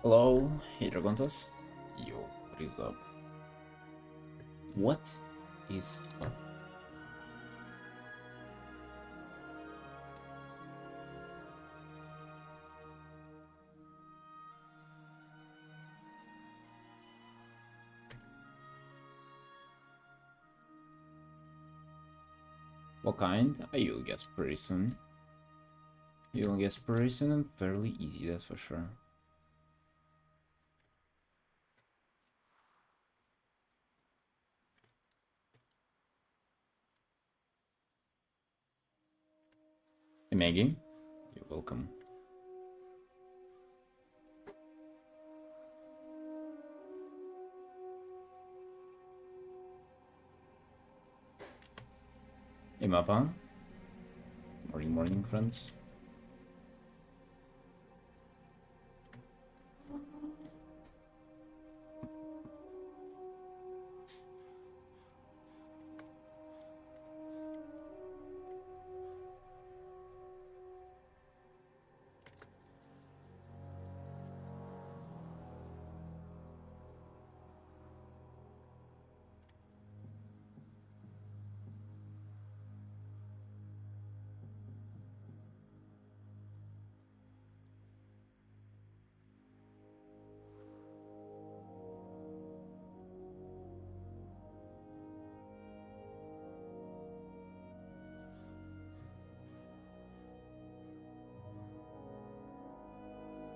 Hello, hey Dragontos. Yo, what is up? What is up? What kind? You'll guess pretty soon. You'll guess pretty soon and fairly easy, that's for sure. Hey Maggie, you're welcome. Hey Mappa. Morning, morning, friends.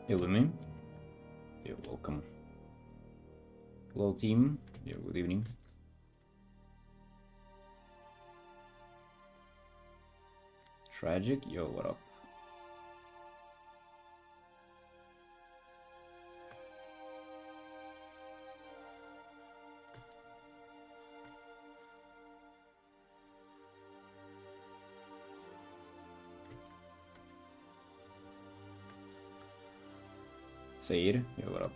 Hey Lumi, you're welcome. Hello team, yeah, good evening. Tragic, yo, what up? Said, yo, what up?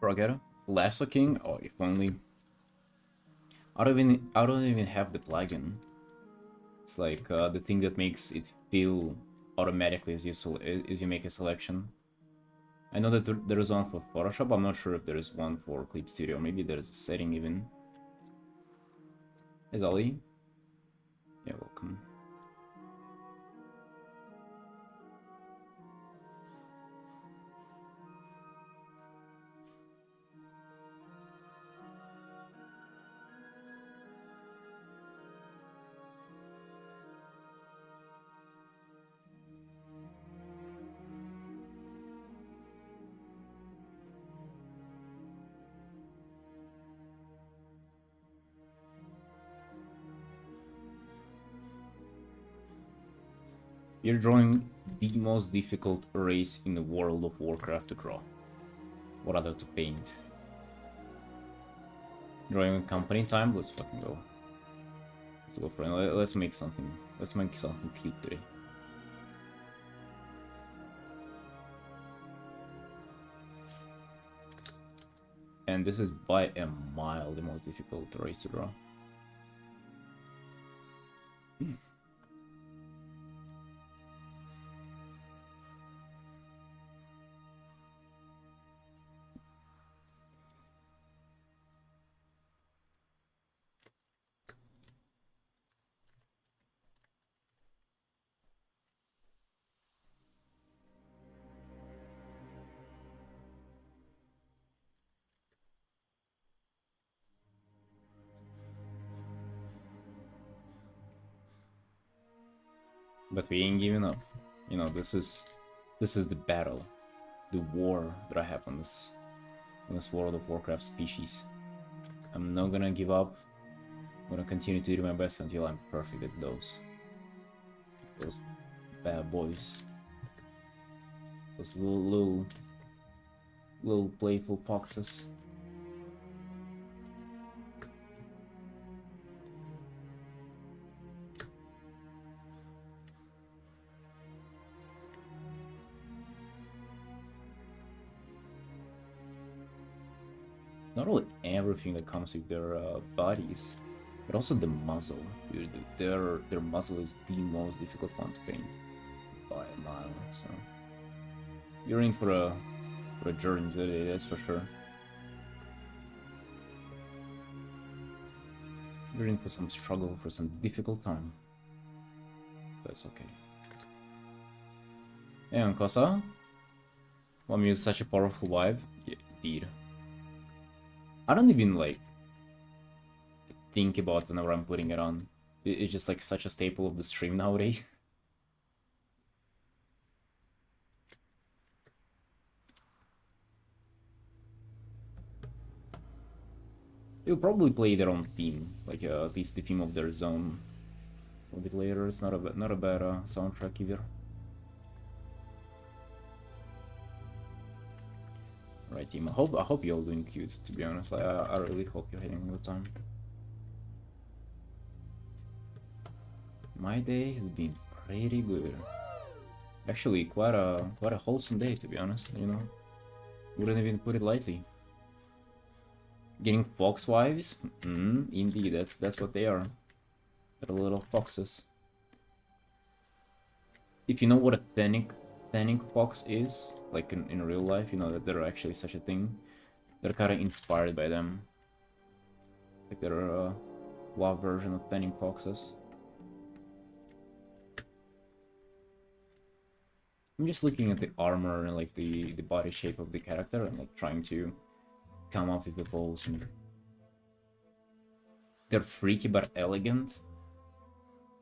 Roger, Lasso King? Oh, if only. I don't even have the plugin. It's like the thing that makes it feel automatically as you make a selection. I know that there is one for Photoshop. I'm not sure if there is one for Clip Studio. Maybe there's a setting even. Is Ali? Yeah, welcome. You're drawing the most difficult race in the World of Warcraft to draw. What other to paint? Drawing company time? Let's fucking go. Let's go for it. Let's make something. Let's make something cute today. And this is by a mile the most difficult race to draw. But we ain't giving up. You know, this is the battle, the war that I have on this World of Warcraft species. I'm not gonna give up. I'm gonna continue to do my best until I'm perfect at those bad boys. Those little playful foxes. Not only everything that comes with their bodies, but also the muzzle. Dude, their muzzle is the most difficult one to paint by a mile. So you're in for a journey today, that's for sure. You're in for some struggle, for some difficult time. That's okay. And Kosa? Mom used such a powerful vibe? Yeah, indeed. I don't even, like, think about whenever I'm putting it on. It's just, like, such a staple of the stream nowadays. They'll probably play their own theme, like, at least the theme of their zone a bit later. It's not a bad soundtrack either. Right, team. I hope you're all doing cute, to be honest. I really hope you're having a good time. My day has been pretty good. Actually, quite a wholesome day, to be honest, you know. Wouldn't even put it lightly. Getting fox wives? Indeed, that's what they are. They're little foxes. If you know what a thanning fox is, like in real life, you know that they're actually such a thing. They're kind of inspired by them. Like they're a love version of thanning foxes. I'm just looking at the armor and like the body shape of the character and like trying to come up with the pose. And they're freaky but elegant.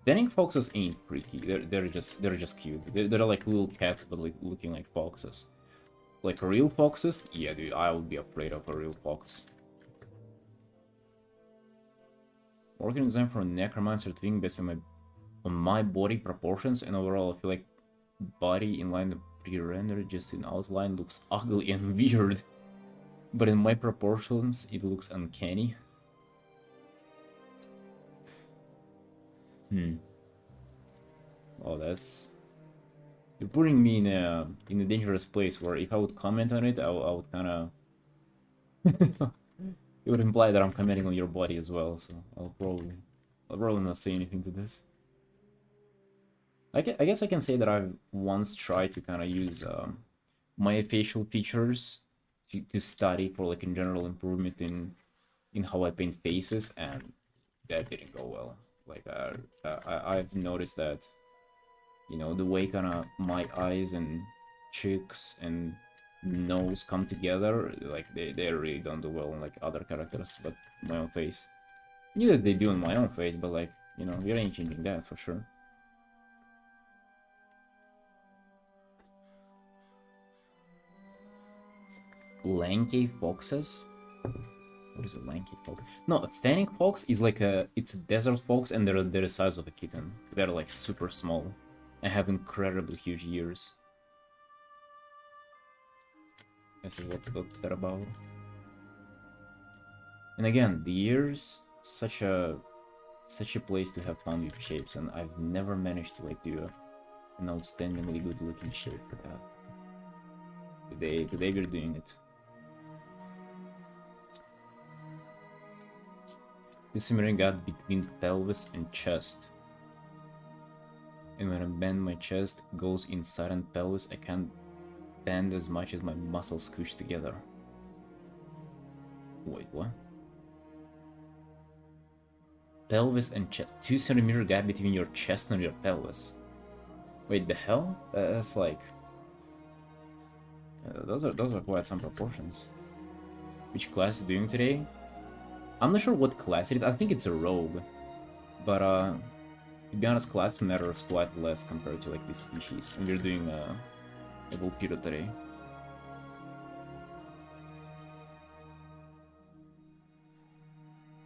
Thanning foxes ain't freaky. They're just cute. They're like little cats but like looking like foxes. Like real foxes? Yeah, dude, I would be afraid of a real fox. Working design for a necromancer twin based on my body proportions and overall I feel like body in line pre-rendered just in outline looks ugly and weird. But in my proportions it looks uncanny. Oh, that's... You're putting me in a dangerous place where if I would comment on it, I would kind of... It would imply that I'm commenting on your body as well, so I'll probably not say anything to this. I guess I can say that I've once tried to kind of use my facial features to study for like in general improvement in how I paint faces, and that didn't go well. Like I've noticed that, you know, the way kind of my eyes and cheeks and nose come together, like they really don't do well in like other characters, but my own face. Neither they do in my own face, but like, you know, we ain't changing that for sure. Lanky foxes? What is a lanky fox? No, a thanning fox is like it's a desert fox and they're the size of a kitten. They're like super small and have incredibly huge ears. This is what they're about. And again, the ears, such a place to have fun with shapes, and I've never managed to like do an outstandingly good looking shape for that. Today we're doing it. This simmering gap between pelvis and chest. And when I bend my chest goes inside and pelvis, I can't bend as much as my muscles squish together. Wait, what? Pelvis and chest. 2 centimeter gap between your chest and your pelvis. Wait, the hell? That's like... those are quite some proportions. Which class is doing today? I'm not sure what class it is. I think it's a rogue. But To be honest, class matters quite less compared to like this species, and we're doing a Volpiro today.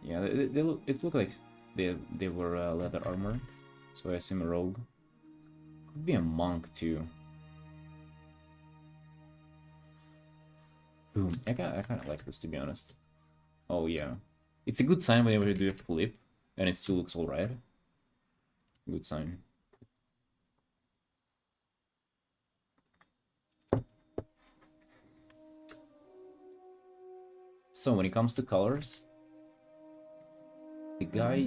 Yeah, it looked like they were leather armor, so I assume a rogue. Could be a monk too. Boom. I kind of like this, to be honest. Oh yeah, it's a good sign whenever you do a flip and it still looks alright. Good sign. So when it comes to colors, the guy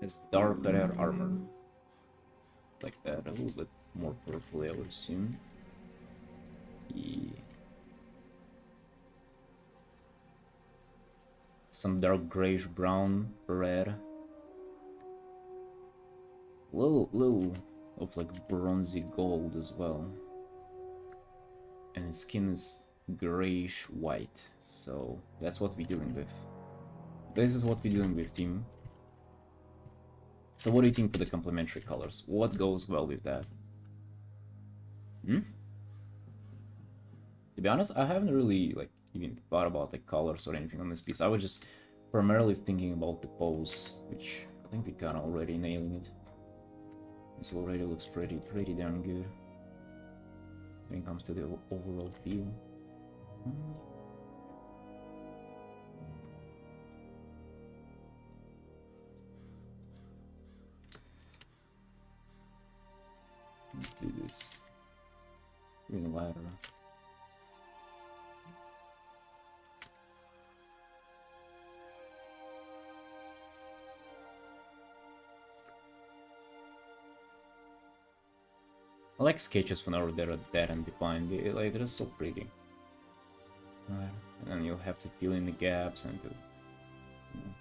has dark red armor, like that, a little bit more purple, I would assume. Yeah. Some dark grayish brown, red. Little of like bronzy gold as well. And his skin is grayish white, so that's what we're dealing with. This is what we're dealing with, team. So what do you think for the complementary colors? What goes well with that? Hmm? To be honest, I haven't really like even thought about the colors or anything on this piece. I was just primarily thinking about the pose, which I think we kind of already nailing it. This already looks pretty darn good when it comes to the overall feel. Let's do this green ladder. I like sketches whenever they're dead and defined. They're so pretty. And then you'll have to fill in the gaps and to, you know,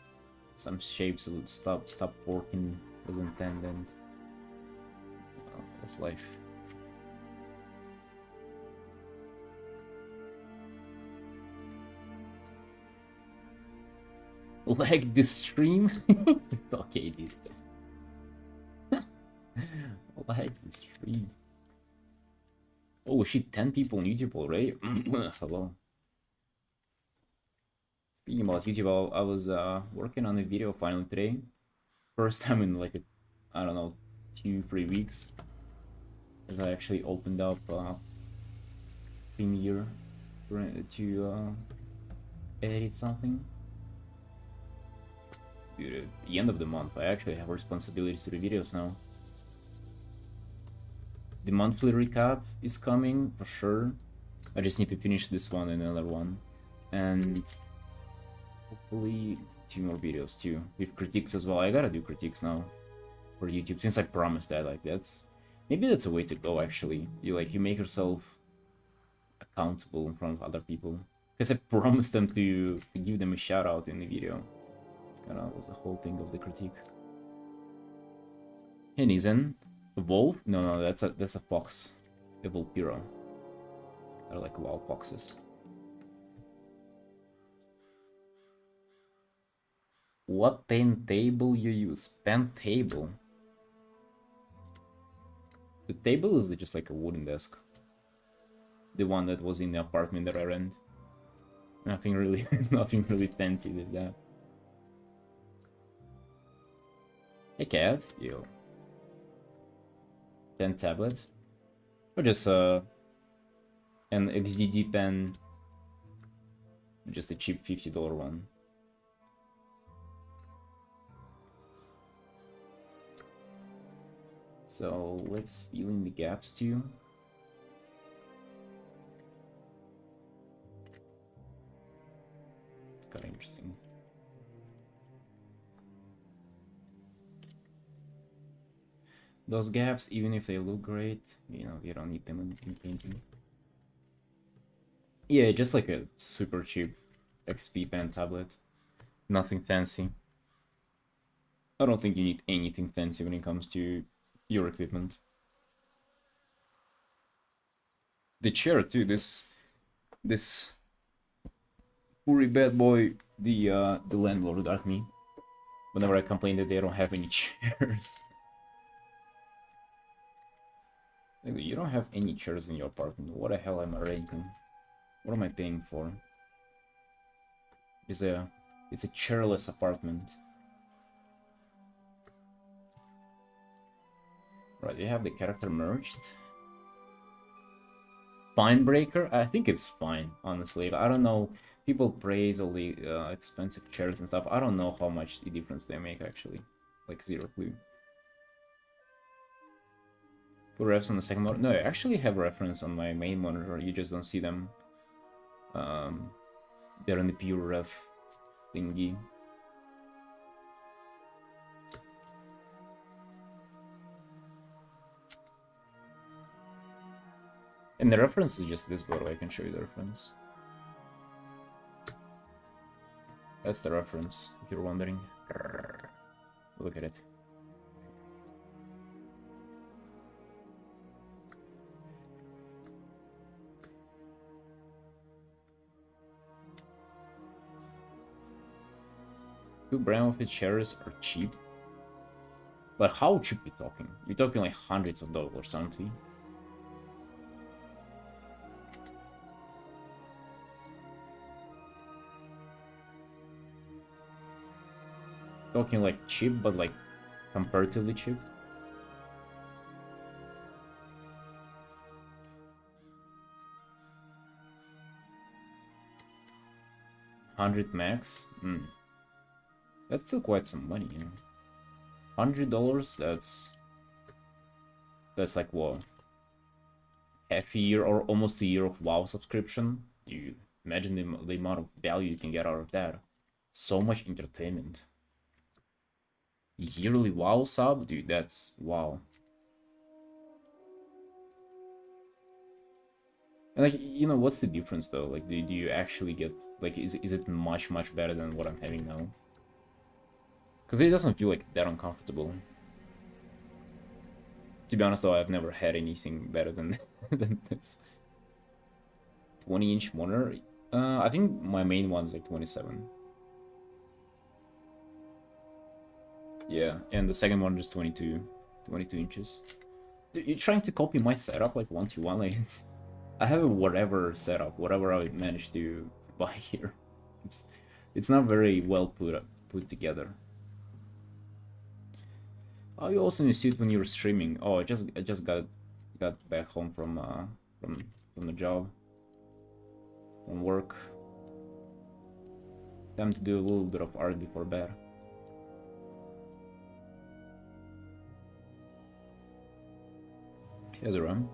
some shapes would stop working as intended. That's life. Like this stream? It's okay, dude. Like this stream. Oh shit, 10 people on YouTube already? Hello. Speaking about YouTube, I was working on a video finally today. First time in like, I don't know, 2-3 weeks. As I actually opened up Premiere to edit something. Dude, at the end of the month, I actually have responsibilities to the videos now. The monthly recap is coming, for sure. I just need to finish this one and another one. And hopefully 2 more videos too, with critiques as well. I gotta do critiques now for YouTube, since I promised that. Like, maybe that's a way to go, actually. You make yourself accountable in front of other people. Because I promised them to give them a shout out in the video. Kind of was the whole thing of the critique. Hey Nizen, a wolf? No, that's a fox. A Volpiro. They're like wild foxes. What pen table you use? Pen table? The table is just like a wooden desk. The one that was in the apartment that I rent. Nothing really, nothing really fancy with that. Hey cat, yo. 10 tablet. Or just an XDD pen. Just a cheap $50 one. So let's fill in the gaps too. It's kind of interesting. Those gaps, even if they look great, you don't need them in painting. Yeah, just like a super cheap XP pen tablet. Nothing fancy. I don't think you need anything fancy when it comes to your equipment. The chair too, this furry bad boy, the landlord got me. Whenever I complain that they don't have any chairs. Like, you don't have any chairs in your apartment. What the hell am I renting? What am I paying for? It's a chairless apartment. Right, you have the character merged. Spinebreaker? I think it's fine, honestly. I don't know. People praise all the expensive chairs and stuff. I don't know how much the difference they make, actually. Like, zero clue. Put refs on the second monitor? No, I actually have reference on my main monitor. You just don't see them. They're in the pure ref thingy. And the reference is just this, by the way. I can show you the reference. That's the reference, if you're wondering. Look at it. Two brand of chairs are cheap. Like, how cheap we talking? We're talking like hundreds of dollars, aren't we? Talking like cheap, but like comparatively cheap. $100 max? That's still quite some money, you know. $100, that's like what? Half a year or almost a year of WoW subscription? You imagine the amount of value you can get out of that. So much entertainment. Yearly WoW sub? Dude, that's wow. And like, you know, what's the difference though? Like, do you actually get, like, is it much better than what I'm having now? Because it doesn't feel like that uncomfortable. To be honest though, I've never had anything better than, than this. 20-inch monitor? I think my main one's like 27. Yeah, and the second one is 22 inches. Dude, you're trying to copy my setup like 1-to-1, like I have a whatever setup, whatever I managed to buy here. It's not very well put together. Oh, you also need to see it when you're streaming. Oh, I just got back home from the job, from work. Time to do a little bit of art before bed. Here's a RAM.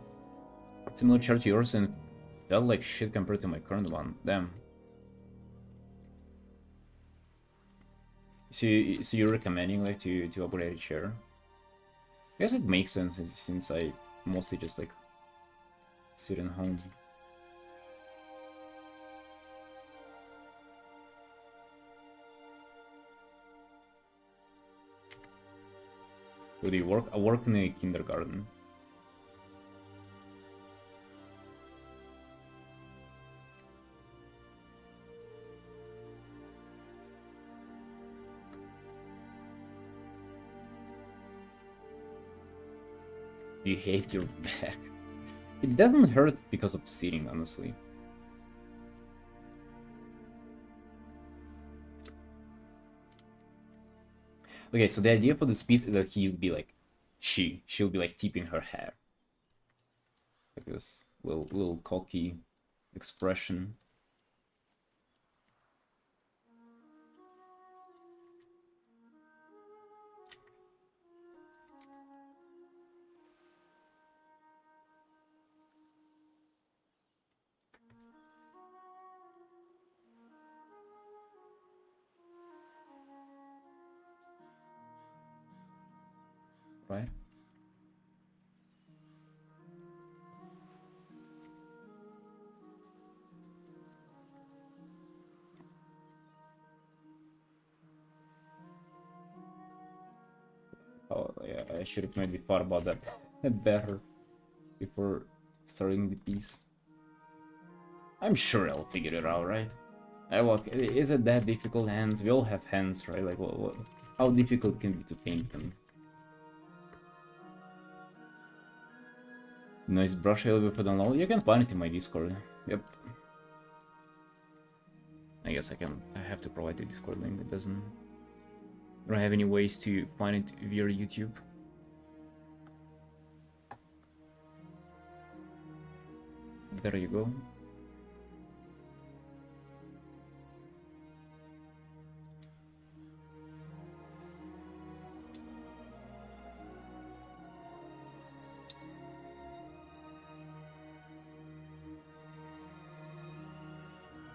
Similar chart to yours and felt like shit compared to my current one. Damn. So you're recommending like to upgrade a chair? I guess it makes sense since I mostly just like sit at home. Where do you work? I work in a kindergarten. You hate your back. It doesn't hurt because of sitting, honestly. Okay, so the idea for this piece is that he'll be like, she'll be like tipping her hair. Like this little cocky expression. Right? Oh yeah, I should have maybe thought about that better before starting the piece. I'm sure I'll figure it out, right? Is it that difficult? Hands? We all have hands, right? Like, what? How difficult can it be to paint them? Nice brush available for download. You can find it in my Discord. Yep. I guess I have to provide the Discord link. It doesn't. I don't have any ways to find it via YouTube. There you go.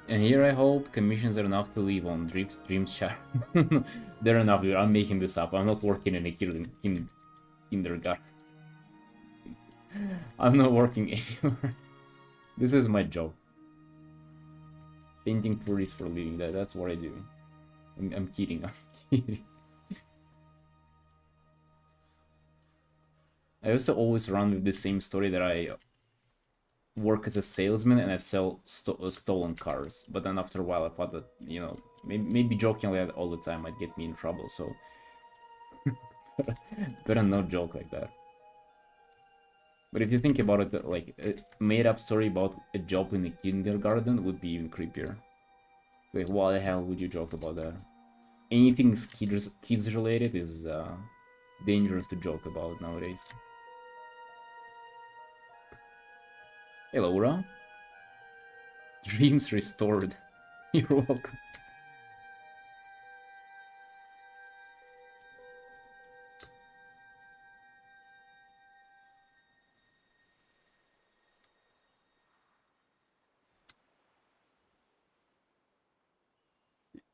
And here I hope commissions are enough to live on Dreams chat. They're enough, dude. I'm making this up. I'm not working in a kindergarten. I'm not working anywhere. This is my job. Painting furries for a living. That's what I do. I'm kidding. I'm kidding. I used to always run with the same story that I work as a salesman and I sell stolen cars. But then after a while I thought that, you know, maybe jokingly all the time might get me in trouble, so better not joke like that. But if you think about it, like a made-up story about a job in a kindergarten would be even creepier. Like, why the hell would you joke about that? Anything kids related is dangerous to joke about nowadays. Hey, Laura. Dreams restored. You're welcome.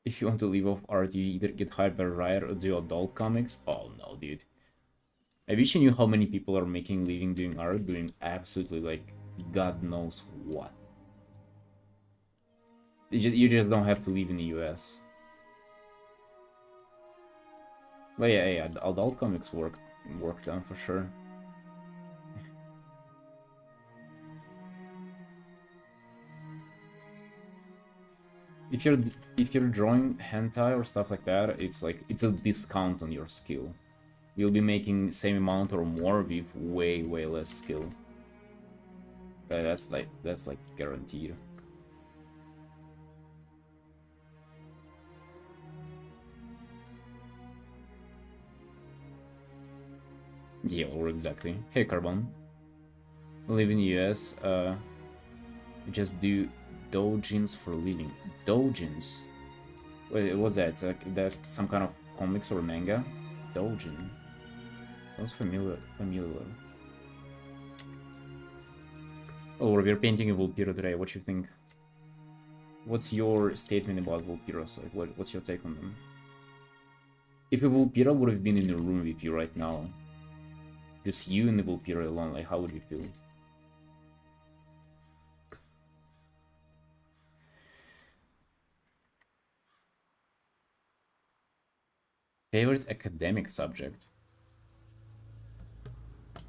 If you want to leave off art, you either get hired by Riot or do adult comics. Oh no, dude. I wish you knew how many people are making living doing art, doing absolutely like God knows what. You just don't have to live in the US. But yeah, adult comics work done for sure. If you're drawing hentai or stuff like that, it's a discount on your skill. You'll be making same amount or more with way less skill. That's like guaranteed. Yeah, or exactly. Hey Carbon. Live in the US, just do doujins for a living. Doujins? Wait, what's that? It's like that some kind of comics or manga? Doujin. Sounds familiar. Oh, we're painting a Vulpiro today. What you think? What's your statement about Vulpiros? Like, what's your take on them? If a Vulpiro would have been in a room with you right now, just you and the Vulpiro alone, like, how would you feel? Favorite academic subject?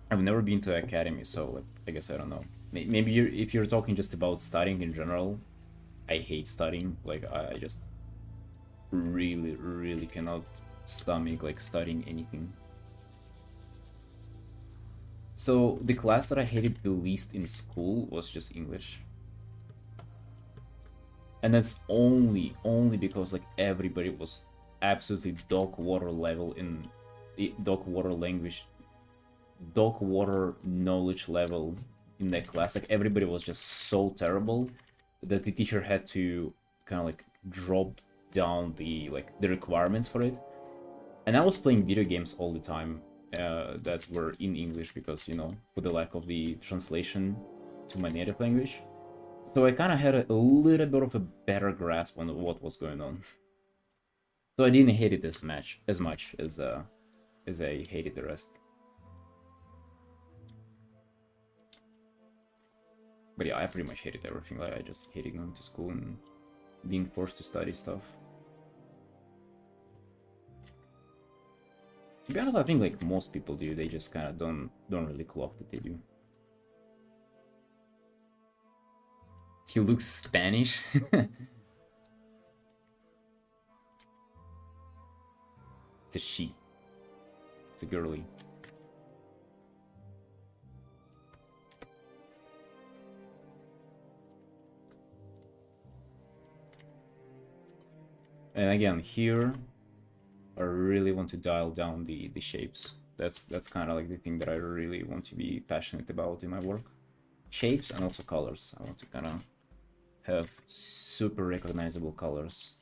I've never been to academy, so I guess I don't know. Maybe if you're talking just about studying in general, I hate studying. Like, I just really cannot stomach like studying anything. So the class that I hated the least in school was just English. And that's only because like everybody was absolutely dog water level in dog water language, dog water knowledge level in that class. Like everybody was just so terrible that the teacher had to kind of like drop down the requirements for it. And I was playing video games all the time that were in English because, you know, for the lack of the translation to my native language. So I kind of had a little bit of a better grasp on what was going on. So I didn't hate it as much as I hated the rest. But yeah, I pretty much hated everything. Like I just hated going to school and being forced to study stuff. To be honest, I think like most people do. They just kind of don't really clock that they do. He looks Spanish. It's a she. It's a girly. And again, here, I really want to dial down the shapes. That's kind of like the thing that I really want to be passionate about in my work. Shapes and also colors. I want to kind of have super recognizable colors.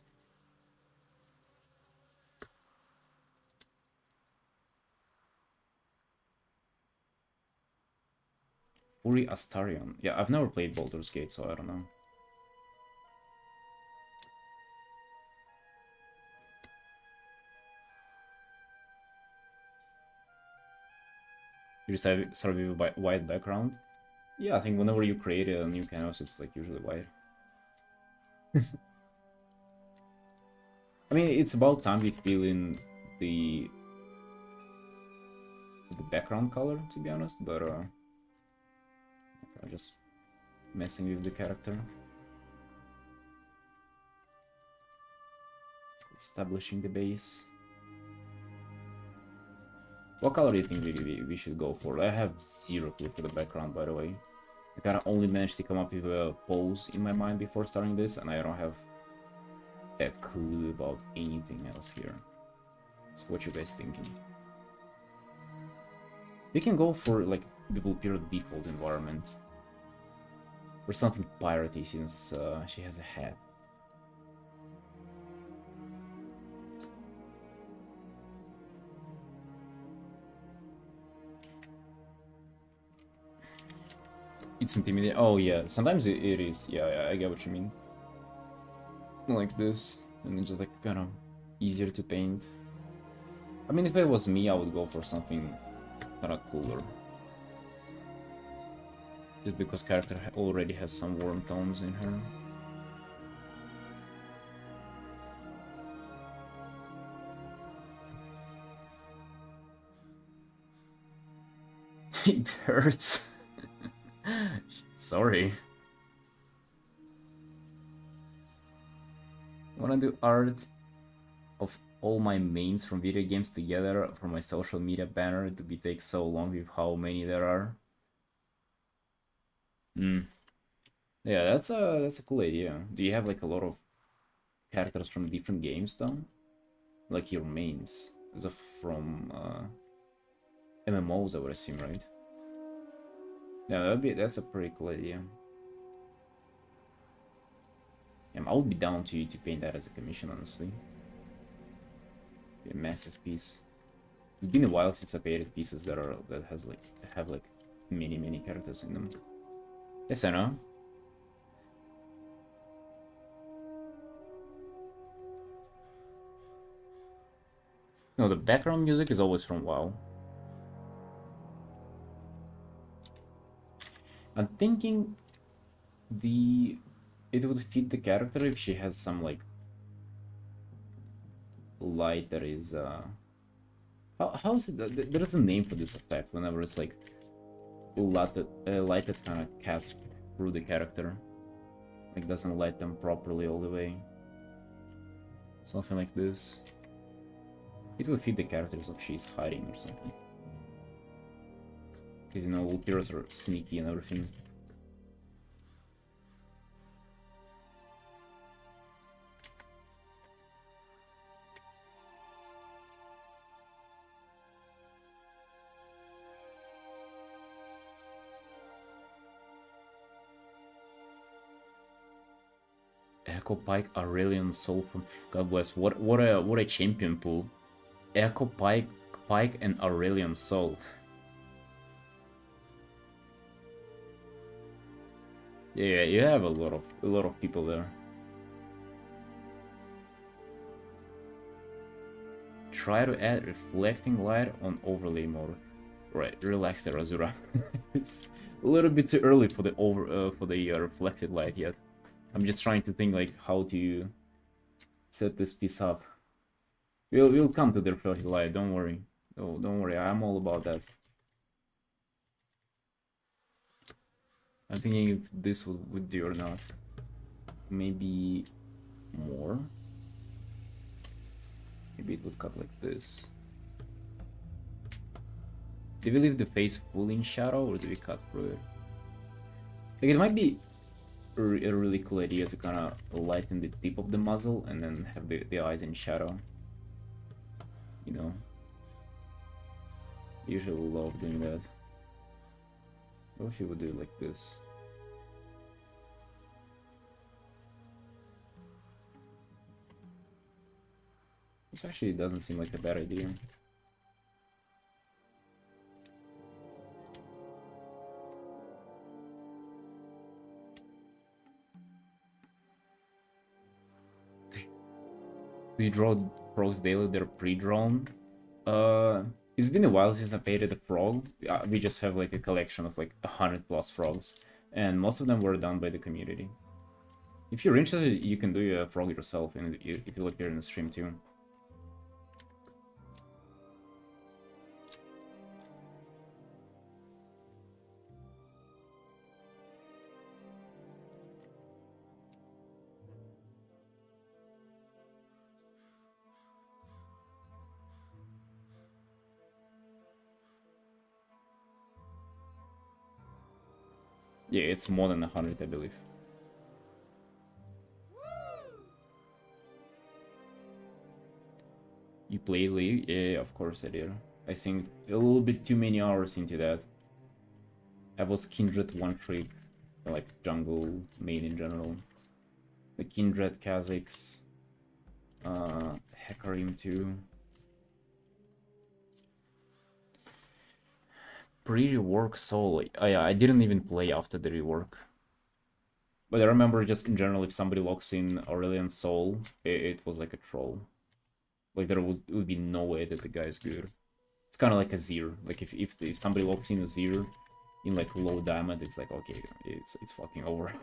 Furry Astarion. Yeah, I've never played Baldur's Gate, so I don't know. You just have sort of a white background. Yeah, I think whenever you create a new canvas, it's like usually white. I mean, it's about time we fill in the background color, to be honest, but I'm just messing with the character. Establishing the base. What color do you think we should go for? I have zero clue for the background, by the way. I kind of only managed to come up with a pose in my mind before starting this, and I don't have a clue about anything else here. So what you guys thinking? We can go for like the Vulpira default environment. Or something piratey since she has a hat. It's intimidating. Oh yeah, sometimes it is. Yeah, I get what you mean. Like this, and then just like kind of easier to paint. I mean, if it was me, I would go for something kind of cooler. Just because character already has some warm tones in her. It hurts. Sorry. Wanna do art of all my mains from video games together for my social media banner to be take so long with how many there are. Yeah, that's a cool idea. Do you have like a lot of characters from different games though? Like your mains. Those are from MMOs, I would assume, right? Yeah, that's a pretty cool idea. Yeah, I would be down to paint that as a commission, honestly. Be a massive piece. It's been a while since I painted pieces that have like many characters in them. Yes, I know. No, the background music is always from WoW. I'm thinking it would fit the character if she has some like light that is how is it? There's a name for this effect whenever it's like light that kind of cuts through the character, like doesn't light them properly all the way. Something like this. It will fit the characters if she's hiding or something. Because you know, Vulpiras are sneaky and everything. Echo Pike, Aurelian Soul from God bless. What a champion pool. Echo Pike and Aurelian Soul. Yeah, you have a lot of people there. Try to add reflecting light on overlay mode. Right, relax there, Azura. It's a little bit too early for the reflected light yet. I'm just trying to think like how to set this piece up. We'll come to the reflected light. Don't worry. Oh, don't worry. I'm all about that. I'm thinking if this would do or not. Maybe more. Maybe it would cut like this. Do we leave the face fully in shadow or do we cut through it? Like, it might be a really cool idea to kind of lighten the tip of the muzzle and then have the eyes in shadow. You know? I usually love doing that. What if you would do it like this? This actually doesn't seem like a bad idea. Do you draw frogs daily? They're pre-drawn. It's been a while since I painted a frog. We just have like a collection of like 100+ frogs, and most of them were done by the community. If you're interested, you can do a frog yourself, and it will appear in the stream too. Yeah, it's more than 100, I believe. You play League? Yeah, of course I did. I think a little bit too many hours into that. I was Kindred one trick, like jungle main in general. The Kindred Kha'Zix, Hecarim too. Pre-rework Soul. Oh, yeah, I didn't even play after the rework. But I remember just in general, if somebody locks in Aurelian Soul, it was like a troll. Like there would be no way that the guy is good. It's kind of like a Zir. Like if somebody locks in a Zir in like low diamond, it's like okay, it's fucking over.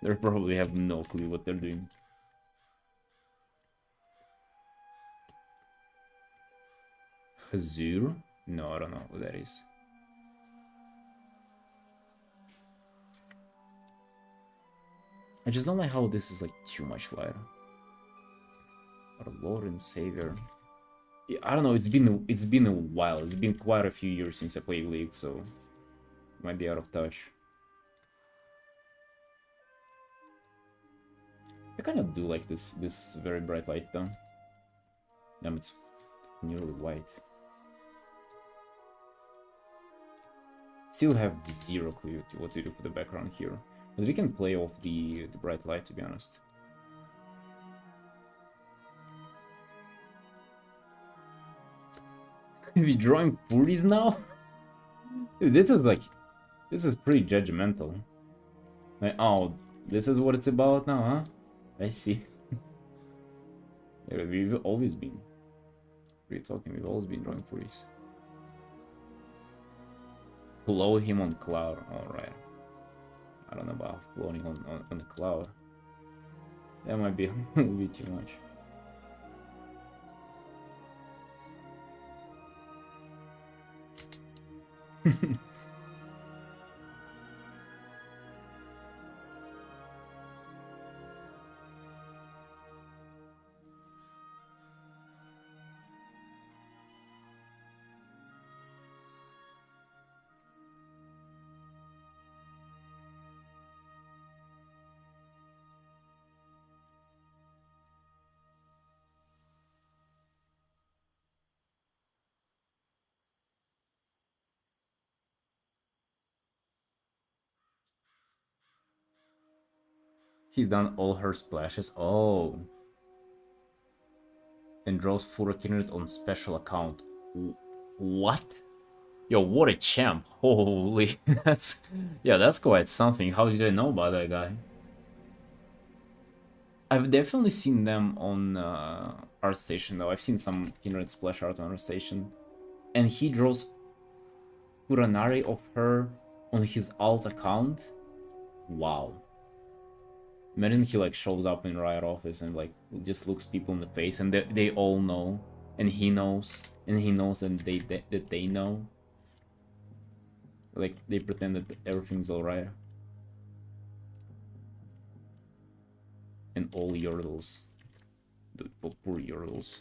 They probably have no clue what they're doing. Hazur? No, I don't know what that is. I just don't like how this is like too much light. Our Lord and Savior. Yeah, I don't know. It's been a while. It's been quite a few years since I played League, so might be out of touch. I kind of do like this very bright light though. Damn, it's nearly white. Still have zero clue to what to do for the background here, but we can play off the bright light, to be honest. Are we drawing furries now? Dude, this is pretty judgmental. Like, oh, this is what it's about now, huh? I see. Yeah, we've always been. We're talking, we've always been drawing furries. Float him on cloud. Alright. I don't know about floating on the cloud. That might be a little bit too much. He's done all her splashes. Oh. And draws Furry Kindred on special account. What? Yo, what a champ. Holy. that's quite something. How did I know about that guy? I've definitely seen them on ArtStation though. I've seen some Kindred splash art on ArtStation. And he draws Furanari of her on his alt account. Wow. Imagine he like shows up in Riot office and like just looks people in the face and they all know, and he knows that they know. Like they pretend that everything's alright. And all yordles, the poor yordles.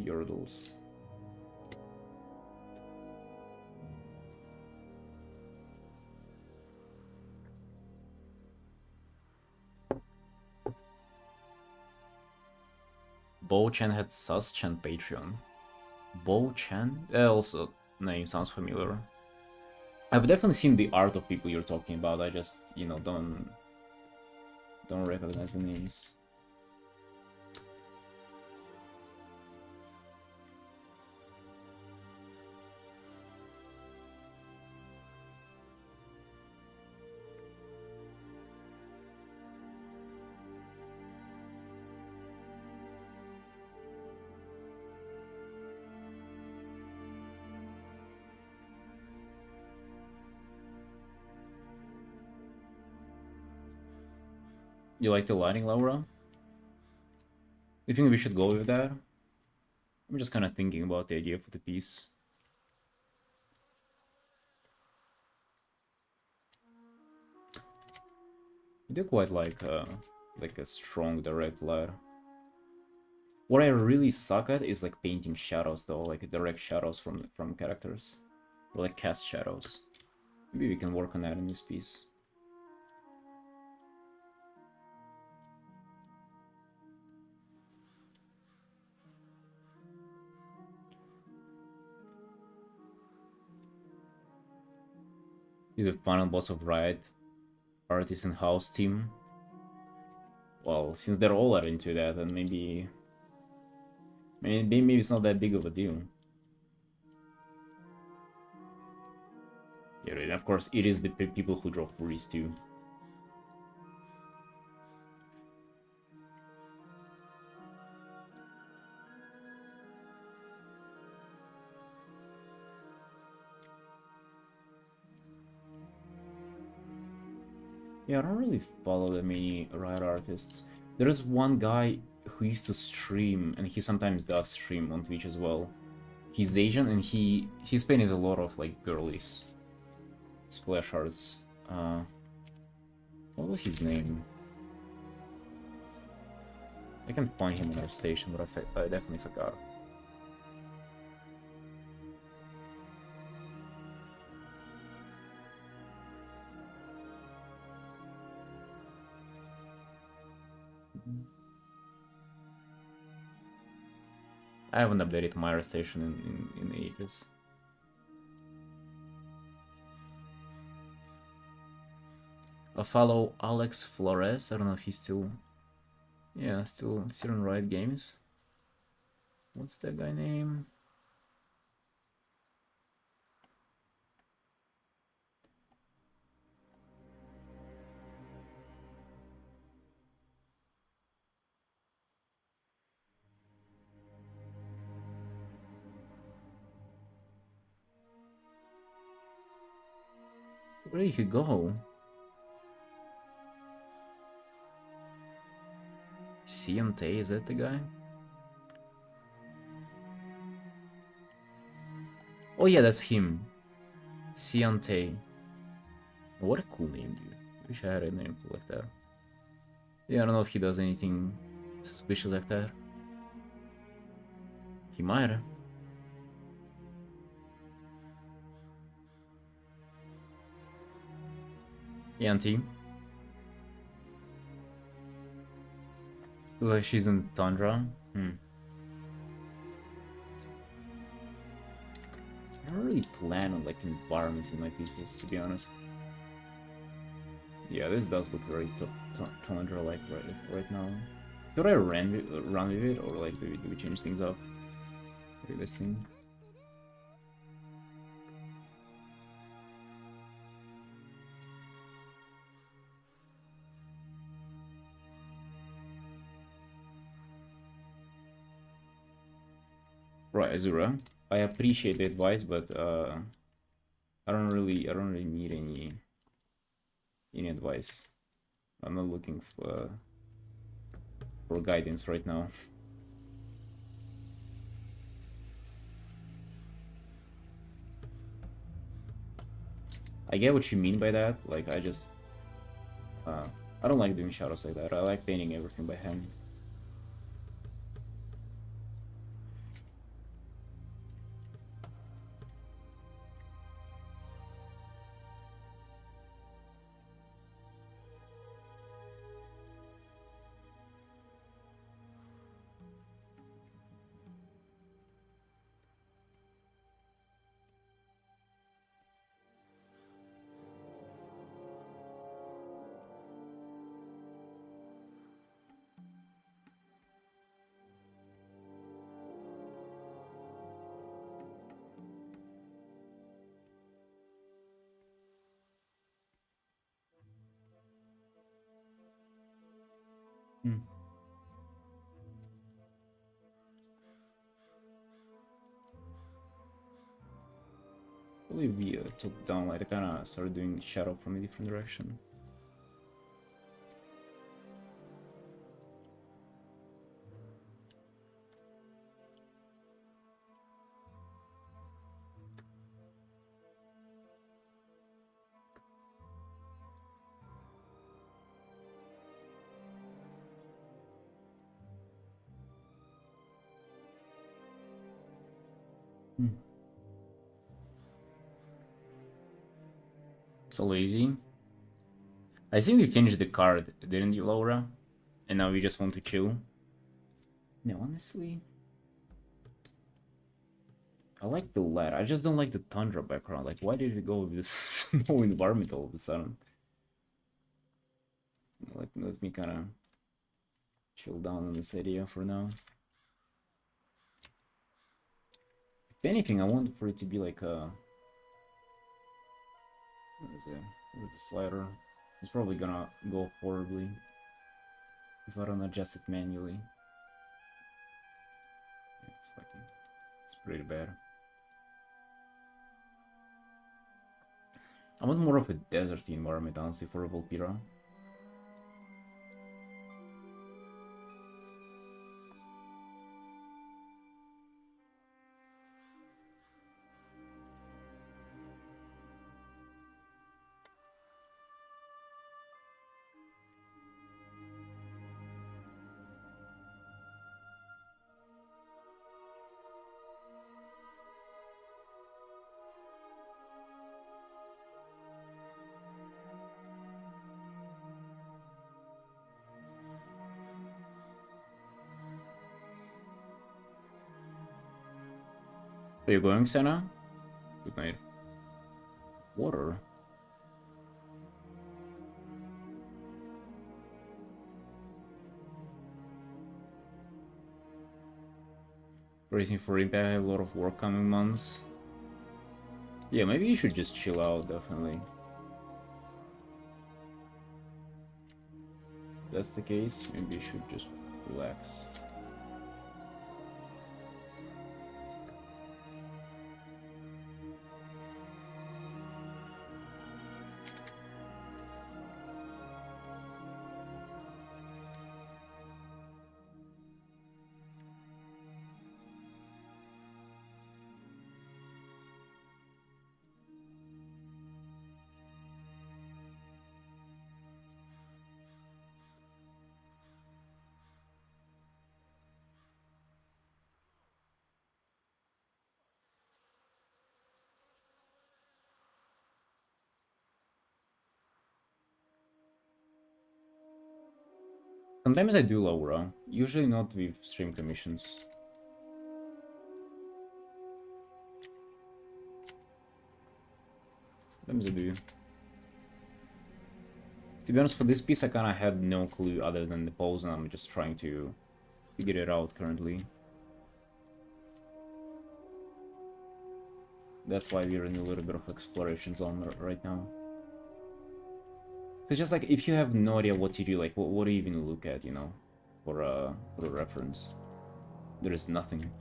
Yordles. Bo-chan had Sus-chan Patreon. Bo-chan? Also, name sounds familiar. I've definitely seen the art of people you're talking about. I just, you know, don't recognize the names. You like the lighting, Laura? You think we should go with that? I'm just kind of thinking about the idea for the piece. I do quite like a strong direct light. What I really suck at is like painting shadows though, like direct shadows from characters, or like cast shadows. Maybe we can work on that in this piece. He's the final boss of Riot, artist and house team. Well, since they're all are into that, then maybe maybe it's not that big of a deal. Yeah, and of course it is the people who draw furries too. Yeah, I don't really follow that many Riot artists. There's one guy who used to stream, and he sometimes does stream on Twitch as well. He's Asian, and he's painted a lot of like girlies splash arts. What was his name? I can find him in our station, but I definitely forgot. I haven't updated my station in ages. I follow Alex Flores. I don't know if he's still... Yeah, still on Riot Games. What's that guy name? Where did he go? Siante, is that the guy? Oh yeah, that's him. Siante. What a cool name, dude. Wish I had a name like that. Yeah, I don't know if he does anything suspicious like that. He might. Yanti. Looks like she's in Tundra. I don't really plan on like environments in my pieces, to be honest. Yeah, this does look very Tundra-like right now. Should I run with it, or like do we change things up? Look at this thing. Right, Azura. I appreciate the advice, but I don't really need any advice. I'm not looking for guidance right now. I get what you mean by that. Like, I just I don't like doing shadows like that. I like painting everything by hand. Hmm. Probably we took down, like, I kinda started doing shadow from a different direction. Hmm. So lazy. I think you changed the card, didn't you, Laura? And now you just want to chill? No, honestly, I like the latter. I just don't like the tundra background. Like, why did we go with this snow environment all of a sudden? Let me kind of chill down on this area for now. If anything, I want for it to be like a... Where's the slider? It's probably gonna go horribly if I don't adjust it manually. Yeah, it's pretty bad. I want more of a deserty environment, honestly, for a Volpira. Are you going, Senna? Good night. Water? Racing for Impact, a lot of work coming months. Yeah, maybe you should just chill out, definitely. If that's the case, maybe you should just relax. Sometimes I do Laura, usually not with stream commissions. Sometimes I do. To be honest, for this piece I kinda had no clue other than the pose, and I'm just trying to figure it out currently. That's why we're in a little bit of exploration zone right now. It's just like, if you have no idea what to do, like, what do you even look at, you know, for a reference? There is nothing.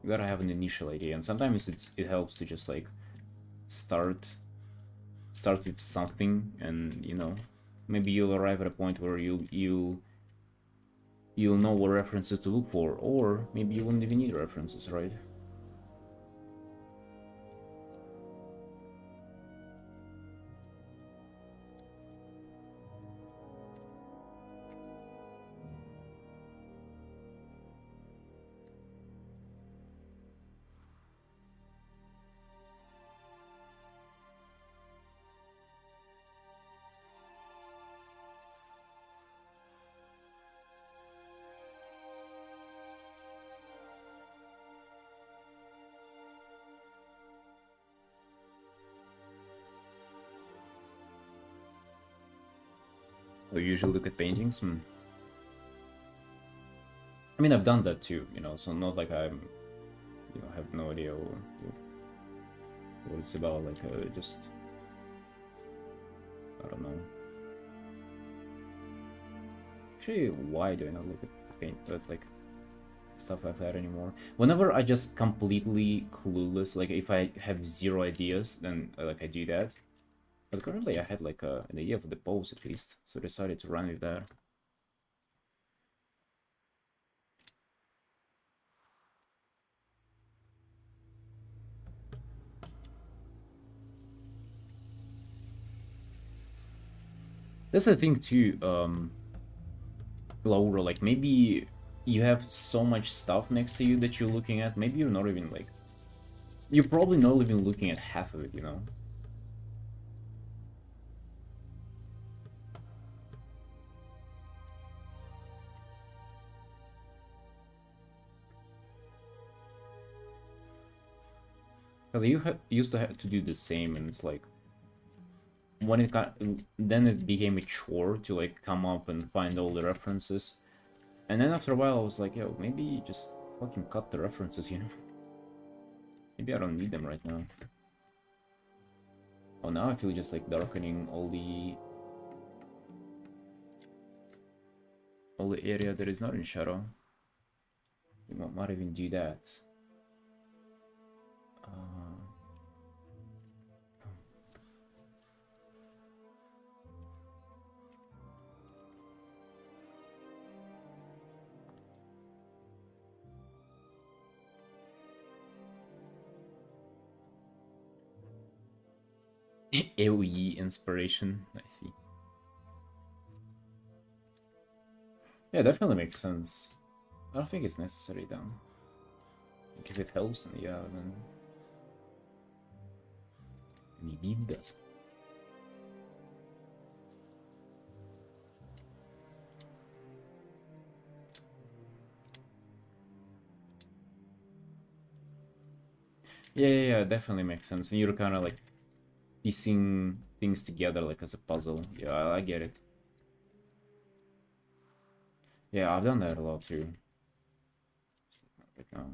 You gotta have an initial idea, and sometimes it helps to just like start with something, and you know, maybe you'll arrive at a point where you'll know what references to look for, or maybe you wouldn't even need references, right? Or you usually look at paintings. I mean, I've done that too, you know, so not like I'm, you know, have no idea what it's about. Like, just, I don't know. Actually, why do I not look at paint, but like stuff like that anymore? Whenever I just completely clueless, like if I have zero ideas, then like I do that. But currently I had like an idea for the pose at least, so decided to run with that. That's the thing too, Laura, like maybe you have so much stuff next to you that you're looking at, maybe you're not even like, you're probably not even looking at half of it, you know? Because you used to have to do the same, and it's like, when it got, then it became a chore to like come up and find all the references. And then after a while I was like, yo, maybe just fucking cut the references, you know? Maybe I don't need them right now. Oh, now I feel just like darkening all the area that is not in shadow. We might even do that. AoE inspiration, I see. Yeah, definitely makes sense. I don't think it's necessary then. Like, if it helps, then yeah, then maybe it does. Yeah, definitely makes sense. And you're kind of like piecing things together like as a puzzle. Yeah, I get it. Yeah, I've done that a lot too. Right now.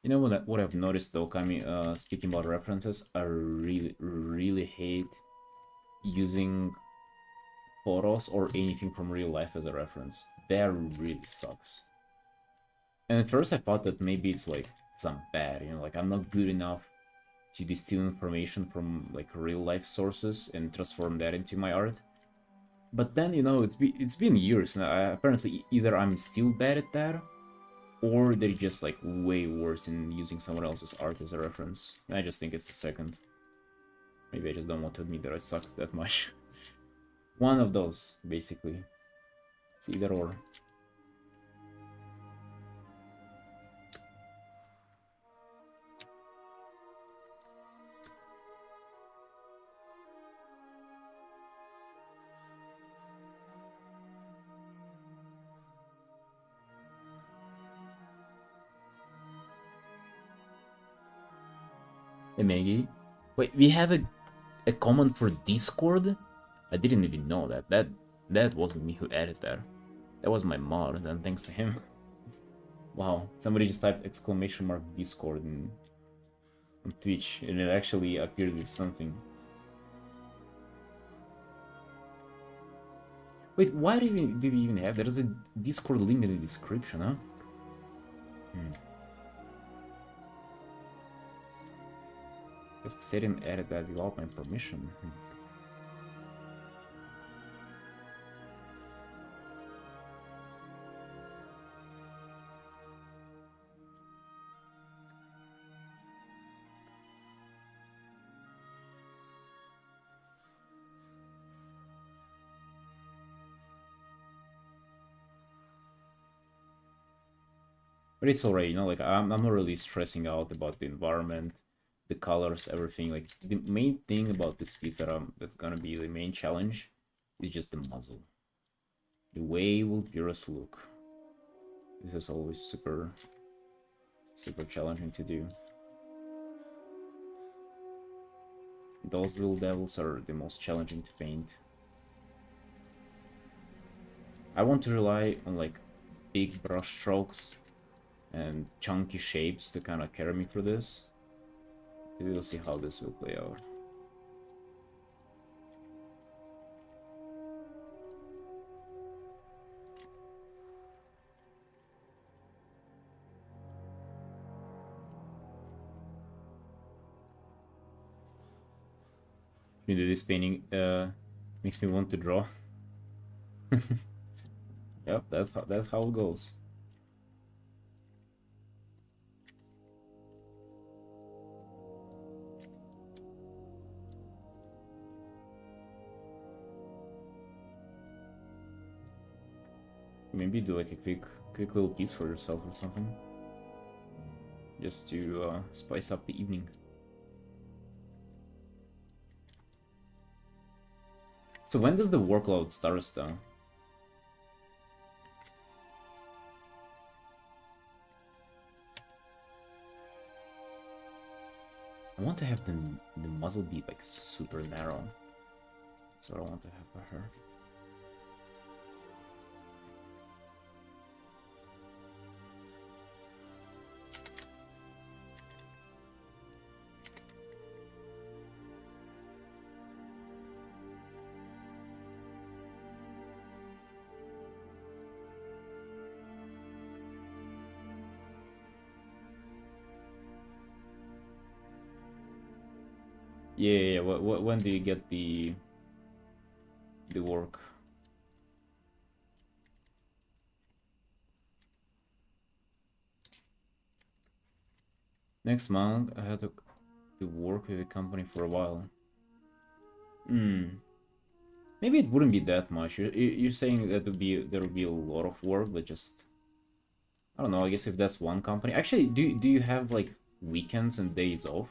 You know what I've noticed though, Kami, speaking about references, I really hate using photos or anything from real life as a reference. That really sucks. And at first I thought that maybe it's like, I'm bad, you know, like I'm not good enough to distill information from like real life sources and transform that into my art. But then, you know, it's been years now. Apparently either I'm still bad at that, or they're just like way worse in using someone else's art as a reference. And I just think it's the second. Maybe I just don't want to admit that I suck that much. One of those, basically. It's either or. Hey Maggie. Wait, we have a comment for Discord? I didn't even know that. That wasn't me who added that. That was my mod, and thanks to him. Wow, somebody just typed exclamation mark Discord on Twitch, and it actually appeared with something. Wait, why do we even have? There's a Discord link in the description, huh? Guess Xerium added that without my permission. But it's alright, you know, like I'm not really stressing out about the environment, the colors, everything. Like the main thing about this piece that's gonna be the main challenge is just the muzzle. The way will Beerus look. This is always super challenging to do. Those little devils are the most challenging to paint. I want to rely on like big brush strokes and chunky shapes to kind of carry me through this. We'll see how this will play out. This painting makes me want to draw. Yep, that's how it goes. Maybe do like a quick little piece for yourself or something, just to spice up the evening. So when does the workload start, though? I want to have the muzzle be like super narrow. That's what I want to have for her. Yeah. When do you get the work? Next month, I had to work with a company for a while. Maybe it wouldn't be that much. You're saying that there would be a lot of work, but just I don't know. I guess if that's one company. Actually, do you have like weekends and days off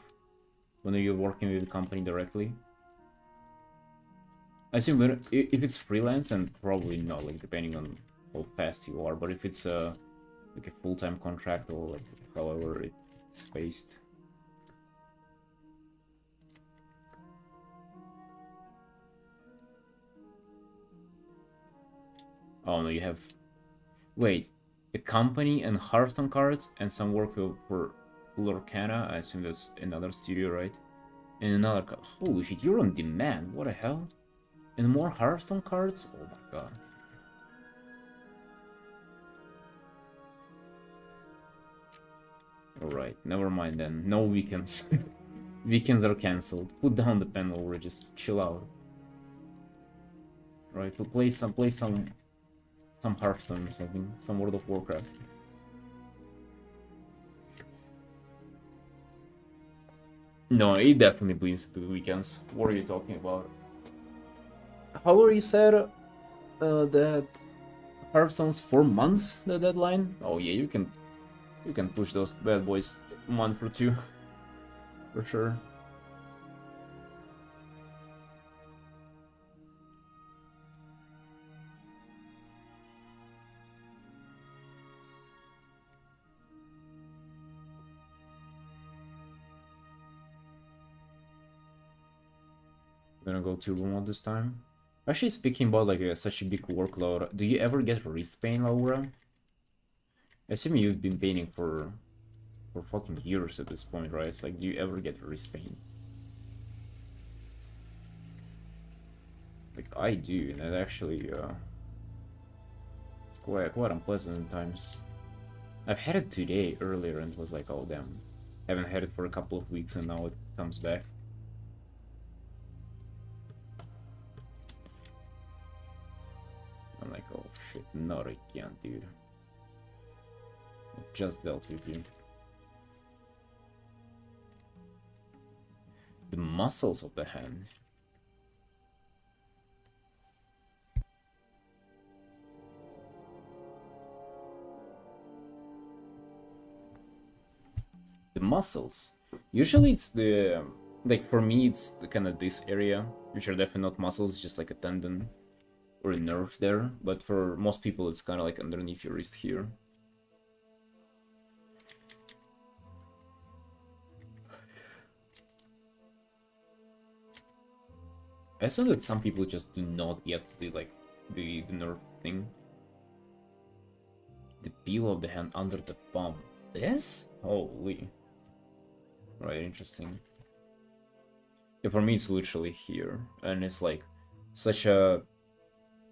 when you're working with the company directly? I assume if it's freelance, then probably not. Like depending on how fast you are. But if it's like a full-time contract or like however it's spaced. Oh no, you have. Wait, a company and Hearthstone cards and some work for Lorcana. I assume that's another studio, right? And another. Holy shit, you're on demand. What the hell? And more Hearthstone cards? Oh my god. Alright, never mind then. No weekends. Weekends are cancelled. Put down the pen or just chill out. Right, we'll play some Hearthstone or something. Some World of Warcraft. No, it definitely bleeds to the weekends. What are you talking about? However, you said that Hearthstone's 4 months, the deadline? Oh yeah, you can push those bad boys a month or two. For sure. I'm gonna go to remote this time. Actually, speaking about like such a big workload, do you ever get wrist pain, Laura? I assume you've been painting for fucking years at this point, right? It's like, do you ever get wrist pain? Like I do, and it actually it's quite unpleasant at times. I've had it today earlier and was like, oh damn, haven't had it for a couple of weeks and now it comes back. I'm like, oh shit, not again, dude. I just dealt with you. The muscles of the hand. The muscles. Usually it's the, like for me it's kind of this area, which are definitely not muscles, just like a tendon or a nerve there, but for most people it's kind of like underneath your wrist here. I assume that some people just do not get the the nerve thing. The peel of the hand under the palm. This? Holy. Right, interesting. Yeah, for me, it's literally here, and it's like such a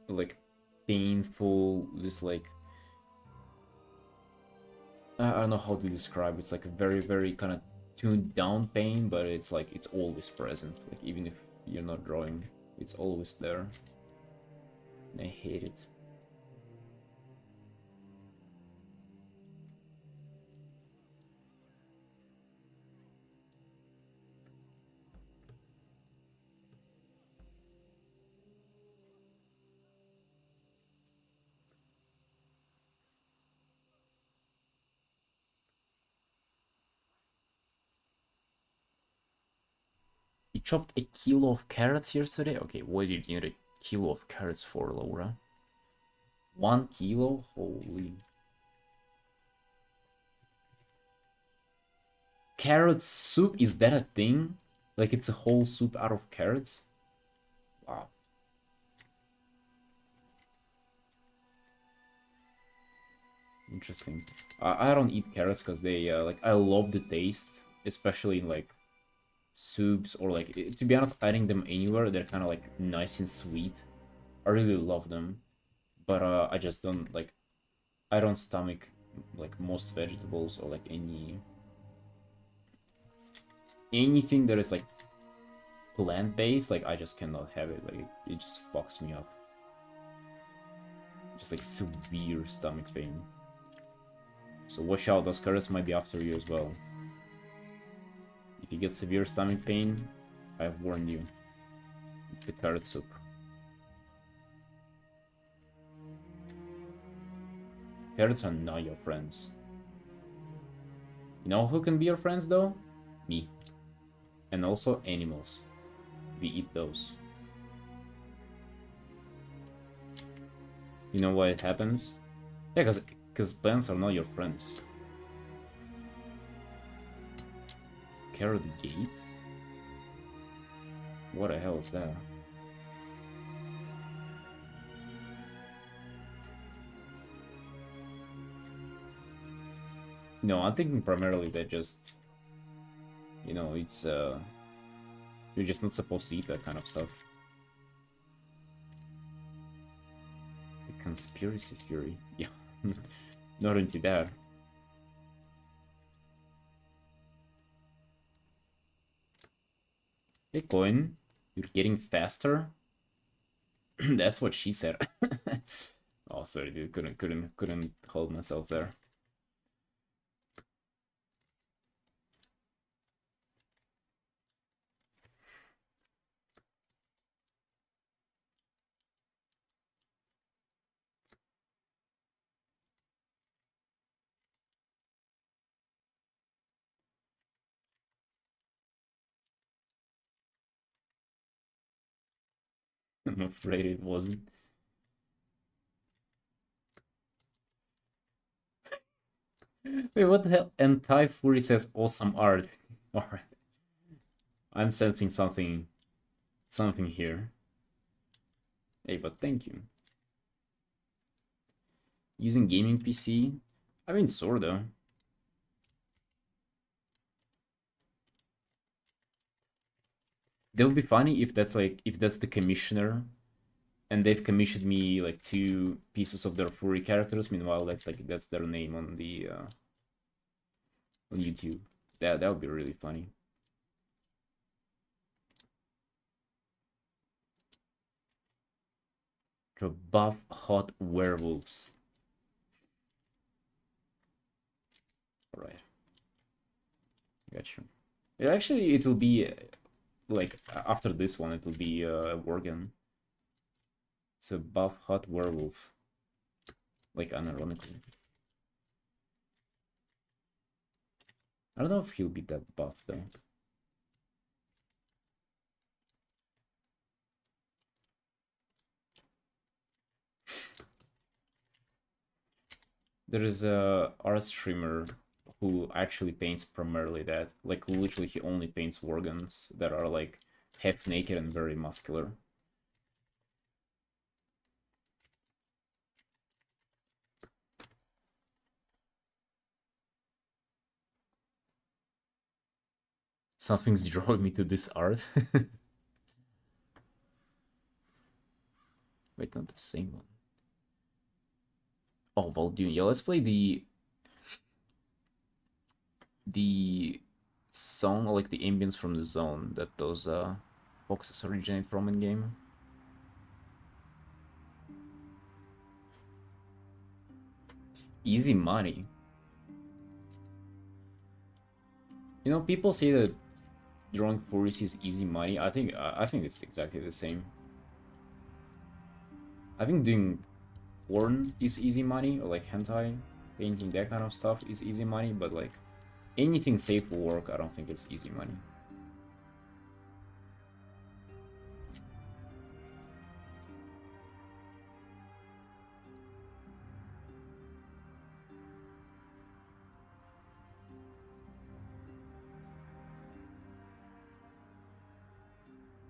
like painful. This like I don't know how to describe. It's like a very kind of tuned down pain, but it's like it's always present. Like even if you're not drawing, it's always there. And I hate it. You chopped a kilo of carrots yesterday? Okay, what did you need a kilo of carrots for, Laura? 1 kilo? Holy. Carrot soup? Is that a thing? Like it's a whole soup out of carrots? Wow. Interesting. I don't eat carrots because they, like, I love the taste, especially in, like, soups or, like, to be honest, adding them anywhere, they're kind of, like, nice and sweet. I really love them. But, I just don't, like, I don't stomach, like, most vegetables or, like, anything that is, like, plant-based, like, I just cannot have it. Like, it just fucks me up. Just, like, severe stomach pain. So watch out, those carrots might be after you as well. If you get severe stomach pain, I've warned you. It's the carrot soup. Carrots are not your friends. You know who can be your friends though? Me. And also animals. We eat those. You know why it happens? Yeah, because plants are not your friends. Carrot gate? What the hell is that? No, I'm thinking primarily that just, you know, it's, you're just not supposed to eat that kind of stuff. The conspiracy theory? Yeah, not into that. Hey, Coin, you're getting faster? That's what she said. Oh, sorry, dude. Couldn't hold myself there. I'm afraid it wasn't. Wait, what the hell? And Thai Fury says awesome art. Alright. I'm sensing something here. Hey, but thank you. Using gaming PC? I mean, sorta. That would be funny if that's like if that's the commissioner and they've commissioned me like 2 pieces of their furry characters. Meanwhile, that's their name on the on YouTube. That would be really funny. To buff hot werewolves. Alright, got you. Yeah, actually, it will be like after this one, it will be Worgen. So buff hot werewolf, like unironically. I don't know if he'll be that buff though. There is a art streamer who actually paints primarily that. Like literally, he only paints Worgens that are like half naked and very muscular. Something's drawing me to this art. Wait, not the same one. Oh, well, dude, yeah, let's play the song, or like the ambience from the zone that those boxes originate from in game. Easy money. You know, people say that drawing furries is easy money. I think it's exactly the same. I think doing porn is easy money, or like hentai, painting, that kind of stuff is easy money, but like anything safe will work. I don't think it's easy money.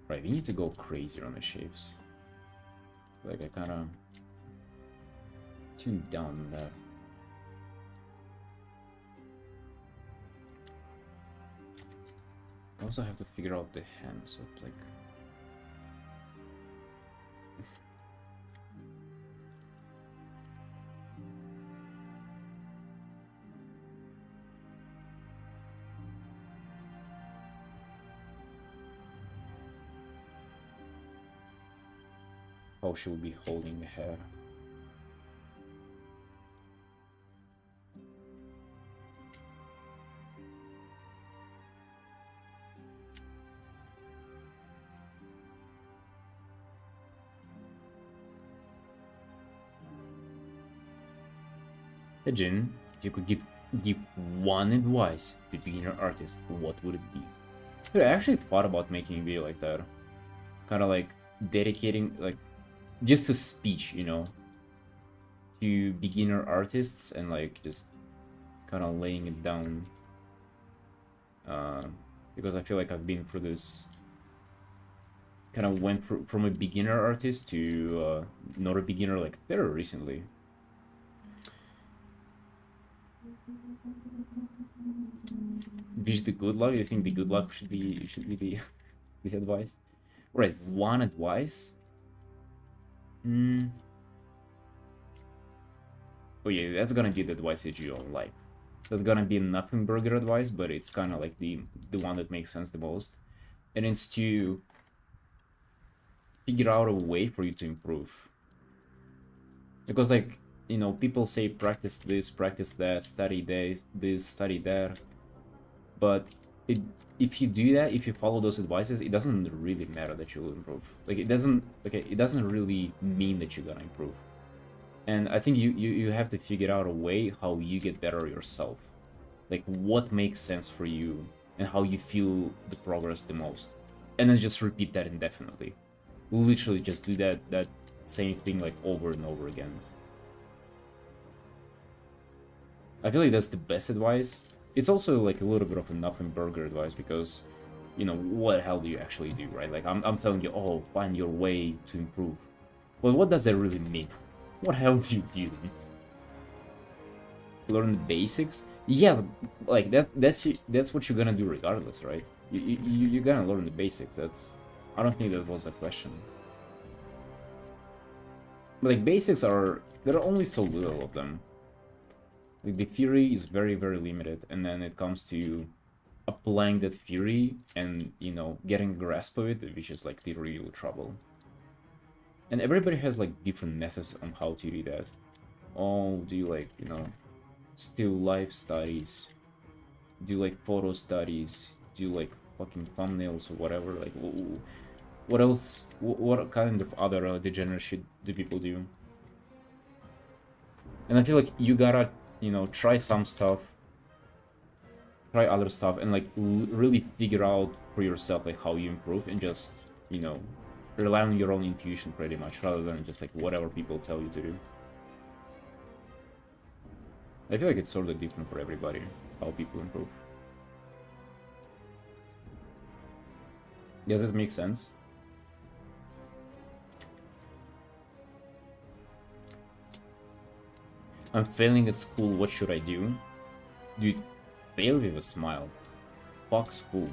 Right, we need to go crazier on the shapes. Like, I kind of tuned down on that. I also have to figure out the hands, so like... how she will be holding the hair. Hey Jin, if you could give one advice to beginner artists, what would it be? Dude, I actually thought about making a video like that. Kind of like dedicating, like, just a speech, you know, to beginner artists, and like just kind of laying it down. Because I feel like I've been through this, kind of went from a beginner artist to not a beginner like very recently. Wish the good luck. You think the good luck should be the advice? Right, one advice. Oh yeah, that's gonna be the advice that you don't like. That's gonna be nothing burger advice, but it's kind of like the one that makes sense the most, and it's to figure out a way for you to improve. Because, like, you know, people say practice this, practice that, study this, study that, but if you do that, if you follow those advices, it doesn't really matter that you'll improve. Like, it doesn't really mean that you're gonna improve. And I think you have to figure out a way how you get better yourself. Like, what makes sense for you and how you feel the progress the most. And then just repeat that indefinitely. Literally just do that same thing like over and over again. I feel like that's the best advice. It's also like a little bit of a nothing burger advice, because, you know, what the hell do you actually do, right? Like, I'm telling you, oh, find your way to improve. Well, what does that really mean? What hell do you do? Learn the basics? Yes, like that's what you're gonna do regardless, right? You're gonna learn the basics. I don't think that was a question. Like, basics there are only so little of them. Like, the theory is very, very limited, and then it comes to applying that theory and, you know, getting a grasp of it, which is like the real trouble. And everybody has like different methods on how to do that. Oh, do you like, you know, still life studies? Do you like photo studies? Do you like fucking thumbnails or whatever? Like, what else? What kind of other degenerate shit do people do? And I feel like you gotta, you know, try some stuff, try other stuff, and like really figure out for yourself like how you improve, and just, you know, rely on your own intuition pretty much, rather than just like whatever people tell you to do. I feel like it's sort of different for everybody, how people improve. Does it make sense? I'm failing at school, what should I do? Dude, fail with a smile. Fuck school.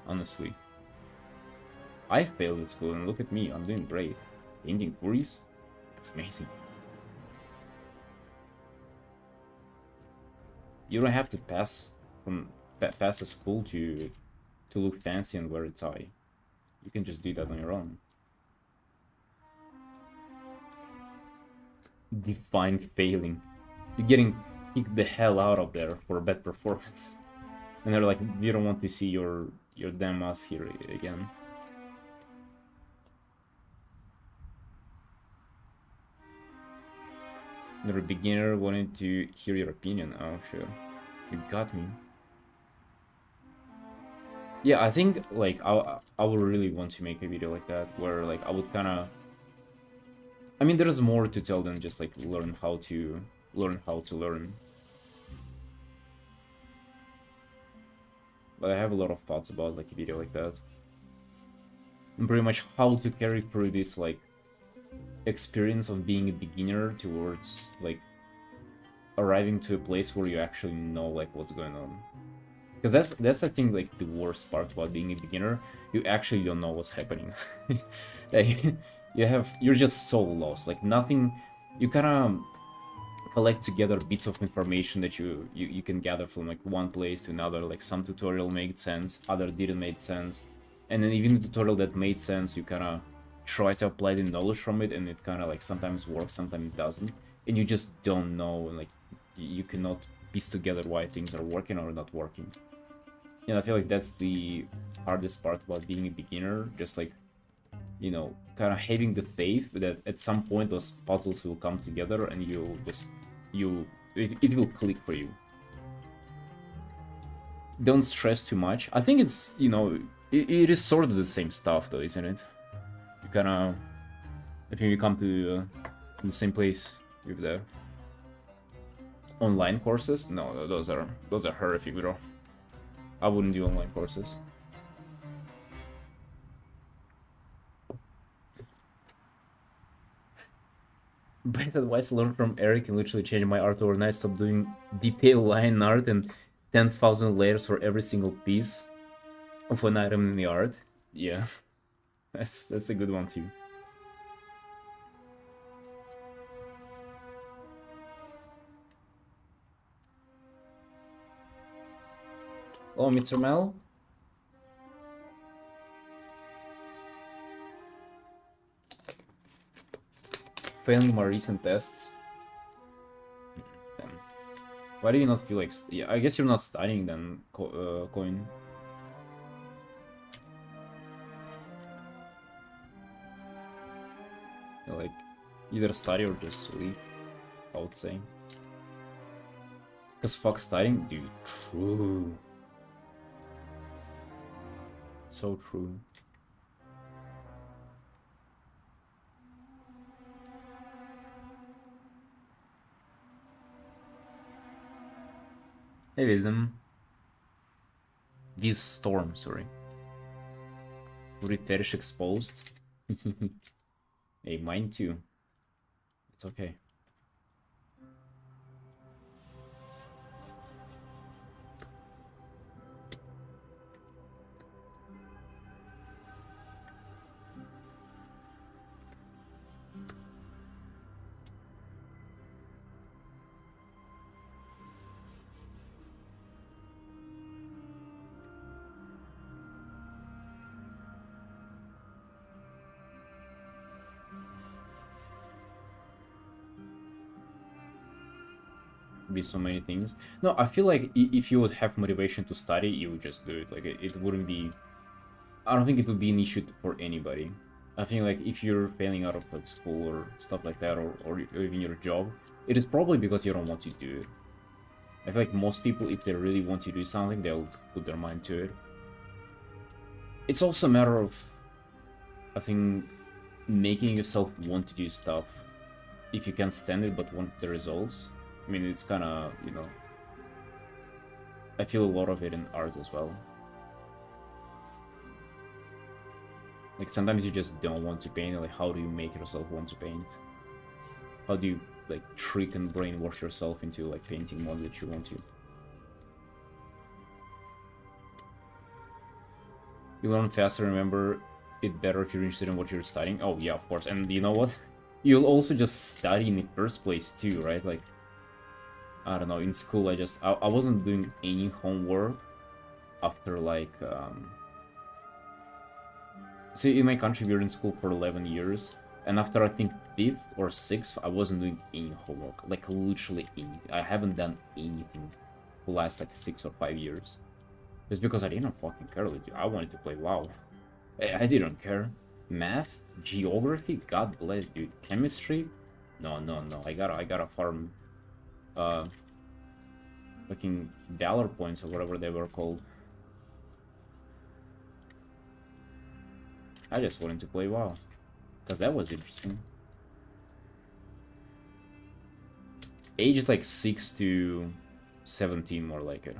honestly. I failed at school, and look at me, I'm doing great. Painting furries? It's amazing. You don't have to pass a school to look fancy and wear a tie. You can just do that on your own. Define failing. You're getting kicked the hell out of there for a bad performance. And they're like, you don't want to see your damn ass here again. You're a beginner, wanted to hear your opinion. Oh, sure. You got me. Yeah, I think, like, I would really want to make a video like that, where, like, I would kind of... I mean, there's more to tell than just, like, learn how to learn. But I have a lot of thoughts about, like, a video like that. And pretty much how to carry through this, like, experience of being a beginner towards, like, arriving to a place where you actually know, like, what's going on. Because that's I think, like, the worst part about being a beginner. You actually don't know what's happening. Like, you're just so lost. Like, nothing. You kind of collect together bits of information that you can gather from, like, one place to another. Like, some tutorial made sense, other didn't make sense, and then even the tutorial that made sense, you kind of try to apply the knowledge from it, and it kind of, like, sometimes works, sometimes it doesn't, and you just don't know. Like, you cannot piece together why things are working or not working. And I feel like that's the hardest part about being a beginner, just, like, you know, kind of having the faith that at some point those puzzles will come together and it will click for you. Don't stress too much. I think it's, you know, it is sort of the same stuff though, isn't it? You kind of, I think you come to the same place with the online courses. No, those are horrific, bro. I wouldn't do online courses. Best advice learned from Eric can literally change my art overnight. Stop doing detailed line art and 10,000 layers for every single piece of an item in the art. Yeah, that's a good one too. Oh, Mr. Mel? Failing my recent tests. Damn. Why do you not feel like... Yeah, I guess you're not studying then, Coin. Like, either study or just sleep, I would say. Because fuck studying? Dude, true. So true. Hey, Wisdom. This storm, sorry. Furry exposed. Hey, mine too. It's okay. Be so many things. No, I feel like if you would have motivation to study, you would just do it. Like, it wouldn't be... I don't think it would be an issue for anybody. I think, like, if you're failing out of, like, school or stuff like that, or even your job, it is probably because you don't want to do it. I feel like most people, if they really want to do something, they'll put their mind to it. It's also a matter of, I think, making yourself want to do stuff if you can stand it but want the results. I mean, it's kind of, you know, I feel a lot of it in art as well. Like, sometimes you just don't want to paint. Like, how do you make yourself want to paint? How do you, like, trick and brainwash yourself into, like, painting more that you want to? You learn faster, remember it better if you're interested in what you're studying. Oh yeah, of course. And you know what? You'll also just study in the first place too, right? Like, I don't know, in school I wasn't doing any homework after like, see, in my country we were in school for 11 years, and after I think 5th or 6th, I wasn't doing any homework, like literally anything. I haven't done anything for the last like 6 or 5 years. It's because I didn't fucking care, like, I wanted to play WoW. I didn't care. Math, geography, God bless, dude. Chemistry, no, no, no. I gotta farm, fucking valor points or whatever they were called. I just wanted to play WoW, because that was interesting. Age is like 6 to 17, more like it.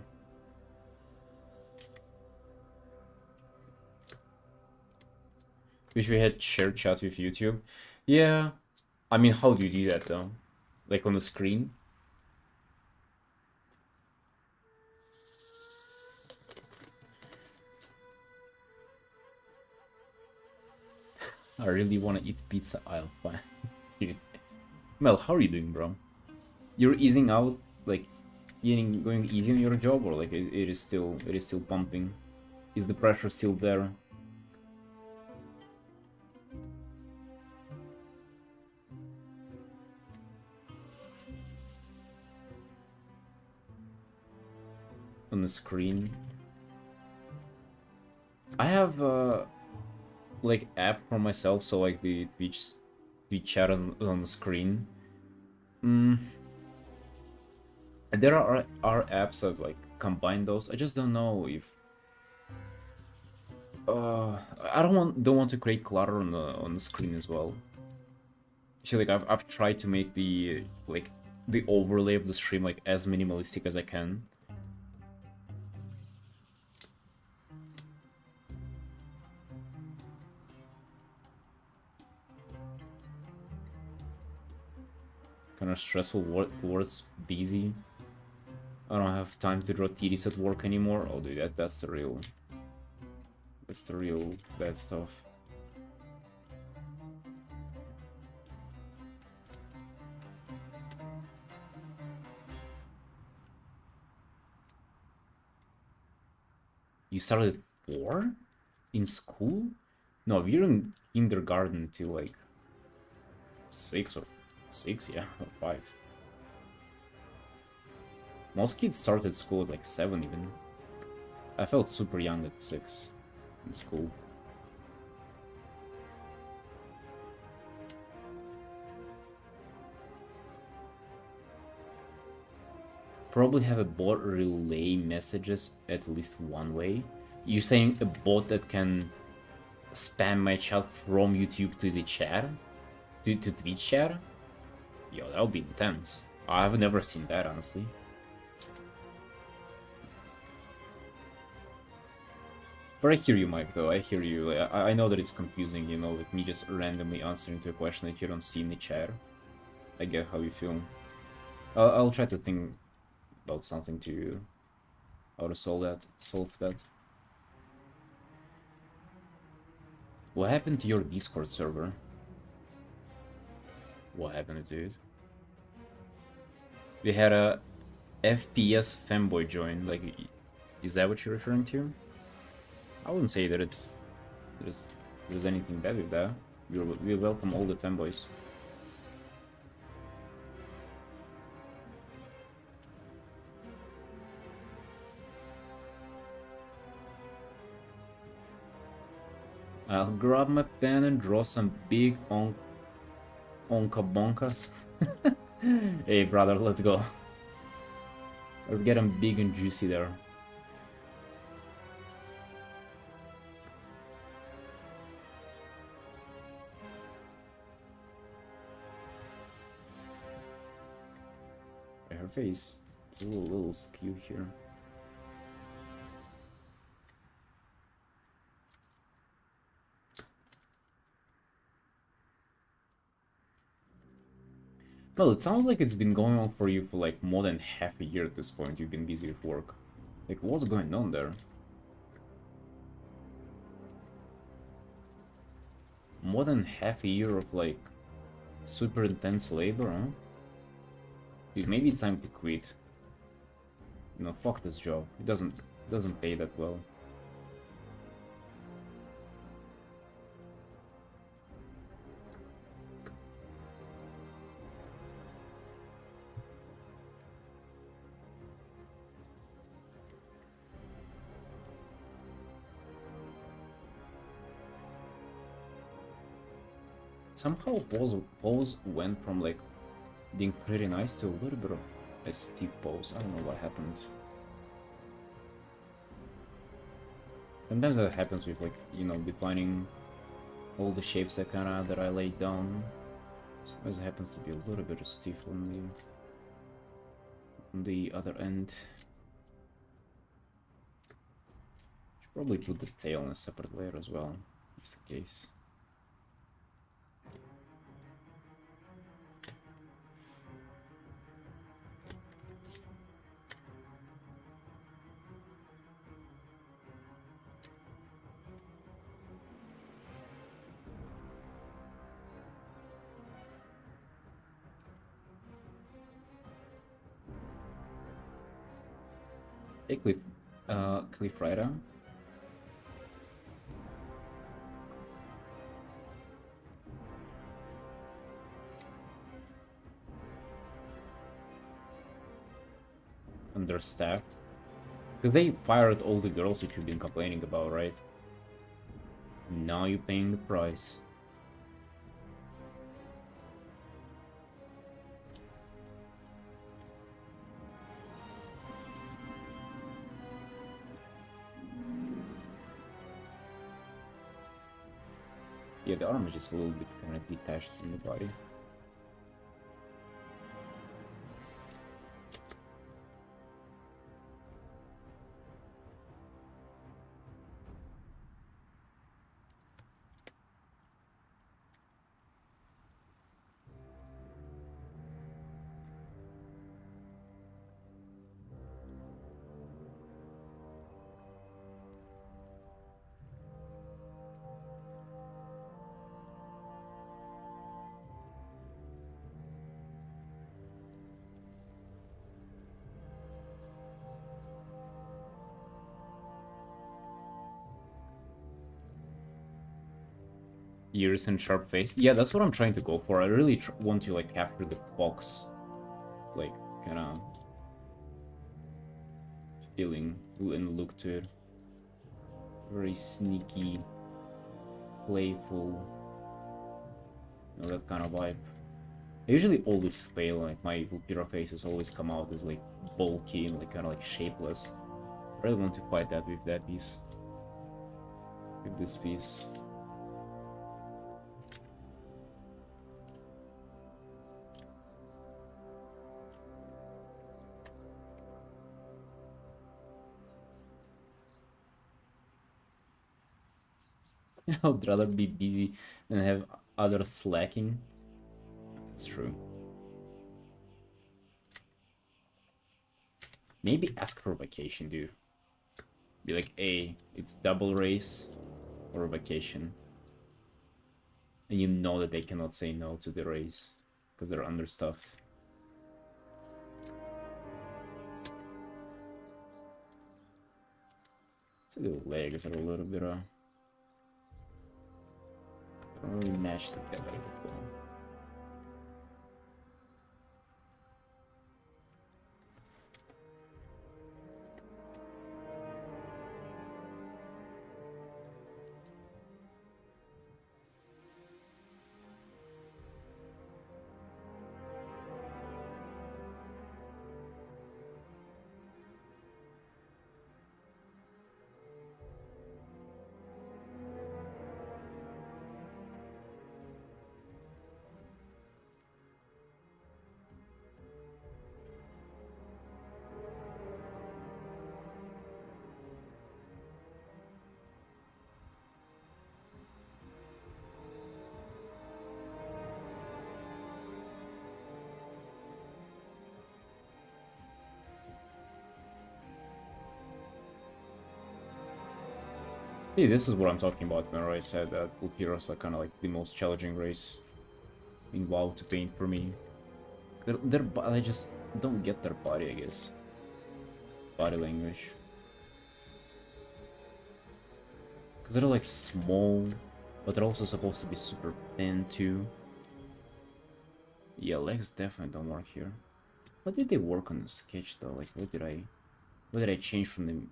Wish we had shared chat with YouTube. Yeah, I mean, how do you do that though? Like on the screen? I really want to eat pizza. I'll find. Mel, how are you doing, bro? You're easing out, like going easy on your job, or like it is still pumping? Is the pressure still there? On the screen? I have like app for myself, so like the Twitch chat on the screen. There are apps that like combine those. I just don't know if I don't want to create clutter on the screen as well. So like I've tried to make the like the overlay of the stream like as minimalistic as I can. Kind of stressful words, busy. I don't have time to draw tedious at work anymore. Oh dude, that's the real bad stuff. You started at 4 in school? No, we were in kindergarten till like 6 or 6, yeah, or 5. Most kids started school at like 7 even. I felt super young at 6 in school. Probably have a bot relay messages at least one way. You're saying a bot that can spam my chat from YouTube to the chat? To Twitch chat? Yo, that would be intense. I've never seen that, honestly. But I hear you, Mike, though. I hear you. I know that it's confusing, you know, like me just randomly answering to a question that you don't see in the chat. I get how you feel. I'll try to think about something to how to solve that. What happened to your Discord server? What happened to it? We had a FPS fanboy join. Like, is that what you're referring to? I wouldn't say that there's anything bad with that. We welcome all the fanboys. I'll grab my pen and draw some big onka bonkas. Hey brother, let's go. Let's get them big and juicy there. Her face is a little skewed here. Well, it sounds like it's been going on for you for like more than half a year at this point. You've been busy with work. Like, what's going on there? more than half a year of like super intense labor, huh? Dude, maybe it's time to quit. You know, fuck this job. It doesn't pay that well. Somehow pose went from like being pretty nice to a little bit of a steep pose. I don't know what happened. Sometimes that happens with like, you know, defining all the shapes that I laid down. Sometimes it happens to be a little bit stiff on the other end. Should probably put the tail on a separate layer as well, just in case. Hey, Cliff Rider. Understaffed. Because they fired all the girls that you've been complaining about, right? Now you're paying the price. Yeah, the arm is just a little bit kind of detached from the body. Ears and sharp face. Yeah, that's what I'm trying to go for. I really want to like capture the fox, like kind of feeling and look to it. Very sneaky, playful, you know, that kind of vibe. I usually always fail. Like my Vulpira faces always come out as like bulky and like kind of like shapeless. I really want to fight that with that piece, with this piece. I'd rather be busy than have others slacking. It's true. Maybe ask for a vacation, dude. Be like, hey, it's double race or a vacation. And you know that they cannot say no to the race because they're understuffed. So the legs are a little bit don't really match together before. Hey, this is what I'm talking about when I said that Vulpira's are kind of like the most challenging race in WoW to paint for me. I just don't get their body, I guess. Body language. Because they're like small, but they're also supposed to be super thin too. Yeah, legs definitely don't work here. What did they work on the sketch though? Like, what did I change from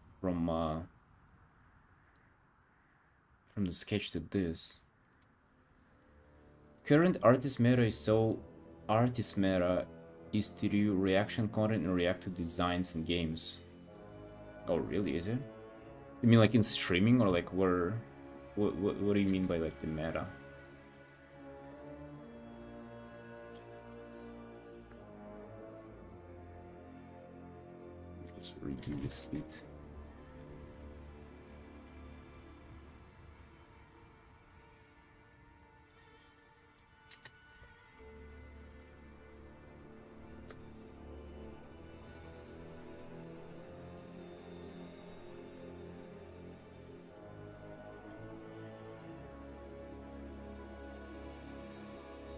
the sketch to this? Current artist meta is so artist meta is to do reaction content and react to designs in games. Oh, really? Is it? You mean like in streaming or like where? What do you mean by like the meta? Just redo this bit.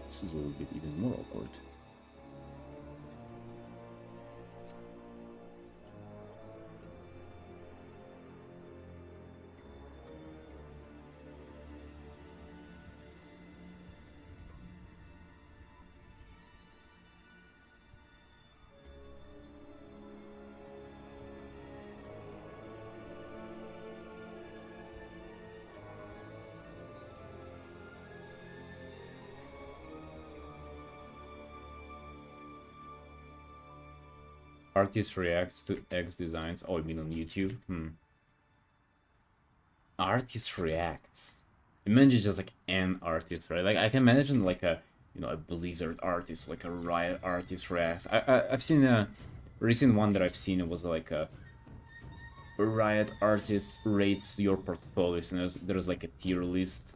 This is a little bit even more awkward. Artist reacts to X designs. Oh, you mean on YouTube? Artist reacts. Imagine just like an artist, right? Like I can imagine like a Blizzard artist, like a Riot artist reacts. I've seen a recent one that I've seen. It was like a Riot artist rates your portfolios, and there's like a tier list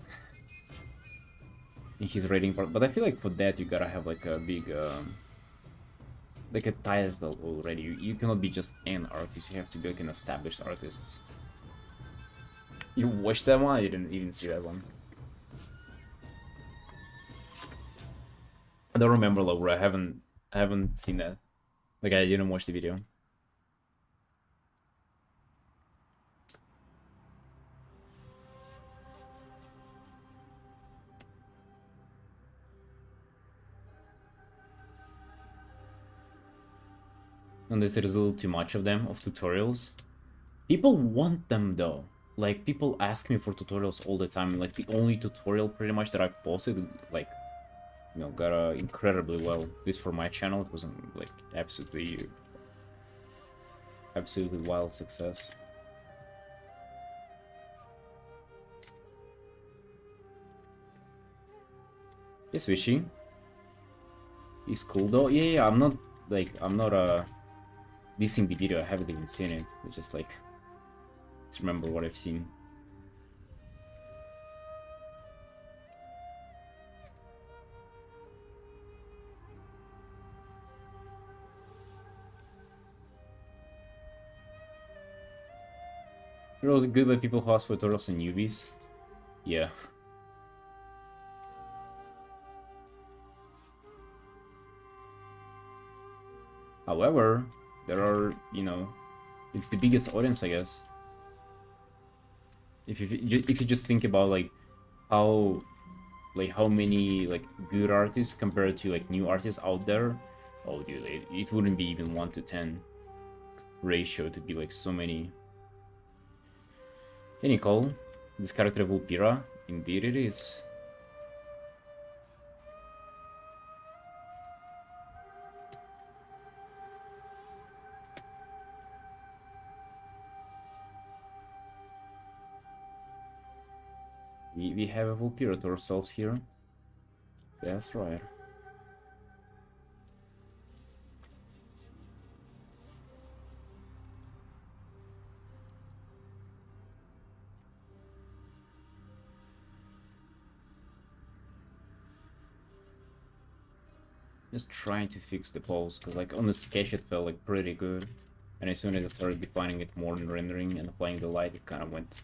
in his rating part. But I feel like for that you gotta have like a big like a title already. You cannot be just an artist. You have to be like an established artist. You watched that one? I didn't even see that one. I don't remember, Laura. I haven't seen that. Like I didn't watch the video. Unless there's a little too much of them, of tutorials. People want them though. Like people ask me for tutorials all the time. Like the only tutorial pretty much that I've posted, like, you know, got incredibly well. This for my channel, it wasn't like absolutely wild success. It's Wishy. He's cool though. Yeah, I'm not dissing the video. I haven't even seen it. It's just like, let's remember what I've seen. It was good by people who ask for tutorials and newbies. Yeah. However, there are, you know, it's the biggest audience, I guess. If you just think about like how many like good artists compared to like new artists out there, oh dude, it wouldn't be even 1 to 10 ratio to be like so many. Hey Nicole, this character Vulpira, indeed it is. We have a Vulpira to ourselves here. That's right. Just trying to fix the pose, because like on the sketch it felt like pretty good. And as soon as I started defining it more in rendering and applying the light, it kind of went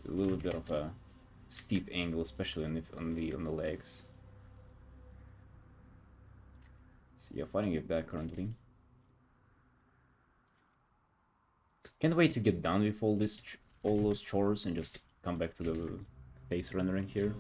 a little bit of a steep angle, especially on the legs. So yeah, fighting it back currently. Can't wait to get done with all those chores and just come back to the face rendering here.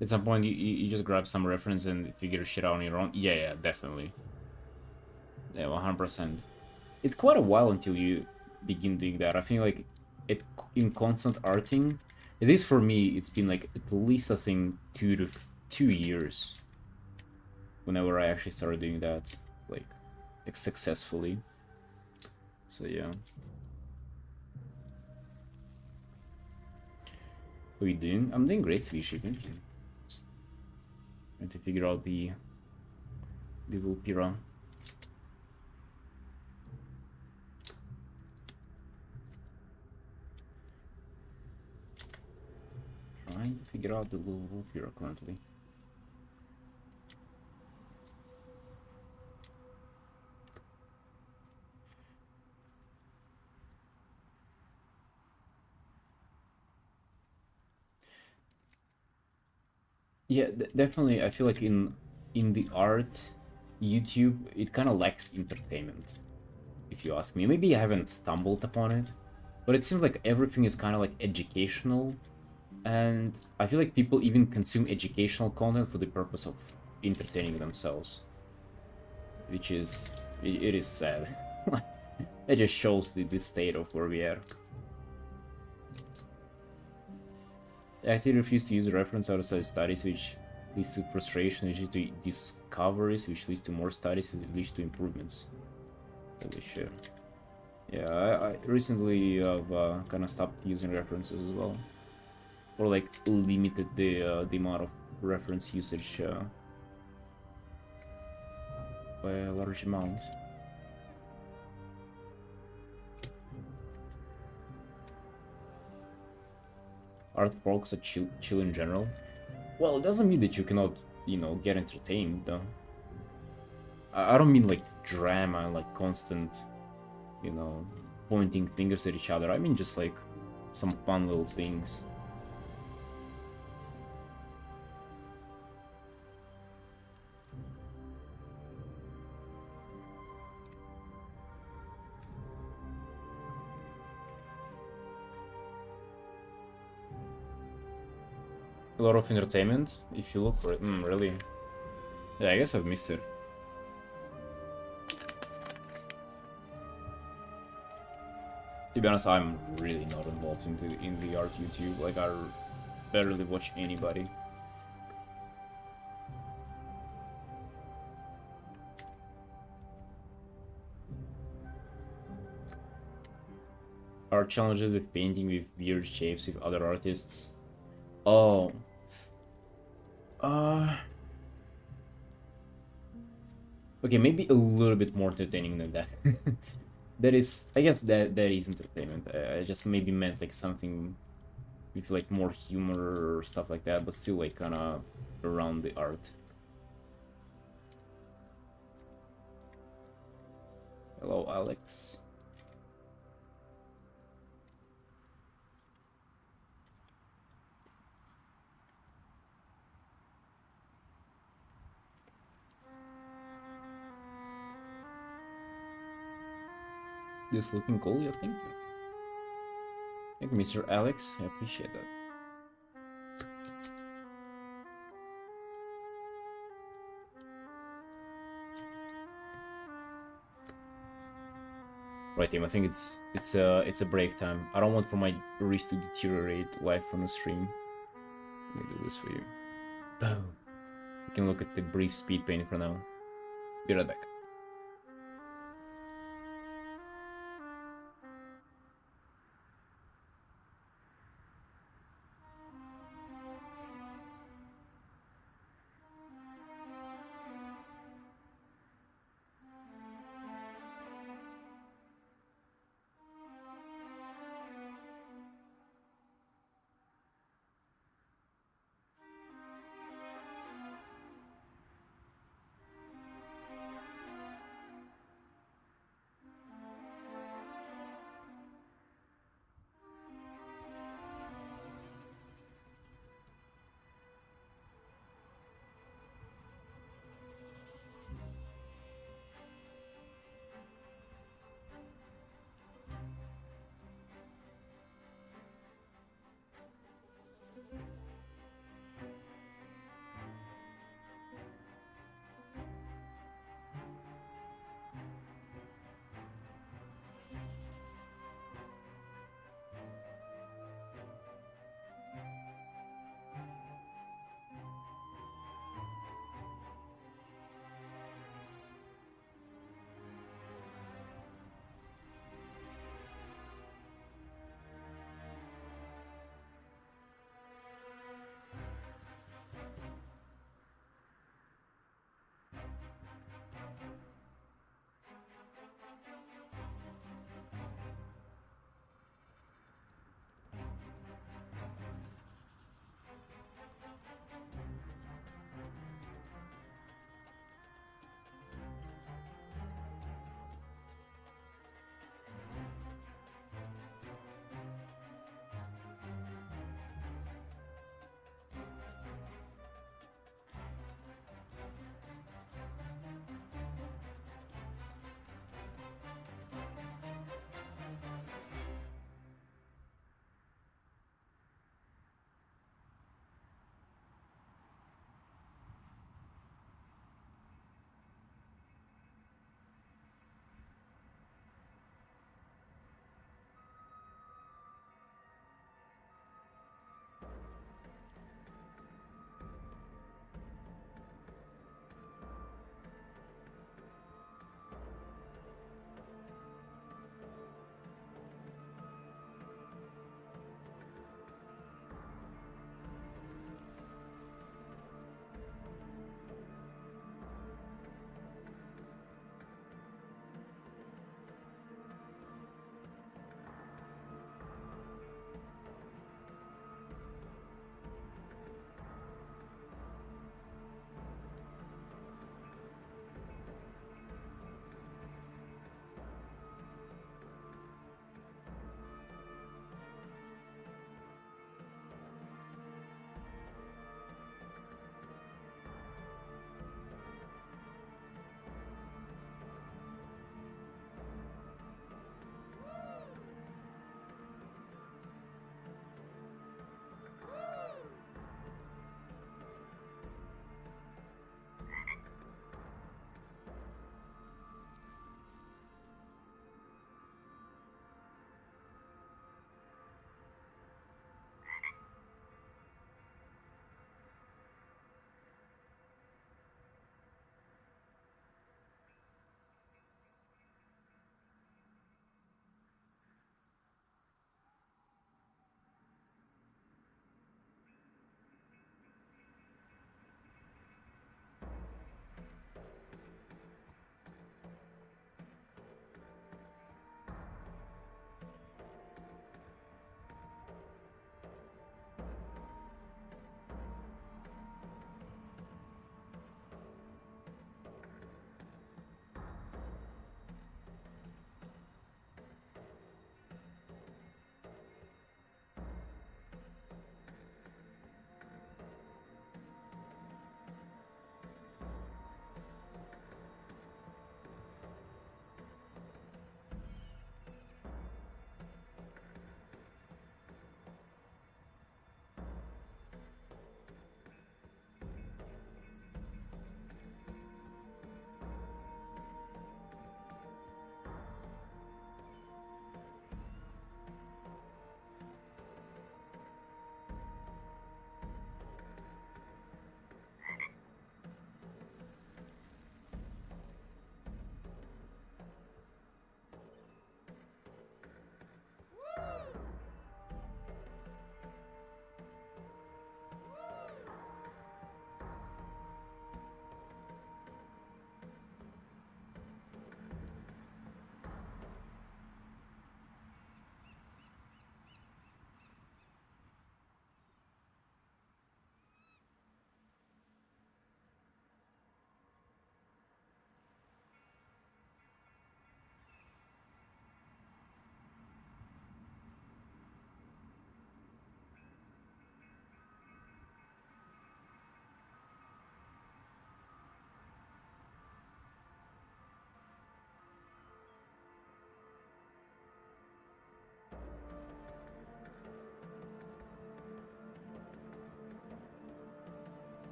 At some point, you just grab some reference and figure shit out on your own. Yeah, definitely. Yeah, 100%. It's quite a while until you begin doing that. I think like in constant arting, at least for me, it's been like at least I think 2 years whenever I actually started doing that, like successfully. So yeah. What are you doing? I'm doing great, Svishy, thank you. Just trying to figure out the Vulpira. Trying to figure out the Vulpira currently. Yeah, definitely. I feel like in the art, YouTube, it kind of lacks entertainment, if you ask me. Maybe I haven't stumbled upon it, but it seems like everything is kind of like educational, and I feel like people even consume educational content for the purpose of entertaining themselves, which is it is sad. It just shows the state of where we are. They actively refuse to use reference outside studies, which leads to frustration, which leads to discoveries, which leads to more studies, which leads to improvements. Holy shit. Yeah, I recently have kind of stopped using references as well. Or like limited the amount of reference usage by a large amount. Art folks are chill in general. Well, it doesn't mean that you cannot, you know, get entertained, though. I don't mean like drama and like constant, you know, pointing fingers at each other. I mean just like some fun little things. A lot of entertainment, if you look for it. Really? Yeah, I guess I've missed it. To be honest, I'm really not involved in the art YouTube. Like, I barely watch anybody. Art challenges with painting with weird shapes with other artists. Oh. Okay, maybe a little bit more entertaining than that. That is, I guess that is entertainment. I just maybe meant like something with like more humor or stuff like that, but still like kind of around the art. Hello, Alex. This looking cool, yeah, thank you. Thank you, Mr. Alex. I appreciate that. Right, team. I think it's a break time. I don't want for my wrist to deteriorate live from the stream. Let me do this for you. Boom. You can look at the brief speed paint for now. Be right back.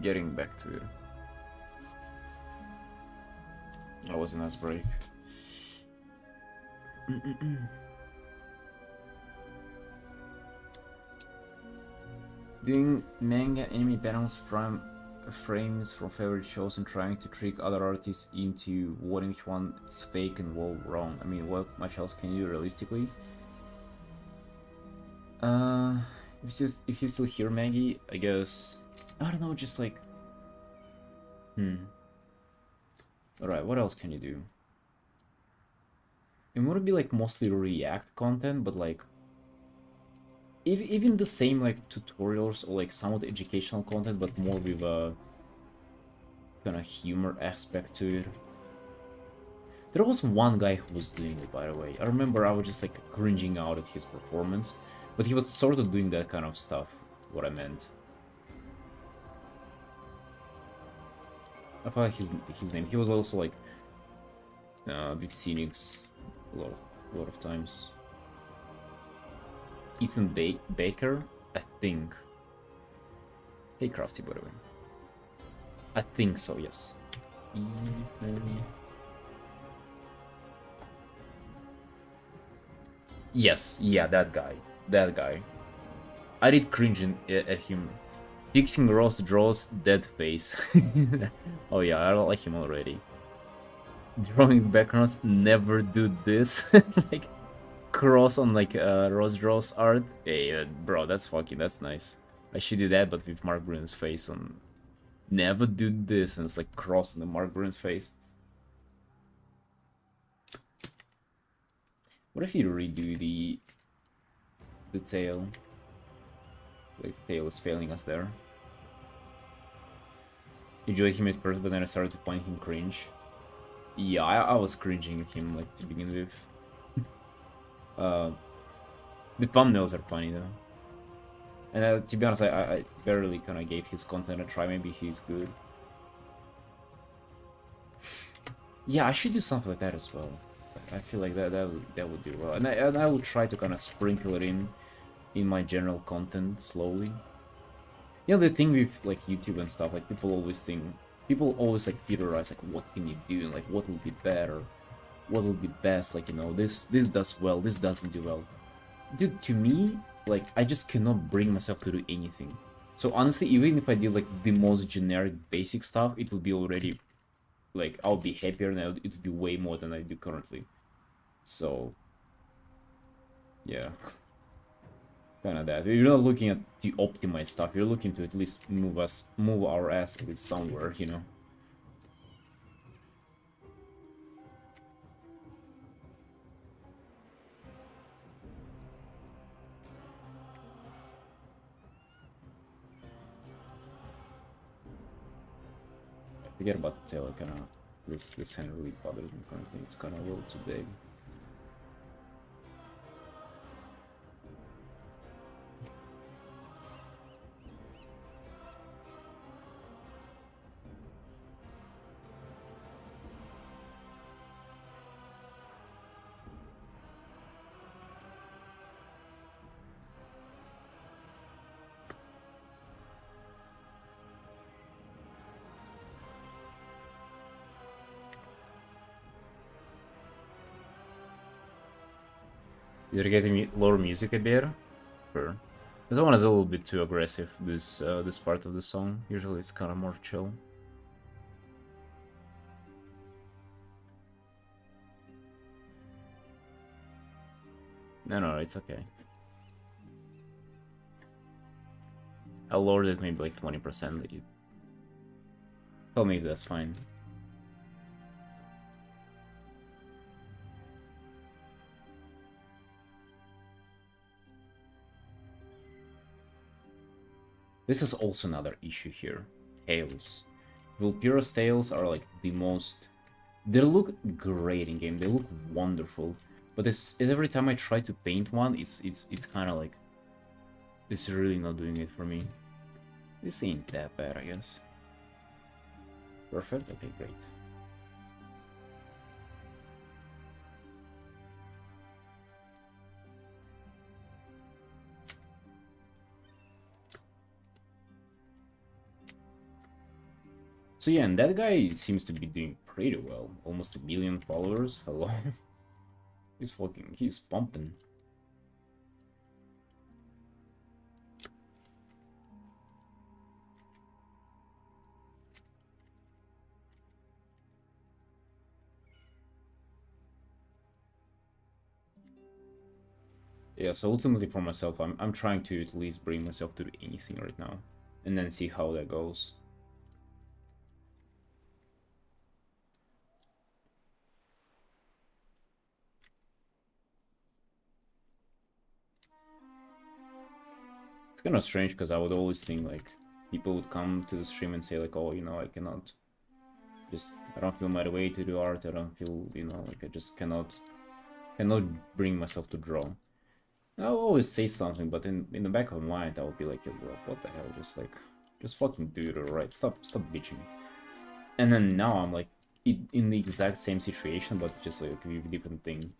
Getting back to it. That was a nice break. Doing manga anime panels from frames from favorite shows and trying to trick other artists into voting which one is fake and what wrong. I mean, what much else can you do realistically? If you still hear Maggie, I guess I don't know, just like Alright, what else can you do? It would be like mostly React content, but like even the same like tutorials or like somewhat educational content, but more with a kind of humor aspect to it. There was one guy who was doing it, by the way. I remember I was just like cringing out at his performance, but he was sort of doing that kind of stuff, what I meant. I forgot his name. He was also like with Phoenix a lot of times. Ethan Baker, I think. Hey Crafty, by the way. I think so, yes. Yes, yeah, that guy. That guy. I did cringe at him. Fixing Ross draws dead face. Oh yeah, I don't like him already. Drawing backgrounds, never do this. Like, cross on like Ross draws art. Hey, bro, that's nice. I should do that, but with Mark Brun's face on. Never do this, and it's like cross on the Mark Brun's face. What if you redo the tail? Like the tail is failing us there. Enjoyed him at first, but then I started to find him cringe. Yeah, I was cringing at him like to begin with. The thumbnails are funny though. And to be honest, I barely kind of gave his content a try. Maybe he's good. Yeah, I should do something like that as well. I feel like that would do well, and I will try to kind of sprinkle it in my general content slowly. You know, the thing with like YouTube and stuff, like people always like theorize like what can you do and like what will be better, what will be best. Like, you know, this does well, this doesn't do well. Dude, to me, like I just cannot bring myself to do anything. So honestly, even if I did like the most generic basic stuff, it would be already like I'll be happier and it would be way more than I do currently. So yeah, kind of that. You're not looking at the optimized stuff. You're looking to at least move our ass at least somewhere, you know. Forget about the tail. Kind of this hand really bothers me currently. It's kind of a little too big. You're getting lower music a bit? Sure. This one is a little bit too aggressive, this part of the song. Usually it's kind of more chill. No, it's okay. I lowered it maybe like 20%. Tell me if that's fine. This is also another issue here. Tails. Vulpira's tails are like the most... They look great in game, they look wonderful. But it's every time I try to paint one, it's kind of like... It's really not doing it for me. This ain't that bad, I guess. Perfect? Okay, great. So yeah, and that guy seems to be doing pretty well. Almost 1 million followers. Hello. He's pumping. Yeah, so ultimately for myself, I'm trying to at least bring myself to do anything right now. And then see how that goes. It's kind of strange because I would always think like people would come to the stream and say like, oh, you know, I cannot I don't feel my way to do art. I don't feel, you know, like I just cannot bring myself to draw. And I'll always say something, but in the back of my mind, I would be like, yo, bro, what the hell? Just fucking do it, alright? Stop bitching. And then now I'm like in the exact same situation, but just like a different thing.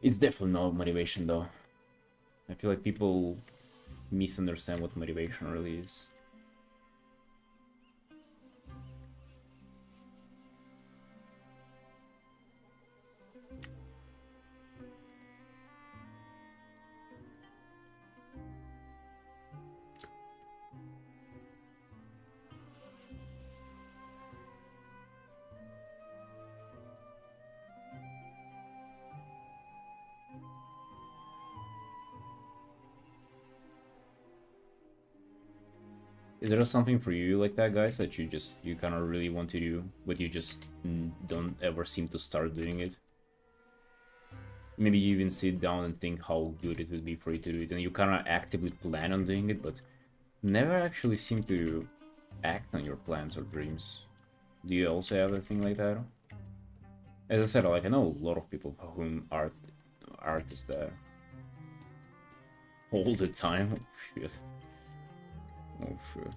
It's definitely not motivation though. I feel like people misunderstand what motivation really is. Is there something for you like that, guys, that you kind of really want to do, but you just don't ever seem to start doing it? Maybe you even sit down and think how good it would be for you to do it, and you kind of actively plan on doing it, but never actually seem to act on your plans or dreams. Do you also have a thing like that? As I said, like I know a lot of people for whom art is there all the time. Oh shit. Oh shit.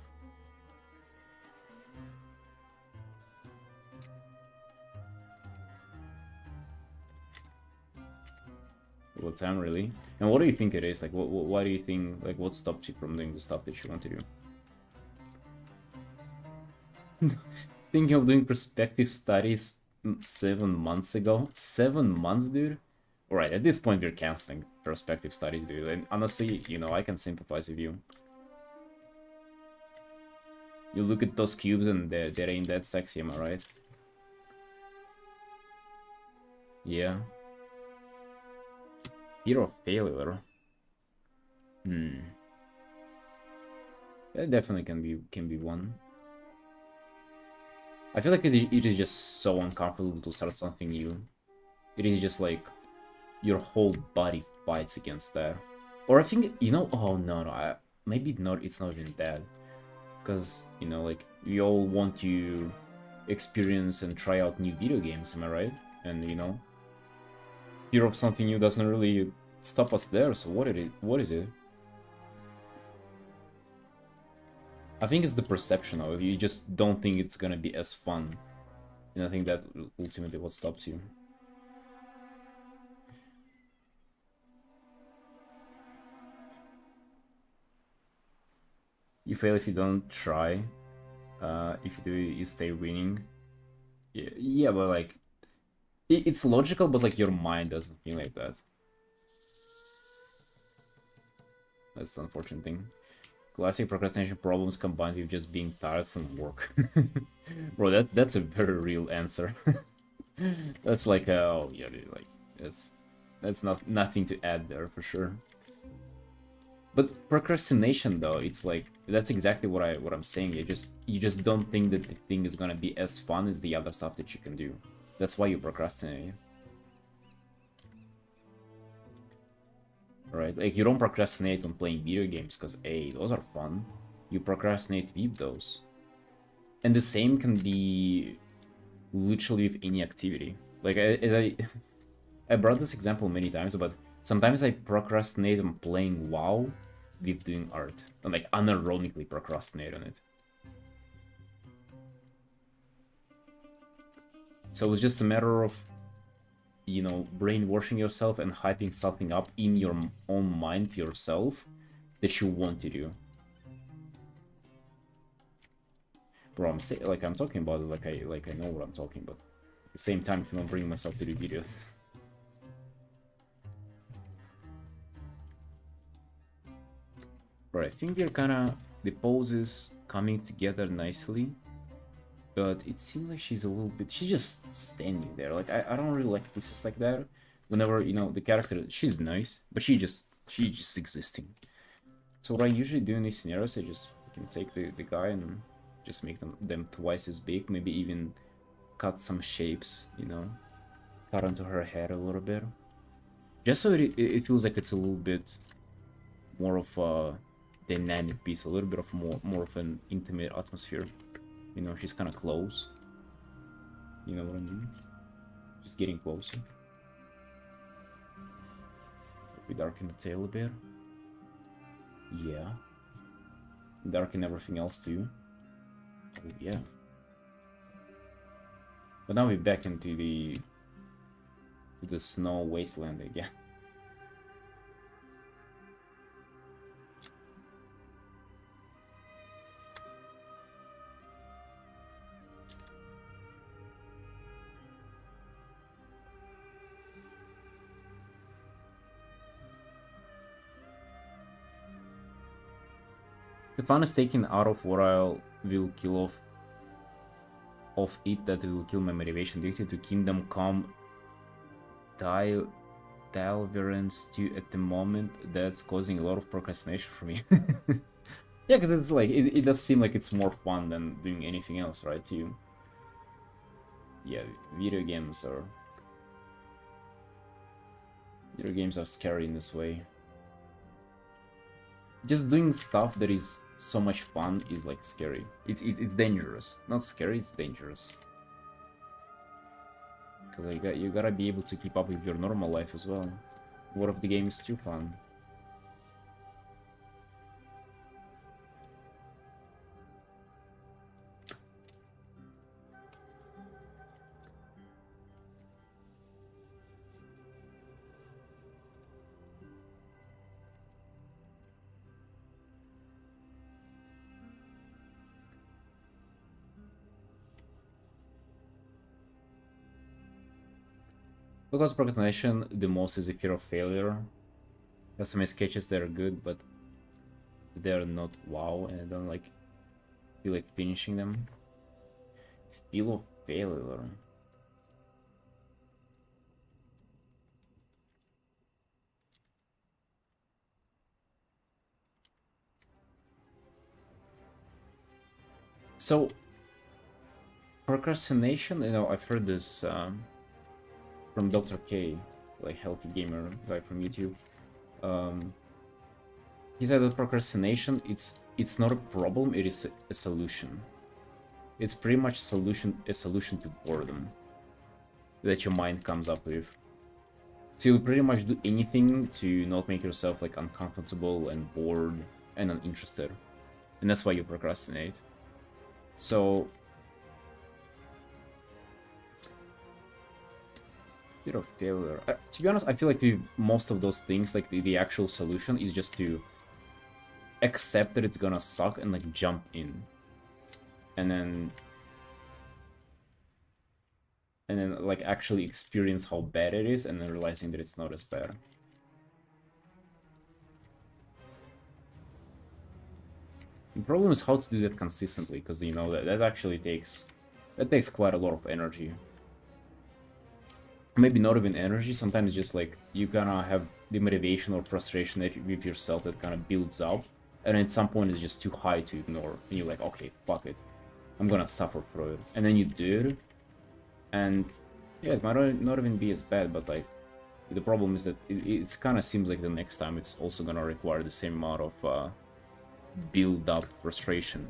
What time really? And what do you think it is? Like, why do you think, like, what stops you from doing the stuff that you want to do? Thinking of doing perspective studies 7 months ago? 7 months, dude? Alright, at this point we're canceling perspective studies, dude. And honestly, you know, I can sympathize with you. You look at those cubes and they ain't that sexy, am I right? Yeah. Fear of failure. That definitely can be one. I feel like it is just so uncomfortable to start something new. It is just like your whole body fights against that. Or I think, you know, oh no, maybe not, it's not even that. Because, you know, like, we all want to experience and try out new video games, am I right? And, you know, fear of something new doesn't really stop us there, so what is it? I think it's the perception of it. You just don't think it's gonna be as fun. And I think that ultimately what stops you. You fail if you don't try. If you do, you stay winning. Yeah, but like, it's logical, but like your mind doesn't feel like that. That's the unfortunate thing. Classic procrastination problems combined with just being tired from work. Bro, that's a very real answer. That's like, oh yeah, dude, like that's nothing to add there for sure. But procrastination though, it's like that's exactly what I'm saying. You just don't think that the thing is gonna be as fun as the other stuff that you can do. That's why you procrastinate. Right? Like you don't procrastinate on playing video games because hey, those are fun. You procrastinate with those. And the same can be literally with any activity. Like as I brought this example many times, but sometimes I procrastinate on playing WoW with doing art. And like unironically procrastinate on it. So it's just a matter of, you know, brainwashing yourself and hyping something up in your own mind yourself that you want to do. Bro, I'm talking about it like I know what I'm talking about. At the same time, I cannot bring myself to do videos. Right, I think they're kinda the poses coming together nicely. But it seems like she's a little bit... She's just standing there. Like, I don't really like pieces like that. Whenever, you know, the character... She's nice, but she's just existing. So what I usually do in these scenarios, I can take the guy and just make them twice as big. Maybe even cut some shapes, you know. Cut onto her head a little bit. Just so it feels like it's a little bit more of a dynamic piece. A little bit of more of an intimate atmosphere. You know, she's kind of close. You know what I mean? Just getting closer. We darken the tail a bit. Yeah. Darken everything else too. Oh, yeah. But now we're back into the snow wasteland again. The fun is taken out of what I will kill of it that will kill my motivation. Addicted to Kingdom Come Deliverance 2 at the moment. That's causing a lot of procrastination for me. Yeah, because it's like, it does seem like it's more fun than doing anything else, right? Yeah, video games are scary in this way. Just doing stuff that is so much fun is like scary. It's dangerous. Not scary, it's dangerous. Cause you gotta be able to keep up with your normal life as well. What if the game is too fun? Because procrastination, the most is a fear of failure. There's some sketches that are good, but they're not wow, and I don't like feel like finishing them. Feel of failure. So procrastination, you know, I've heard this from Dr. K, like healthy gamer guy from YouTube. He said that procrastination, it's not a problem, it is a solution. It's pretty much a solution to boredom that your mind comes up with. So you'll pretty much do anything to not make yourself like uncomfortable and bored and uninterested. And that's why you procrastinate. So bit of failure. To be honest, I feel like with most of those things, like the actual solution is just to accept that it's gonna suck and like jump in. And then like actually experience how bad it is and then realizing that it's not as bad. The problem is how to do that consistently, because you know that actually takes quite a lot of energy. Maybe not even energy, sometimes just like you gonna have the motivation or frustration with yourself that kind of builds up, and at some point it's just too high to ignore, and you're like, okay, fuck it, I'm gonna suffer through it, and then you do it, and yeah, it might not even be as bad, but like the problem is that it kind of seems like the next time it's also gonna require the same amount of build up frustration.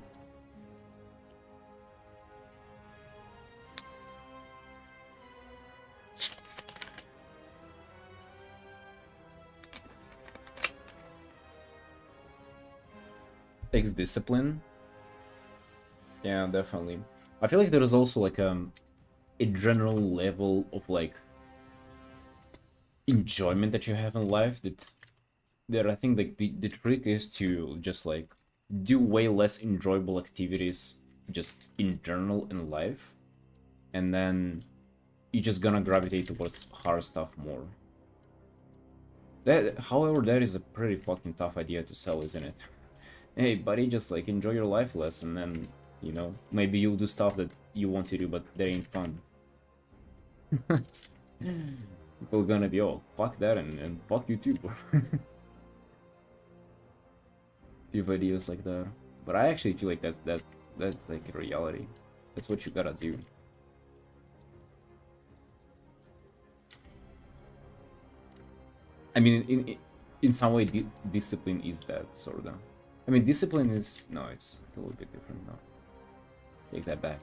Takes discipline. Yeah, definitely. I feel like there is also like a general level of like enjoyment that you have in life there, I think like the trick is to just like do way less enjoyable activities just in general in life, and then you're just gonna gravitate towards hard stuff more. That, however, that is a pretty fucking tough idea to sell, isn't it? Hey, buddy, just like enjoy your life less, and then, you know, maybe you'll do stuff that you want to do, but they ain't fun. People gonna be, oh, fuck that, and fuck you too. You have ideas like that. But I actually feel like that's like a reality. That's what you gotta do. I mean, in some way, discipline is that sort of. I mean, discipline is no, it's a little bit different now. Take that back.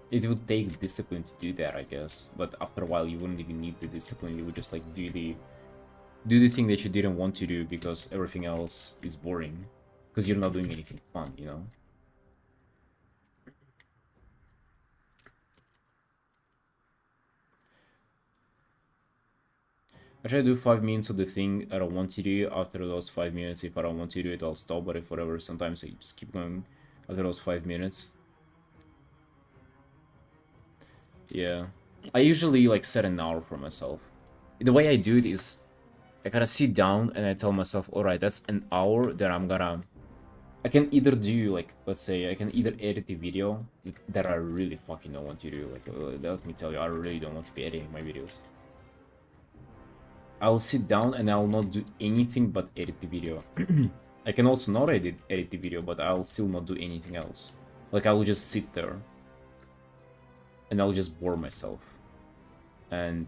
It would take discipline to do that, I guess. But after a while, you wouldn't even need the discipline. You would just like do the thing that you didn't want to do because everything else is boring. Because you're not doing anything fun, you know? I try to do 5 minutes of the thing I don't want to do. After those 5 minutes, if I don't want to do it, I'll stop. But if whatever, sometimes I just keep going after those 5 minutes. Yeah. I usually like set an hour for myself. The way I do it is I gotta sit down and I tell myself, alright, that's an hour that I'm gonna... I can either do, like, let's say, I can either edit the video that I really fucking don't want to do. Like, let me tell you, I really don't want to be editing my videos. I'll sit down and I'll not do anything but edit the video. I can also not edit the video, but I'll still not do anything else. Like, I will just sit there and I'll just bore myself. And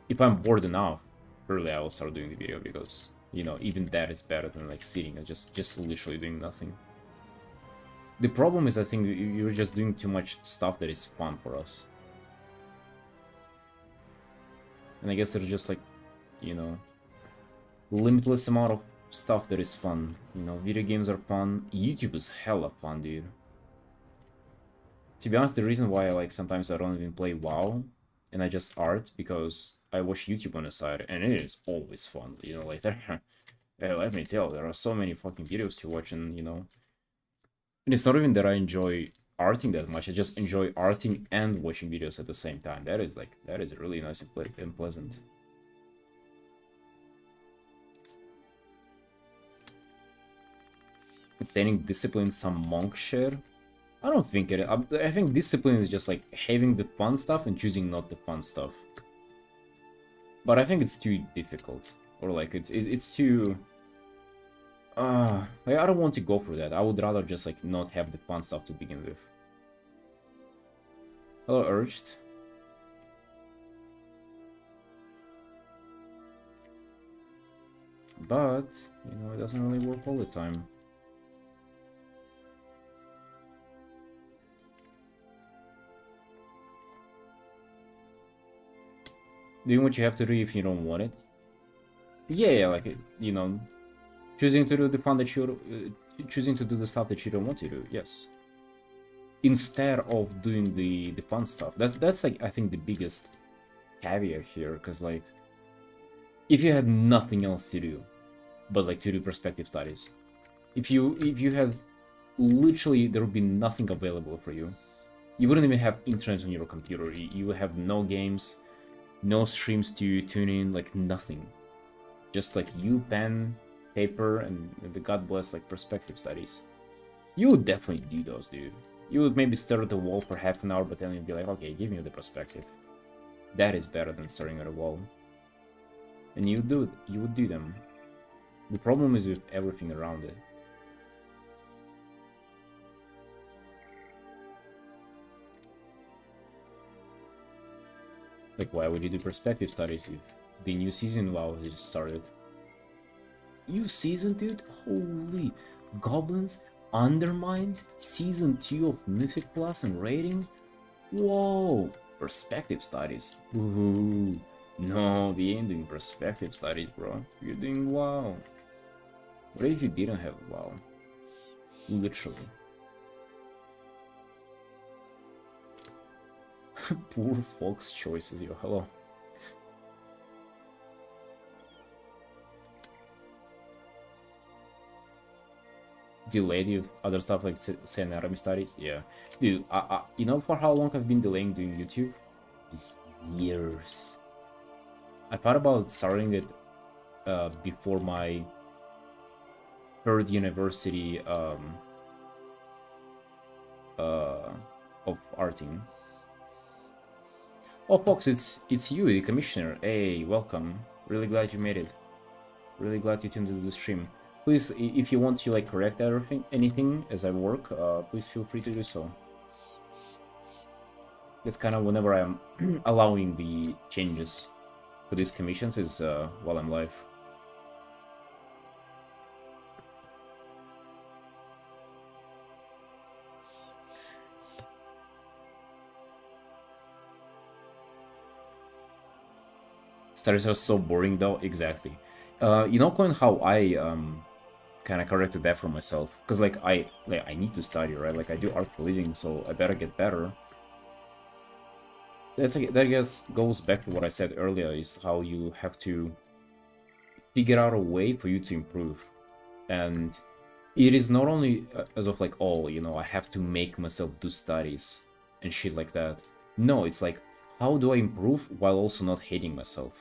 if I'm bored enough, surely I will start doing the video because, you know, even that is better than like sitting and just literally doing nothing. The problem is, I think you're just doing too much stuff that is fun for us. And I guess there's just like, you know, limitless amount of stuff that is fun. You know, video games are fun. YouTube is hella fun, dude. To be honest, the reason why I like sometimes I don't even play WoW and I just art because I watch YouTube on the side and it is always fun. You know, like there, let me tell, there are so many fucking videos to watch, and you know, and it's not even that I enjoy arting that much. I just enjoy arting and watching videos at the same time. That is really nice and pleasant. Obtaining discipline, some monk shit. I don't think it. I think discipline is just like having the fun stuff and choosing not the fun stuff. But I think it's too difficult, or like it's too. Like I don't want to go for that. I would rather just like not have the fun stuff to begin with. Hello, Urged. But you know, it doesn't really work all the time. Doing what you have to do if you don't want it. Yeah, like, you know, choosing to do the fun that you, choosing to do the stuff that you don't want to do. Yes. Instead of doing the fun stuff. That's like I think the biggest caveat here, because like, if you had nothing else to do, but like to do perspective studies, if you had literally there would be nothing available for you, you wouldn't even have internet on your computer. You have no games. No streams to tune in, like nothing. Just like you, pen, paper, and the God bless like perspective studies. You would definitely do those, dude. You would maybe stare at the wall for half an hour, but then you'd be like, okay, give me the perspective. That is better than staring at a wall. And you would do them. The problem is with everything around it. Like, why would you do perspective studies if the new season WoW just started? New season, dude? Holy... Goblins undermined Season 2 of Mythic Plus and rating? Whoa! Perspective studies. Woohoo! No, we ain't doing perspective studies, bro. You're doing WoW. What if you didn't have WoW? Literally. Poor Fox choices, yo, hello. Delayed with other stuff like say anatomy studies. Yeah, dude. You know for how long I've been delaying doing YouTube? Years. I thought about starting it before my third university of arting. Oh, Fox, it's you, the commissioner. Hey, welcome. Really glad you made it. Really glad you tuned into the stream. Please, if you want to like correct anything as I work, please feel free to do so. That's kind of whenever I'm allowing the changes to these commissions is while I'm live. Studies are so boring though, exactly. You know, Coin, how I kind of corrected that for myself, because like I need to study, right? Like I do art for living, so I better get better. That I guess goes back to what I said earlier, is how you have to figure out a way for you to improve. And it is not only as of like, oh, you know, I have to make myself do studies and shit like that. No, it's like, how do I improve while also not hating myself?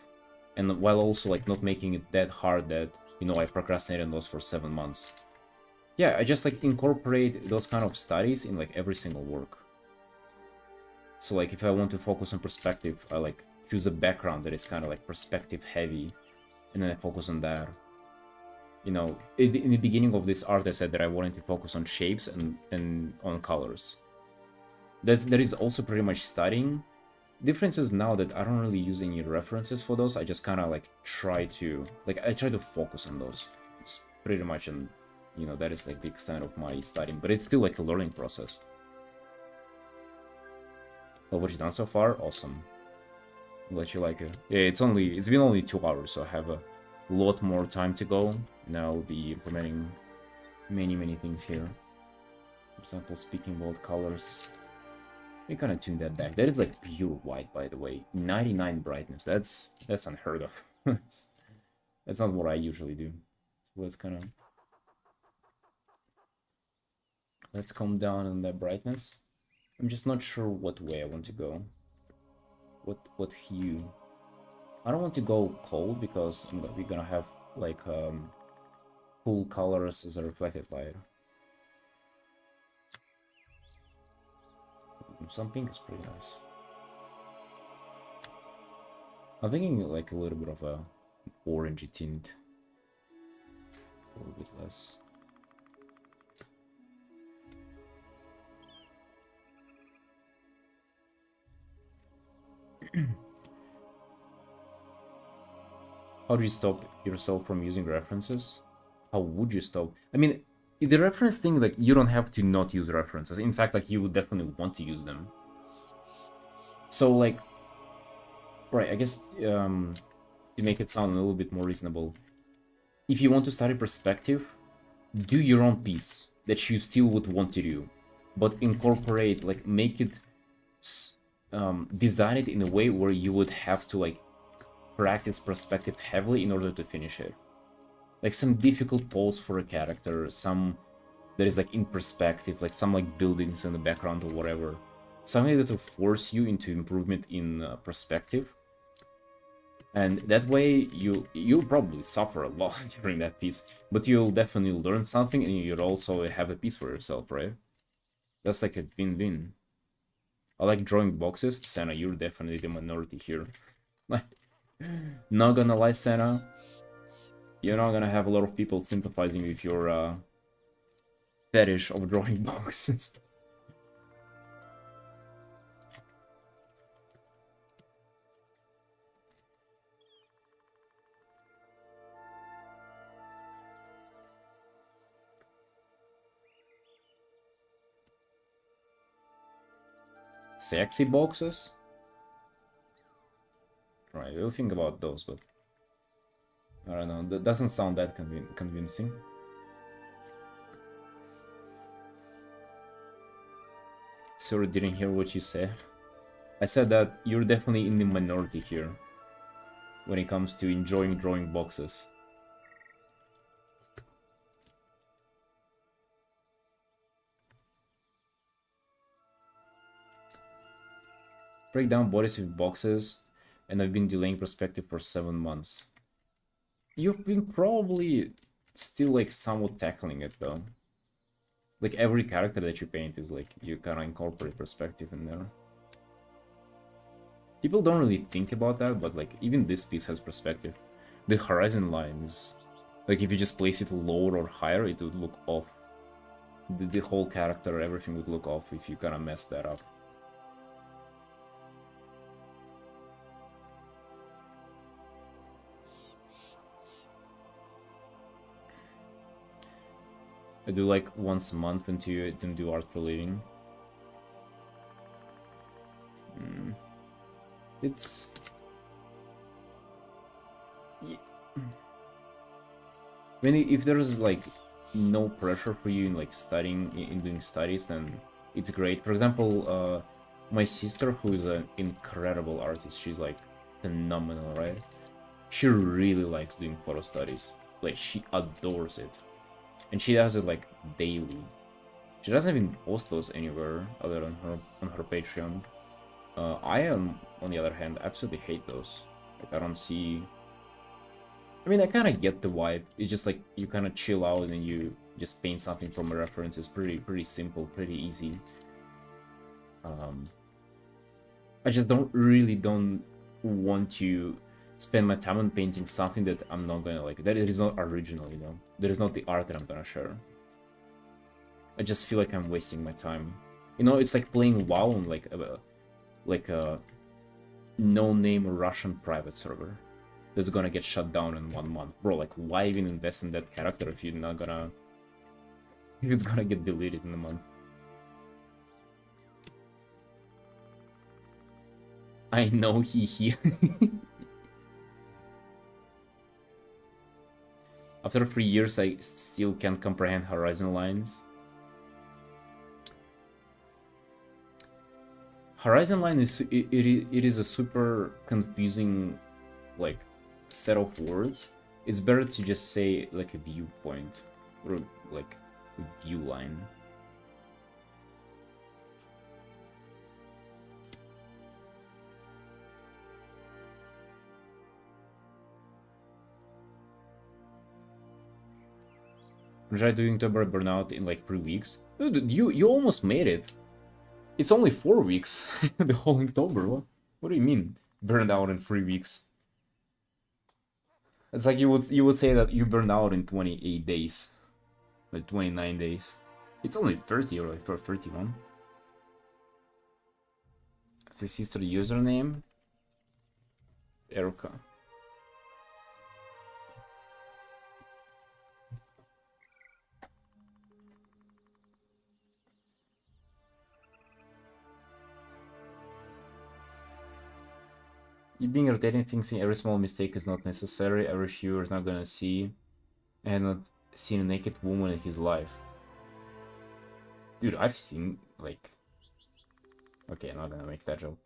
And while also like not making it that hard that, you know, I procrastinated those for 7 months. Yeah, I just like incorporate those kind of studies in like every single work. So like if I want to focus on perspective, I like choose a background that is kind of like perspective heavy, and then I focus on that. You know, in the beginning of this art, I said that I wanted to focus on shapes and on colors. That is also pretty much studying. Difference is now that I don't really use any references for those. I just kind of like try to focus on those. It's pretty much, and you know, that is like the extent of my studying, but it's still like a learning process. Well, what you done so far? Awesome. I'm glad you like it. Yeah, it's been only 2 hours, so I have a lot more time to go. Now I'll be implementing many things here. For example, speaking about colors, we kind of tune that back. That is like pure white, by the way. 99 brightness. That's unheard of. That's not what I usually do. So let's calm down on that brightness. I'm just not sure what way I want to go. What hue? I don't want to go cold because we're gonna have like cool colors as a reflected light. Some pink is pretty nice. I'm thinking like a little bit of a orangey tint. A little bit less. How do you stop yourself from using references? How would you stop? I mean, the reference thing, like, you don't have to not use references. In fact, like, you would definitely want to use them. So, like, right, I guess, to make it sound a little bit more reasonable, if you want to study perspective, do your own piece that you still would want to do, but incorporate, like, make it, design it in a way where you would have to, like, practice perspective heavily in order to finish it. Like some difficult pose for a character, some that is like in perspective, like some like buildings in the background or whatever. Something that will force you into improvement in perspective. And that way you'll probably suffer a lot during that piece, but you'll definitely learn something and you'll also have a piece for yourself, right? That's like a win-win. I like drawing boxes. Senna, you're definitely the minority here. Not gonna lie, Senna, you're not gonna have a lot of people sympathizing with your fetish of drawing boxes. Sexy boxes? Right, we'll think about those, but I don't know, that doesn't sound that convincing. Sorry, didn't hear what you said. I said that you're definitely in the minority here when it comes to enjoying drawing boxes. Break down bodies with boxes, and I've been delaying perspective for 7 months. You've been probably still like somewhat tackling it though. Like every character that you paint is like you kind of incorporate perspective in there. People don't really think about that, but like even this piece has perspective. The horizon line is like if you just place it lower or higher, it would look off. The whole character, everything would look off if you kind of mess that up. I do like once a month until you don't do art for living. It's... I mean, if there's like no pressure for you in like studying, in doing studies, then it's great. For example, my sister, who is an incredible artist, she's like phenomenal, right? She really likes doing photo studies. Like, she adores it. And she does it like daily. She doesn't even post those anywhere other than on her Patreon. I am, on the other hand, absolutely hate those. Like, I don't see... I mean, I kind of get the vibe. It's just like you kind of chill out and you just paint something from a reference. It's pretty simple, pretty easy. I just don't want to spend my time on painting something that I'm not gonna like. That it is not original, you know. That is not the art that I'm gonna share. I just feel like I'm wasting my time. You know, it's like playing WoW on like a no-name Russian private server that's gonna get shut down in 1 month. Bro, like, why even invest in that character if you're not gonna... if it's gonna get deleted in a month? I know, he. After 3 years, I still can't comprehend horizon lines. Horizon line is it is a super confusing like set of words. It's better to just say like a viewpoint or like a view line. Try doing October burnout in like 3 weeks. Dude, you almost made it. It's only 4 weeks. The whole October. What do you mean burned out in 3 weeks? It's like you would say that you burned out in 28 days, like 29 days. It's only 30 or like for 31. The sister username, Erica. You being irritating, thinking every small mistake is not necessary, every viewer is not gonna see, and not seen a naked woman in his life. Dude, I've seen, like... Okay, I'm not gonna make that joke.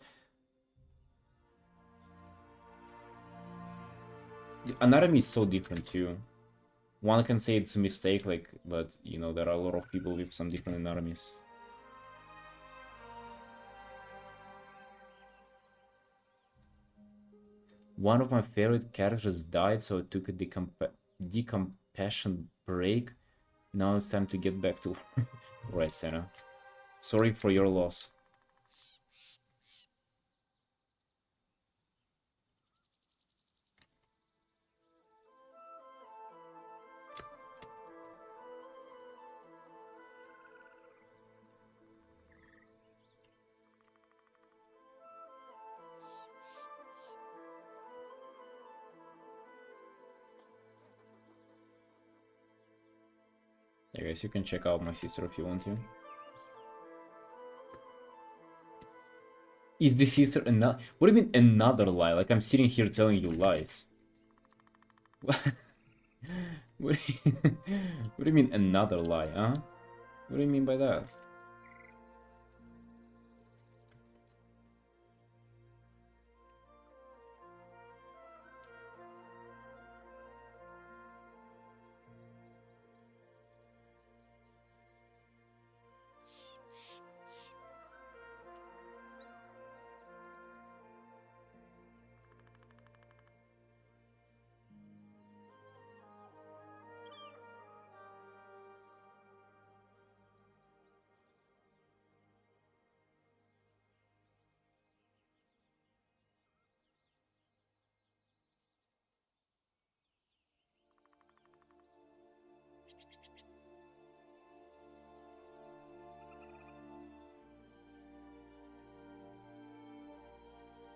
The anatomy is so different too. One can say it's a mistake, like, but, you know, there are a lot of people with some different anatomies. One of my favorite characters died, so I took a decompassion break. Now it's time to get back to... Right, Senna. Sorry for your loss. I guess you can check out my sister if you want to. Is the sister another? What do you mean another lie? Like I'm sitting here telling you lies. What? What do you mean another lie, huh? What do you mean by that?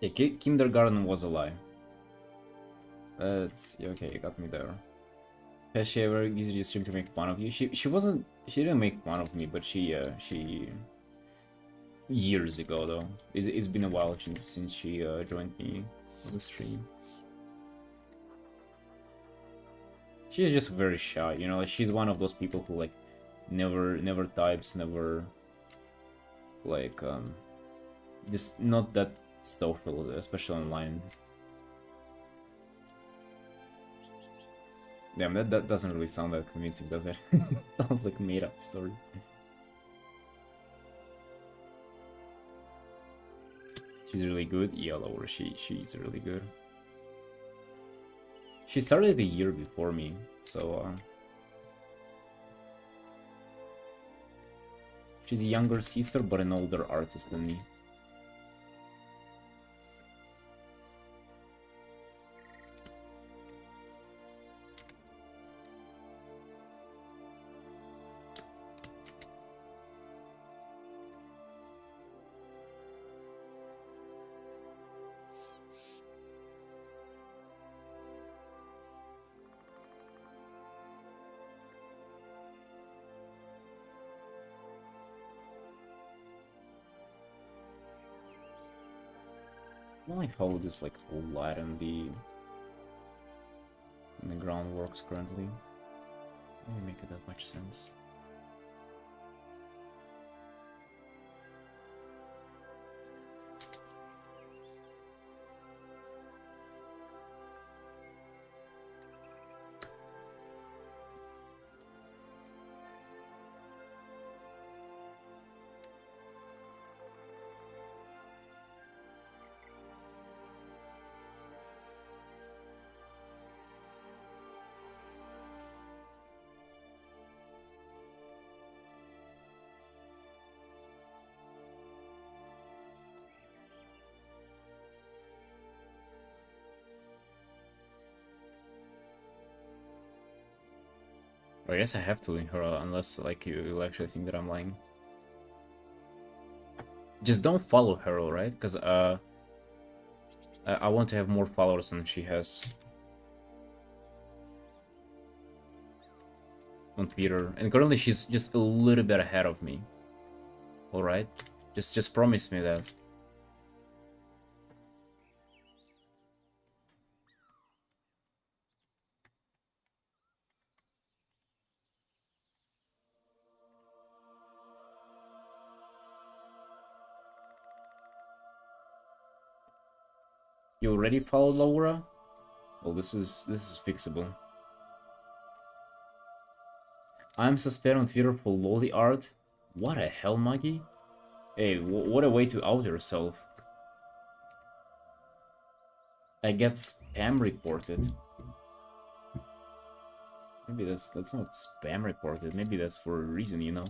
Yeah, kindergarten was a lie. That's okay. You got me there. Has she ever used your stream to make fun of you? She didn't make fun of me, but she years ago though. It's been a while since she joined me on the stream. She's just very shy, you know. Like, she's one of those people who like never types, never like just not that social, especially online. Damn, that doesn't really sound that convincing, does it? Sounds like a made-up story. She's really good. Yeah, Laura, she's really good. She started a year before me, so she's a younger sister, but an older artist than me. I don't like how this like whole light on the ground works currently. Doesn't make it that much sense. I guess I have to link her unless like you actually think that I'm lying. Just don't follow her, alright? Because I want to have more followers than she has on Twitter, and currently she's just a little bit ahead of me. Alright? Just promise me that. You already followed Laura? Well, this is fixable. I'm suspended on Twitter for lolly art. What the hell, Maggie? Hey, what a way to out yourself. I get spam reported. Maybe that's not spam reported. Maybe that's for a reason, you know.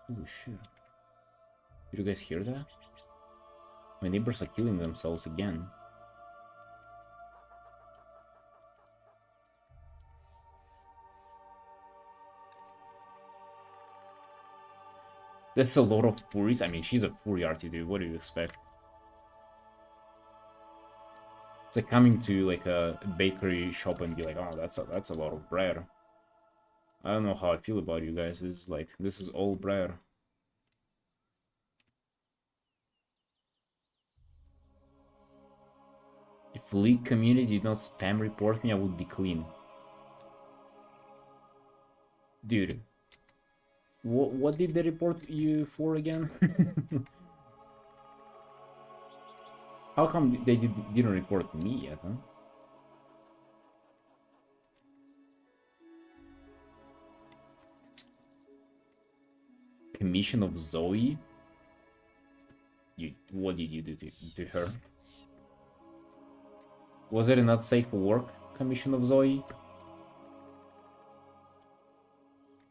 Holy shit. Did you guys hear that? My neighbors are killing themselves again. That's a lot of furries. I mean, she's a furry artist, dude. What do you expect? It's like coming to like a bakery shop and be like, oh, that's a lot of bread. I don't know how I feel about you guys. This is all bread. If League community did not spam report me, I would be clean. Dude. What did they report you for again? How come they didn't report me yet, huh? Commission of Zoe? What did you do to her? Was it not safe for work, Commission of Zoe?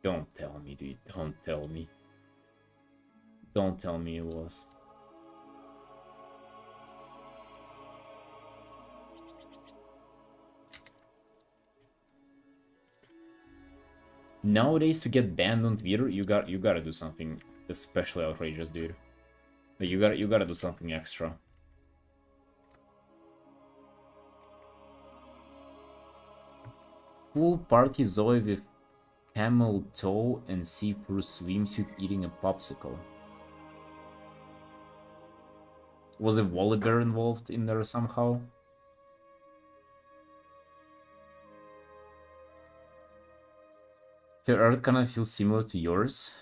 Don't tell me, dude. Don't tell me. Don't tell me it was. Nowadays, to get banned on Twitter, you gotta do something especially outrageous, dude. Like, you gotta do something extra. Pool party Zoe with camel toe and see-through swimsuit eating a popsicle. Was a Wally Bear involved in there somehow? Her art kind of feels similar to yours.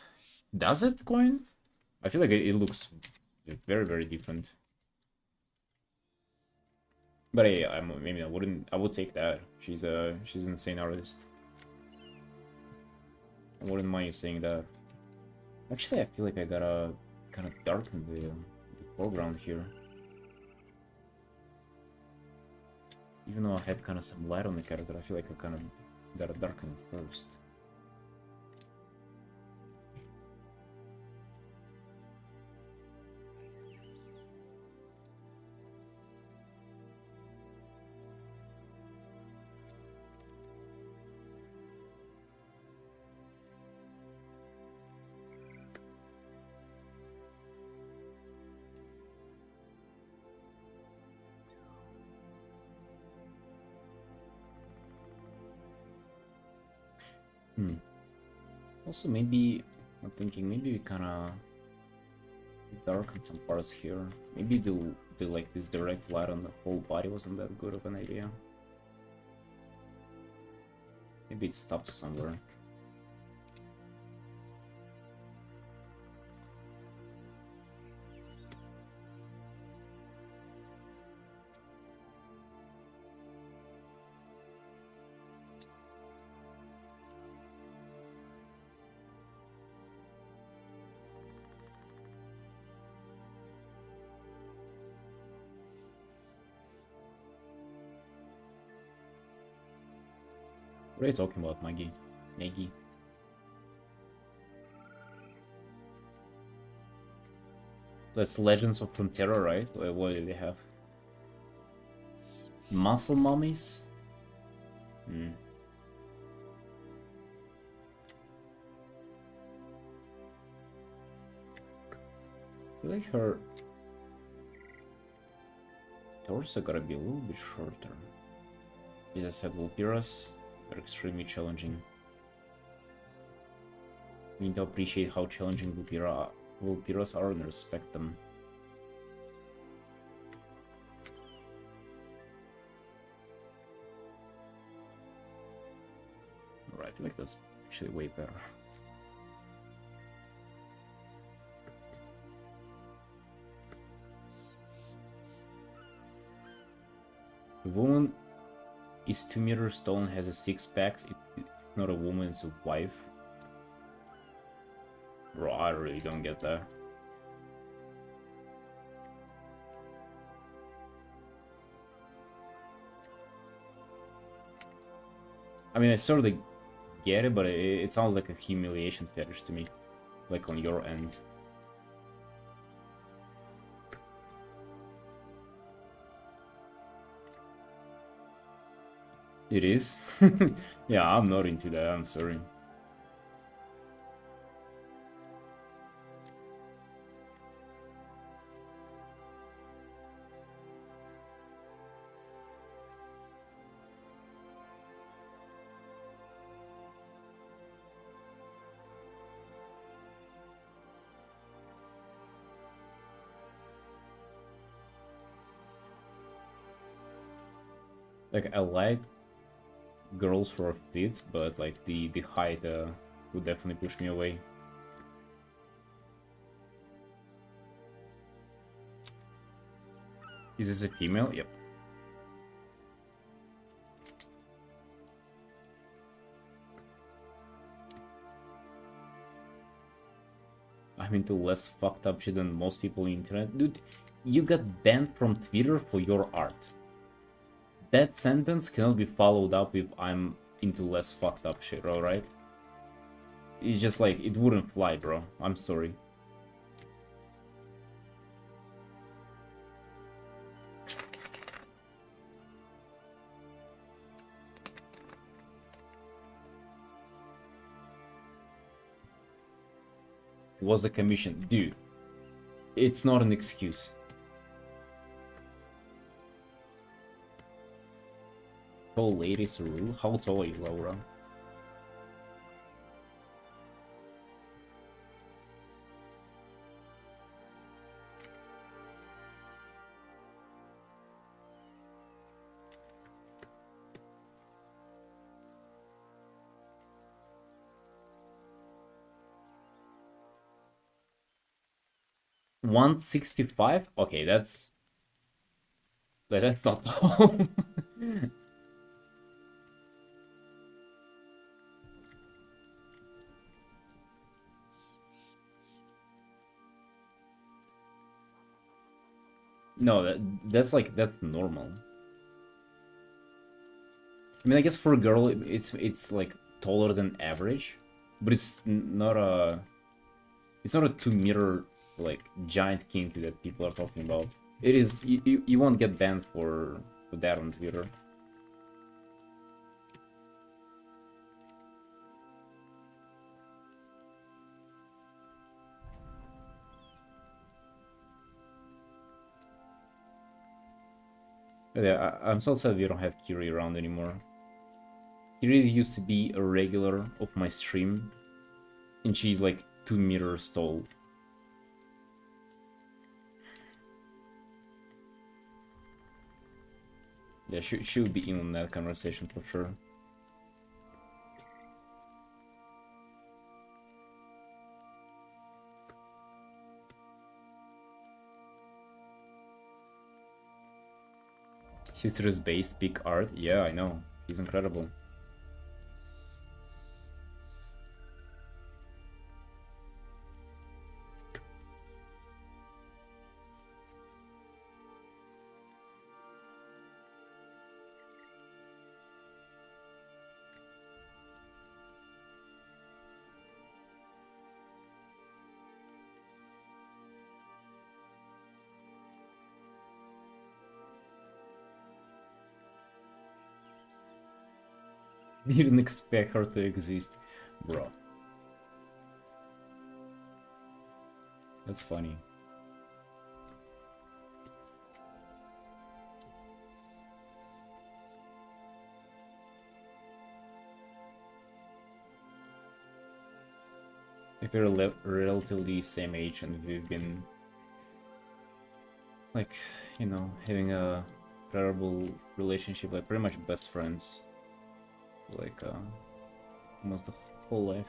Does it, Coin? I feel like it looks very, very different. But hey, maybe I wouldn't. I would take that. She's an insane artist. I wouldn't mind you saying that. Actually, I feel like I gotta kind of darken the foreground here. Even though I had kind of some light on the character, I feel like I kind of gotta darken it first. Also, maybe I'm thinking maybe we kind of darken some parts here. Maybe do like this direct light on the whole body wasn't that good of an idea. Maybe it stops somewhere. What are you talking about, Maggie? Maggie? That's Legends of Frontera, right? What do they have? Muscle mummies? Hmm. I feel like her torso gotta be a little bit shorter. As I said, Vulpiras are extremely challenging. We need to appreciate how challenging Vulpiras are and respect them. Alright, I feel like that's actually way better. The woman is 2 meters tall and has a 6-pack. It's not a woman, it's a wife. Bro, I really don't get that. I mean, I sort of get it, but it sounds like a humiliation fetish to me. Like on your end. It is? Yeah, I'm not into that, I'm sorry. Like, I like girls who are fit, but like the height would definitely push me away. Is this a female? Yep. I'm into less fucked up shit than most people on the internet. Dude, you got banned from Twitter for your art. That sentence cannot be followed up with I'm into less fucked up shit, alright? It's just like, it wouldn't fly, bro. I'm sorry. was a commission. Dude, it's not an excuse. Tall ladies rule? How tall are you, Laura? $165? Okay, that's not tall. No, that's normal. I mean, I guess for a girl, it's like taller than average, but it's not a 2 meter like giant kink that people are talking about. It is you won't get banned for that on Twitter. Yeah, I'm so sad we don't have Kiri around anymore. Kiri used to be a regular of my stream, and she's like 2 meters tall. Yeah, she would be in on that conversation for sure. Sisters based peak art. Yeah, I know. He's incredible. Didn't expect her to exist, bro. That's funny. If we're relatively same age and we've been like, you know, having a terrible relationship, like pretty much best friends, like almost the whole life.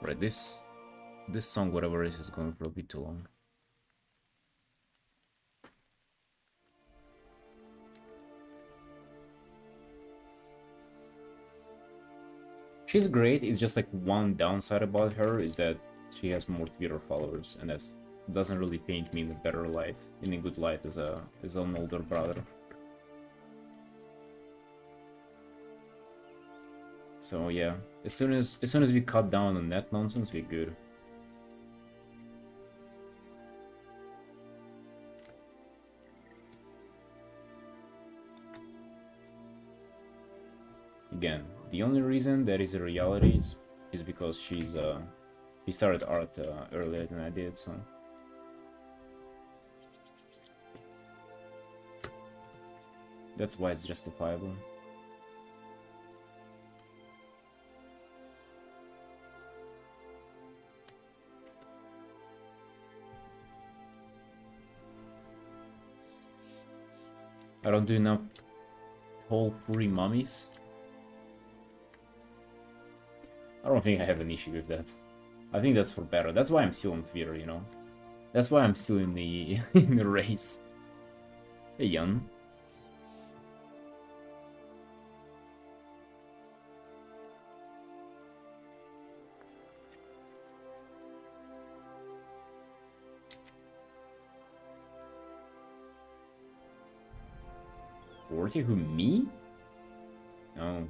Right, this song, whatever it is going for a bit too long. She's great. It's just like one downside about her is that she has more Twitter followers, and that doesn't really paint me in a better light, in a good light as an older brother. So yeah, as soon as we cut down on that nonsense, we're good. Again, the only reason that is a reality is because she started art earlier than I did, so. That's why it's justifiable. I don't do enough whole furry mummies. I don't think I have an issue with that. I think that's for better. That's why I'm still on Twitter, you know? That's why I'm still in the in the race. Hey, Yun. Who, me? Oh.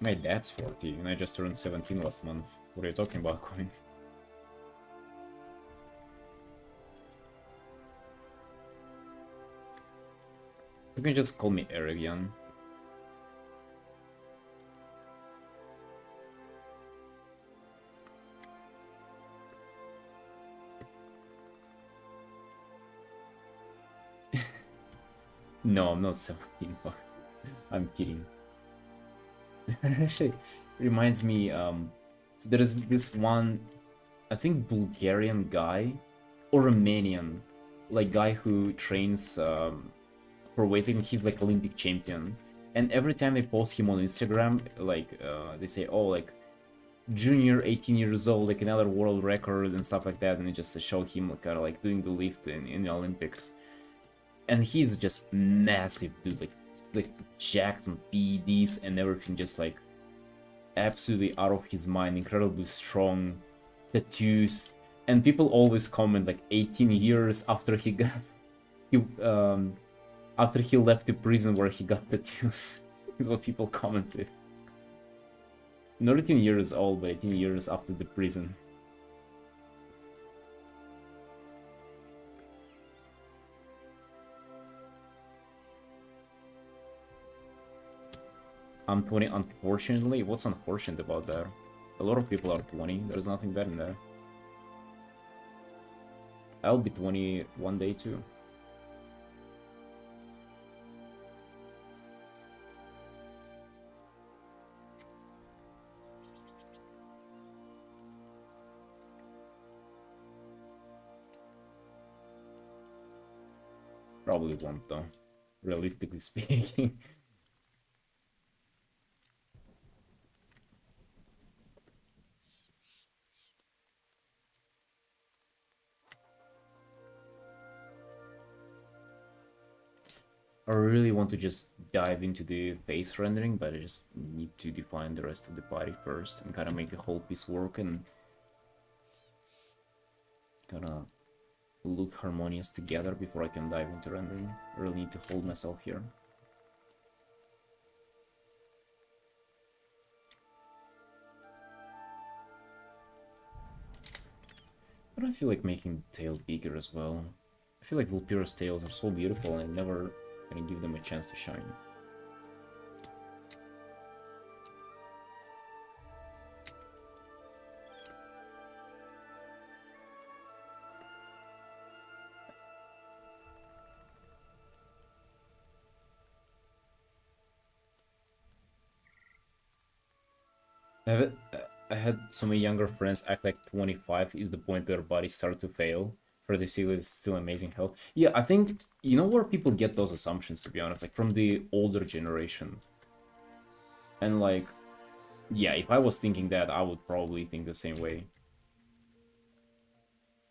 My dad's 40, and I just turned 17 last month. What are you talking about, Coin? You can just call me Eric, Jan. No, I'm not 17, fuck. I'm kidding. Actually, reminds me, so there is this one, I think Bulgarian guy, or Romanian, like guy who trains for weightlifting. He's like Olympic champion. And every time they post him on Instagram, like, they say, oh, like, junior, 18 years old, like another world record and stuff like that, and they just show him like, kind of like doing the lift in the Olympics. And he's just massive, dude, like jacked on PEDs and everything, just like absolutely out of his mind, incredibly strong, tattoos, and people always comment like 18 years after he got after he left the prison where he got tattoos is what people comment with. Not 18 years old, but 18 years after the prison. I'm 20, unfortunately. What's unfortunate about that? A lot of people are 20. There's nothing bad in that. I'll be 20 one day too. Probably won't though, realistically speaking. I really want to just dive into the face rendering, but I just need to define the rest of the body first and kind of make the whole piece work and kind of look harmonious together before I can dive into rendering. I really need to hold myself here. I don't feel like making the tail bigger as well. I feel like Vulpira's tails are so beautiful and I never gonna give them a chance to shine. I had so many younger friends act like 25 is the point where their bodies start to fail. For the seal is still amazing health. Yeah, I think, you know where people get those assumptions, to be honest, like from the older generation. And like, yeah, if I was thinking that, I would probably think the same way.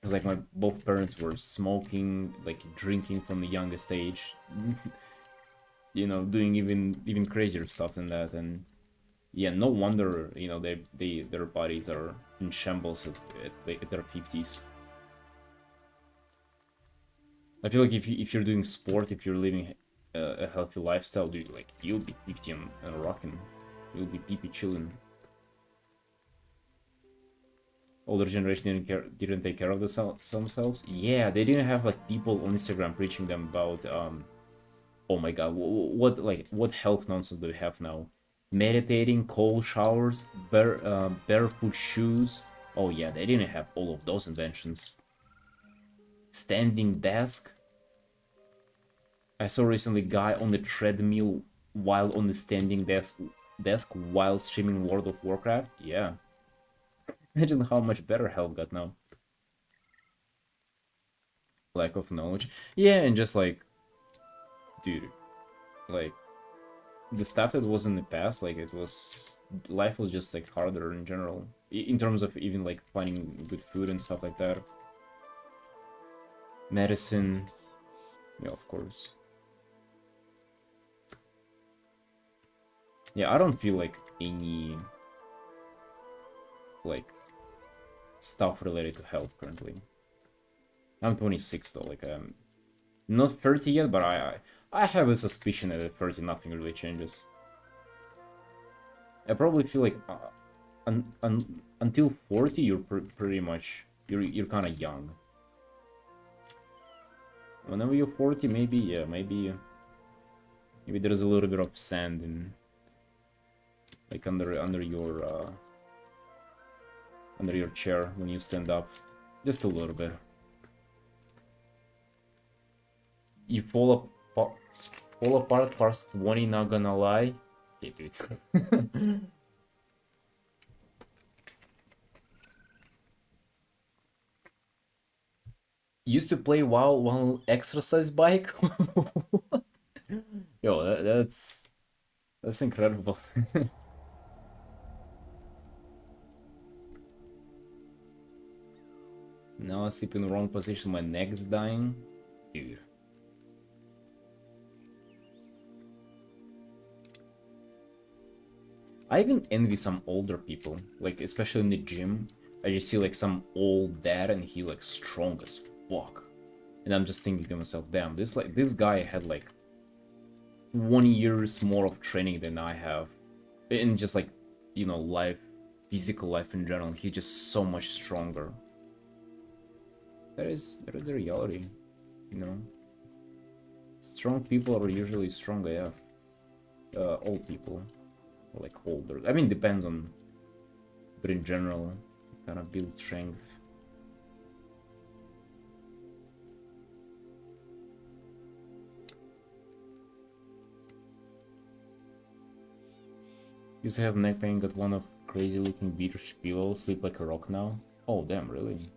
Because like my both parents were smoking, like drinking from the youngest age. You know, doing even crazier stuff than that, and yeah, no wonder, you know, their bodies are in shambles at their 50s. I feel like if you're doing sport, if you're living a healthy lifestyle, dude, like you'll be 50 and rocking, you'll be pee chilling. Older generation didn't take care of themselves. Yeah, they didn't have like people on Instagram preaching them about oh my god, what health nonsense do we have now? Meditating, cold showers, barefoot shoes. Oh yeah, they didn't have all of those inventions. Standing desk. I saw recently guy on the treadmill while on the standing desk while streaming World of Warcraft. Yeah. Imagine how much better health got now. Lack of knowledge. Yeah, and just like, dude, like, the stuff that was in the past, like, life was just, like, harder in general. In terms of even, like, finding good food and stuff like that. Medicine. Yeah, of course. Yeah, I don't feel like any, like, stuff related to health currently. I'm 26 though, like, I'm not 30 yet, but I have a suspicion that at 30 nothing really changes. I probably feel like until 40, you're pretty much you're kind of young. Whenever you're 40, maybe yeah, maybe there's a little bit of sand in like under your chair when you stand up, just a little bit. You fall apart past 20, not gonna lie. Okay, dude. Used to play WoW while exercise bike? Yo, that's incredible. Now I sleep in the wrong position, my neck's dying. Dude. I even envy some older people, like especially in the gym. I just see like some old dad and he like strong as fuck. And I'm just thinking to myself, damn, this guy had like 20 years more of training than I have. And just like, you know, physical life in general, he's just so much stronger. That is the reality, you know. Strong people are usually stronger, yeah. Old people, or like older. I mean, depends on, but in general, kind of build strength. Used to have neck pain, got one of crazy looking beach pillow, sleep like a rock now. Oh damn, really?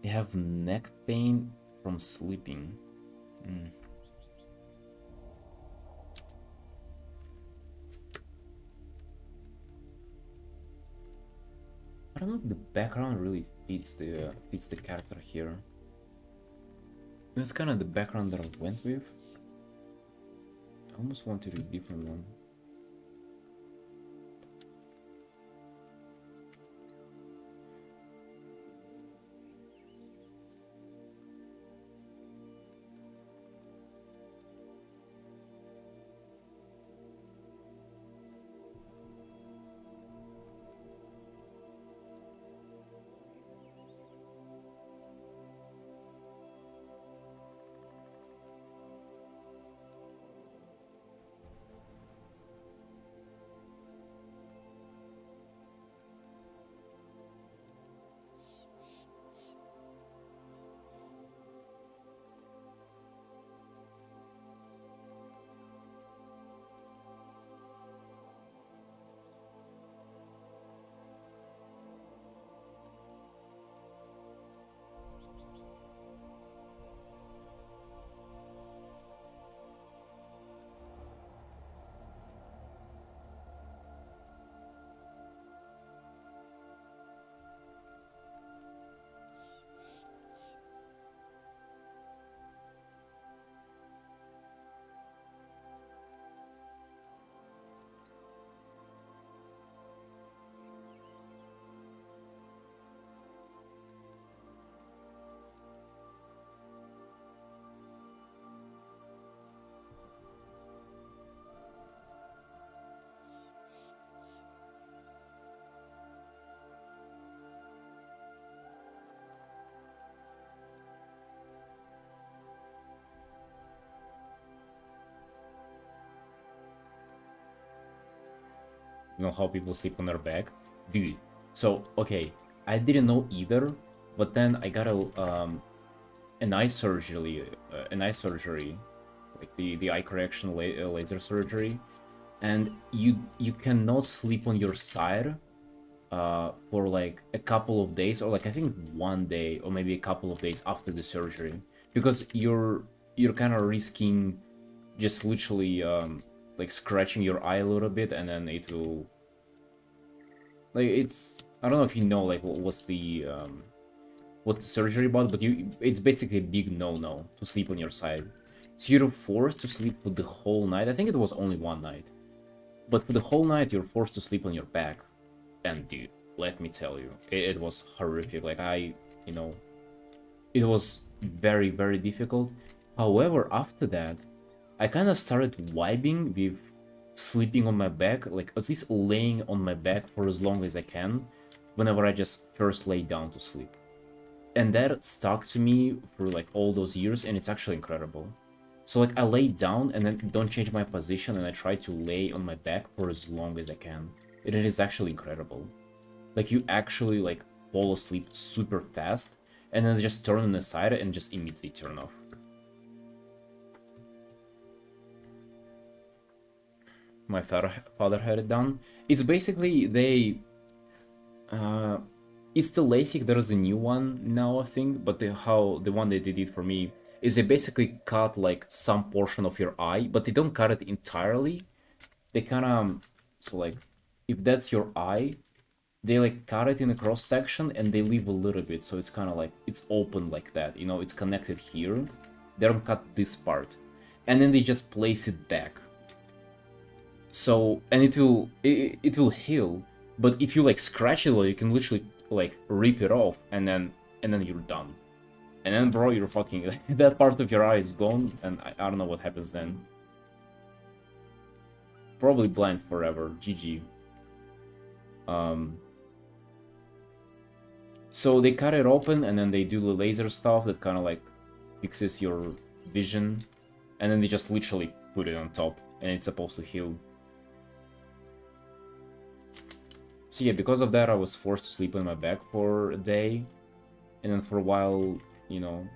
You have neck pain from sleeping. I don't know if the background really fits the character here. That's kind of the background that I went with. I almost wanted a different one. You know how people sleep on their back? Dude, so, okay, I didn't know either, but then I got an eye surgery, like the eye correction laser surgery, and you cannot sleep on your side for like a couple of days, or like I think one day, or maybe a couple of days after the surgery, because you're kind of risking just literally like scratching your eye a little bit, and then it will like I don't know if you know like what's the surgery about, but it's basically a big no to sleep on your side. So you're forced to sleep for the whole night. I think it was only one night, but for the whole night you're forced to sleep on your back. And dude, let me tell you, it was horrific. Like you know, it was very, very difficult. However, after that, I kind of started vibing with sleeping on my back, like at least laying on my back for as long as I can whenever I just first lay down to sleep. And that stuck to me for like all those years, and it's actually incredible. So like I lay down and then don't change my position, and I try to lay on my back for as long as I can. It is actually incredible. Like you actually like fall asleep super fast, and then just turn on the side and just immediately turn off. My father had it done. It's basically it's the LASIK. There's a new one now, I think, but the one they did it for me is they basically cut like some portion of your eye, but they don't cut it entirely. They kind of, so like if that's your eye, they like cut it in a cross section and they leave a little bit, so it's kind of like it's open like that, you know, it's connected here. They don't cut this part, and then they just place it back. So, and it will heal, but if you like scratch it, you can literally like rip it off, and then you're done. And then, bro, you're fucking that part of your eye is gone, and I don't know what happens then. Probably blind forever. GG. So they cut it open, and then they do the laser stuff that kind of like fixes your vision, and then they just literally put it on top, and it's supposed to heal. So yeah, because of that, I was forced to sleep on my back for a day, and then for a while, you know,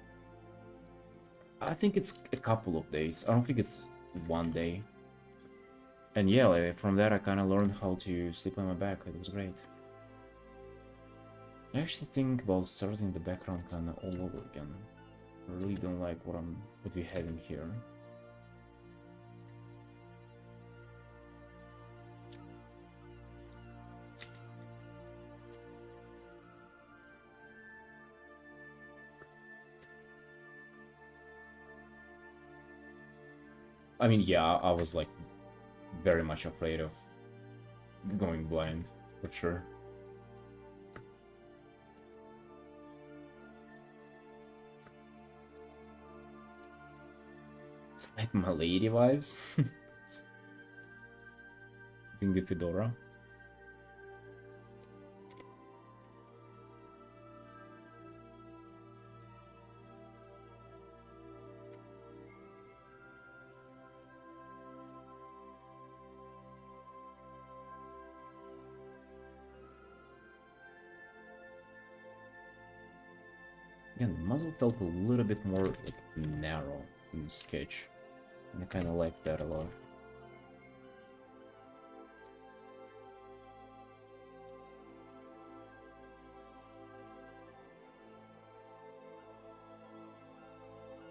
I think it's a couple of days. I don't think it's one day. And yeah, like, from that I kind of learned how to sleep on my back. It was great. I actually think about starting the background kind of all over again. I really don't like what we're having here. I mean, yeah, I was like very much afraid of going blind, for sure. It's like my lady vibes. Being the fedora. Again, the muzzle felt a little bit more like narrow in the sketch, and I kind of like that a lot.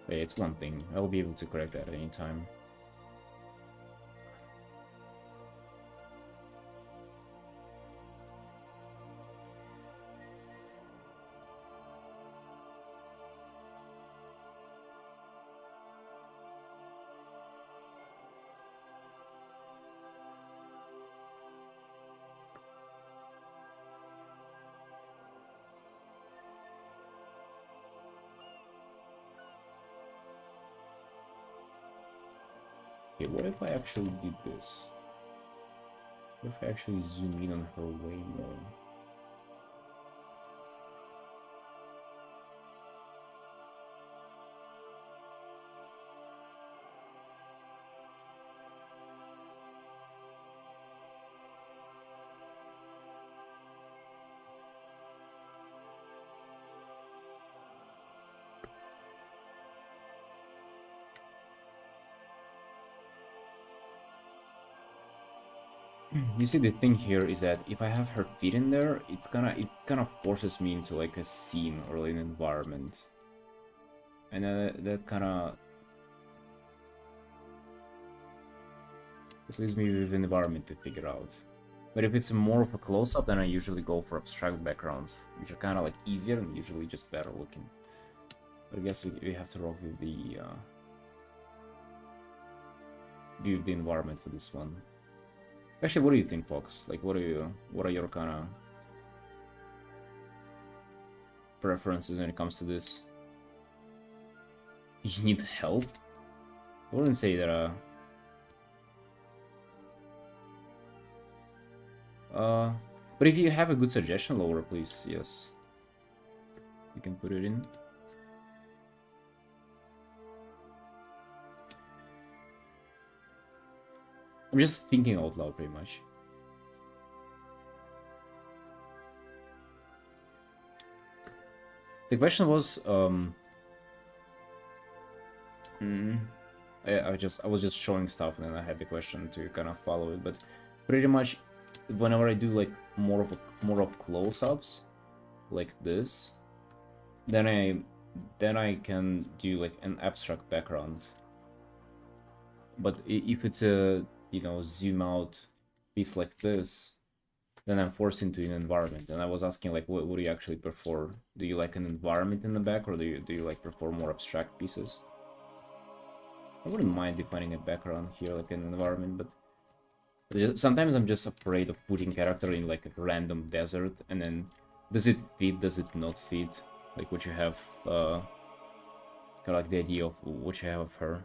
But yeah, it's one thing. I'll be able to correct that at any time. Okay, what if I actually did this? What if I actually zoom in on her way more? You see, the thing here is that if I have her feet in there, it kind of forces me into like a scene or an environment, and that kind of leaves me with an environment to figure out. But if it's more of a close-up, then I usually go for abstract backgrounds, which are kind of like easier and usually just better looking. But I guess we have to rock with the environment for this one. Actually, what do you think, Fox? Like, what are your kind of preferences when it comes to this? You need help? I wouldn't say that, But if you have a good suggestion, Laura, please, yes, you can put it in. I'm just thinking out loud, pretty much. The question was, I was just showing stuff, and then I had the question to kind of follow it. But pretty much, whenever I do like more of close-ups, like this, then I can do like an abstract background. But if it's a zoom out piece like this, then I'm forced into an environment. And I was asking like, what do you actually prefer? Do you like an environment in the back, or do you like prefer more abstract pieces? I wouldn't mind defining a background here, like an environment, but sometimes I'm just afraid of putting character in like a random desert, and then does it fit, does it not fit? Like what you have, kind of like the idea of what you have of her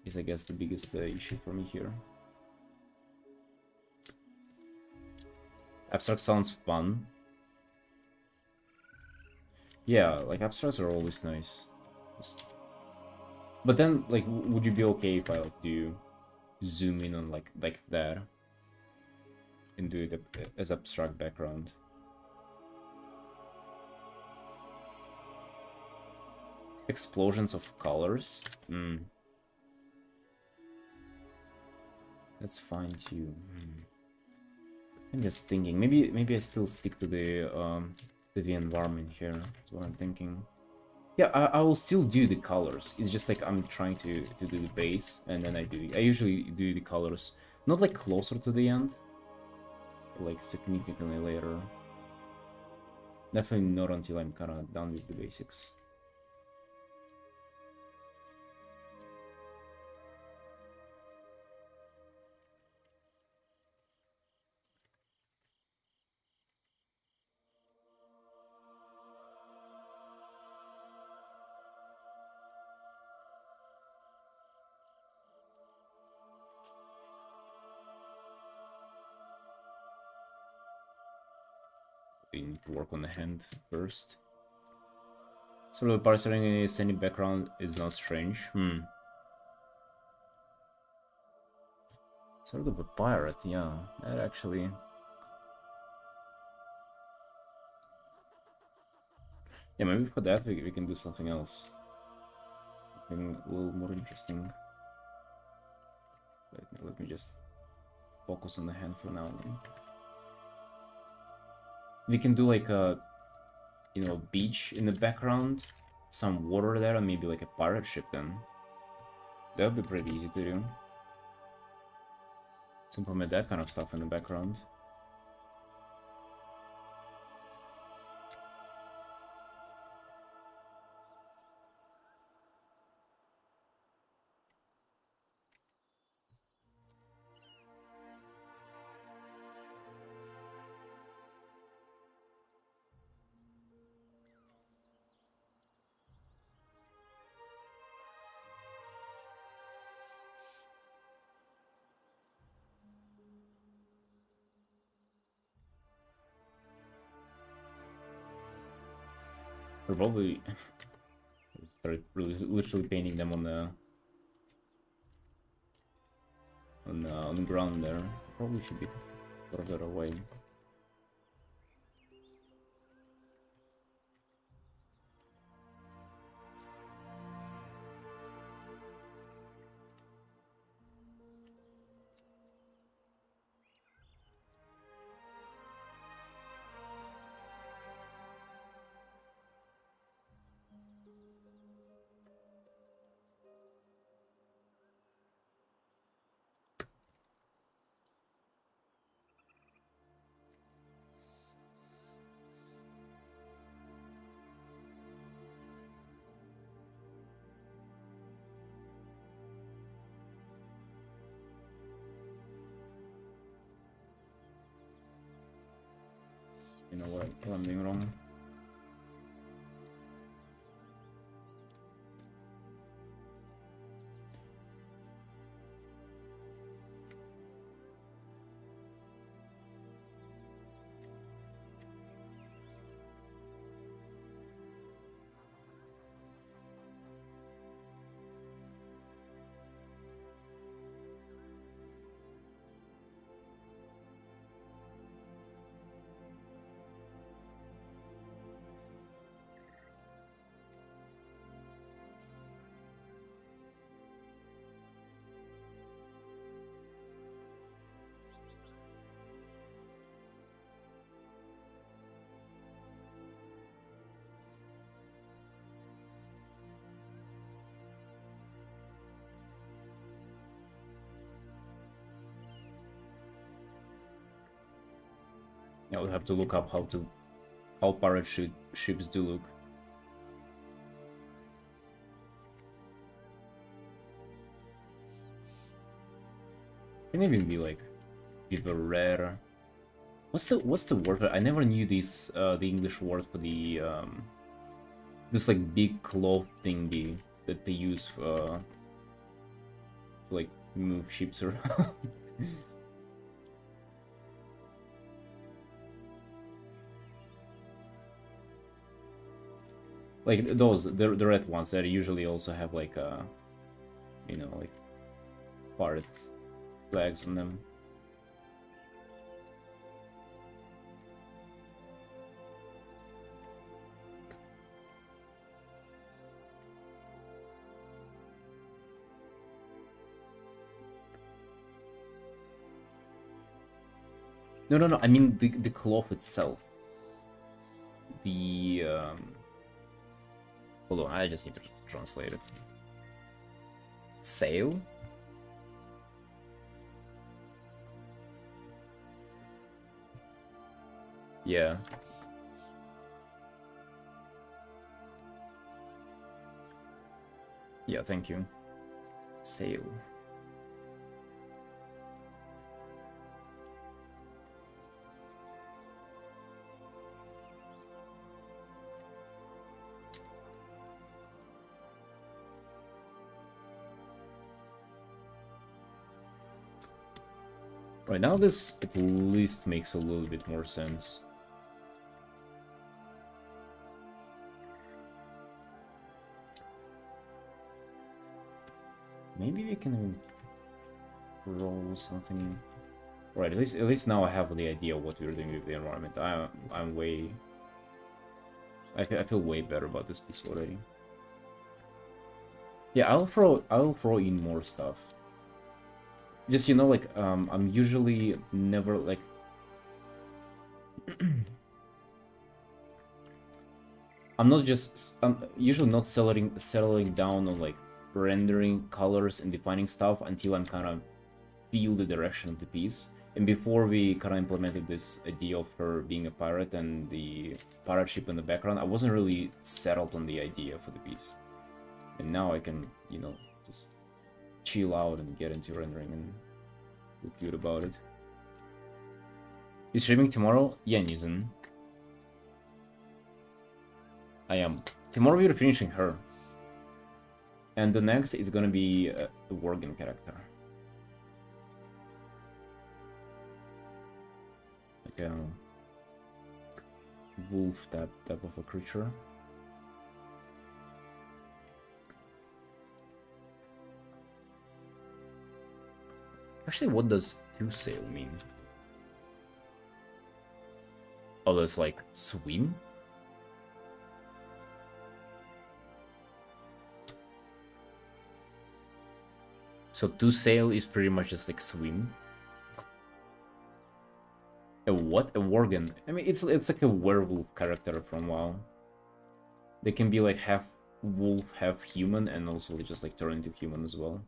is, I guess, the biggest issue for me here. Abstract sounds fun. Yeah, like abstracts are always nice. But then, like, would you be okay if I like do zoom in on like that and do it as abstract background? Explosions of colors? That's fine too. I'm just thinking, maybe I still stick to the environment here. That's what I'm thinking. Yeah, I will still do the colors. It's just like I'm trying to do the base, and then I usually do the colors not like closer to the end, but like significantly later. Definitely not until I'm kind of done with the basics. We need to work on the hand first. So the parsing is any background is not strange. Sort of a pirate, yeah. That actually. Yeah, maybe for that we can do something else. Something a little more interesting. Let me just focus on the hand for now. We can do like a, beach in the background, some water there, and maybe like a pirate ship then. That would be pretty easy to do. To implement that kind of stuff in the background. We're probably start literally painting them on the ground there. Probably should be further away. You know what I'm doing wrong. I'll have to look up how pirate ships do look. Can even be like Viva rare. What's the word for it? I never knew this the English word for the this like big cloth thingy that they use to like move ships around. Like those the red ones that usually also have like you know, like pirate flags on them. No, I mean the cloth itself. The hold on, I just need to translate it. Sail? Yeah. Yeah, thank you. Sail. Right now this at least makes a little bit more sense. Maybe we can roll something. Right, at least now I have the idea of what we're doing with the environment. I'm way I feel way better about this piece already. Yeah, I'll throw in more stuff. Just, you know, like I'm usually never like I'm usually not settling down on like rendering colors and defining stuff until I'm kind of feel the direction of the piece. And before we kind of implemented this idea of her being a pirate and the pirate ship in the background, I wasn't really settled on the idea for the piece. And now I can, you know, just chill out and get into rendering and feel cute about it. You streaming tomorrow? Yeah, Newton. I am. Tomorrow we're finishing her. And the next is gonna be a Worgen character. Like a wolf type of a creature. Actually, what does to sail mean? Oh, that's like swim? So to sail is pretty much just like swim. A what? A Worgen? I mean, it's like a werewolf character from WoW. They can be like half wolf, half human, and also just like turn into human as well.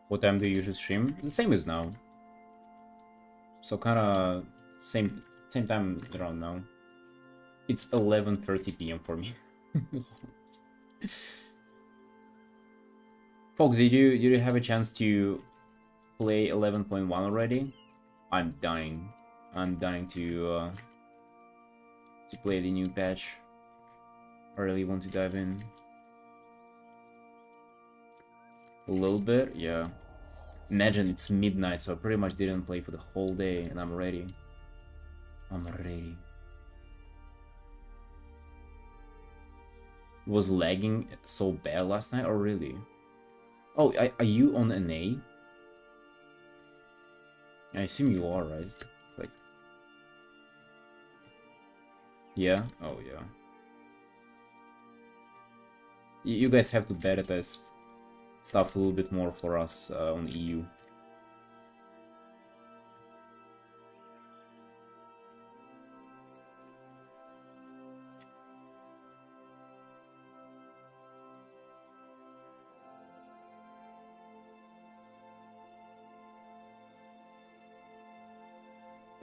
What time do you usually stream? The same as now. So kind of same time around now. It's 11:30 p.m. for me. Folks, did you have a chance to play 11.1 already? I'm dying. I'm dying to play the new patch. I really want to dive in. A little bit, yeah. Imagine it's midnight, so I pretty much didn't play for the whole day, and I'm ready. I'm ready. Was lagging so bad last night, or really? Oh, are you on an A? I assume you are, right? Like, yeah? Oh, yeah. You guys have to beta test stuff a little bit more for us on EU.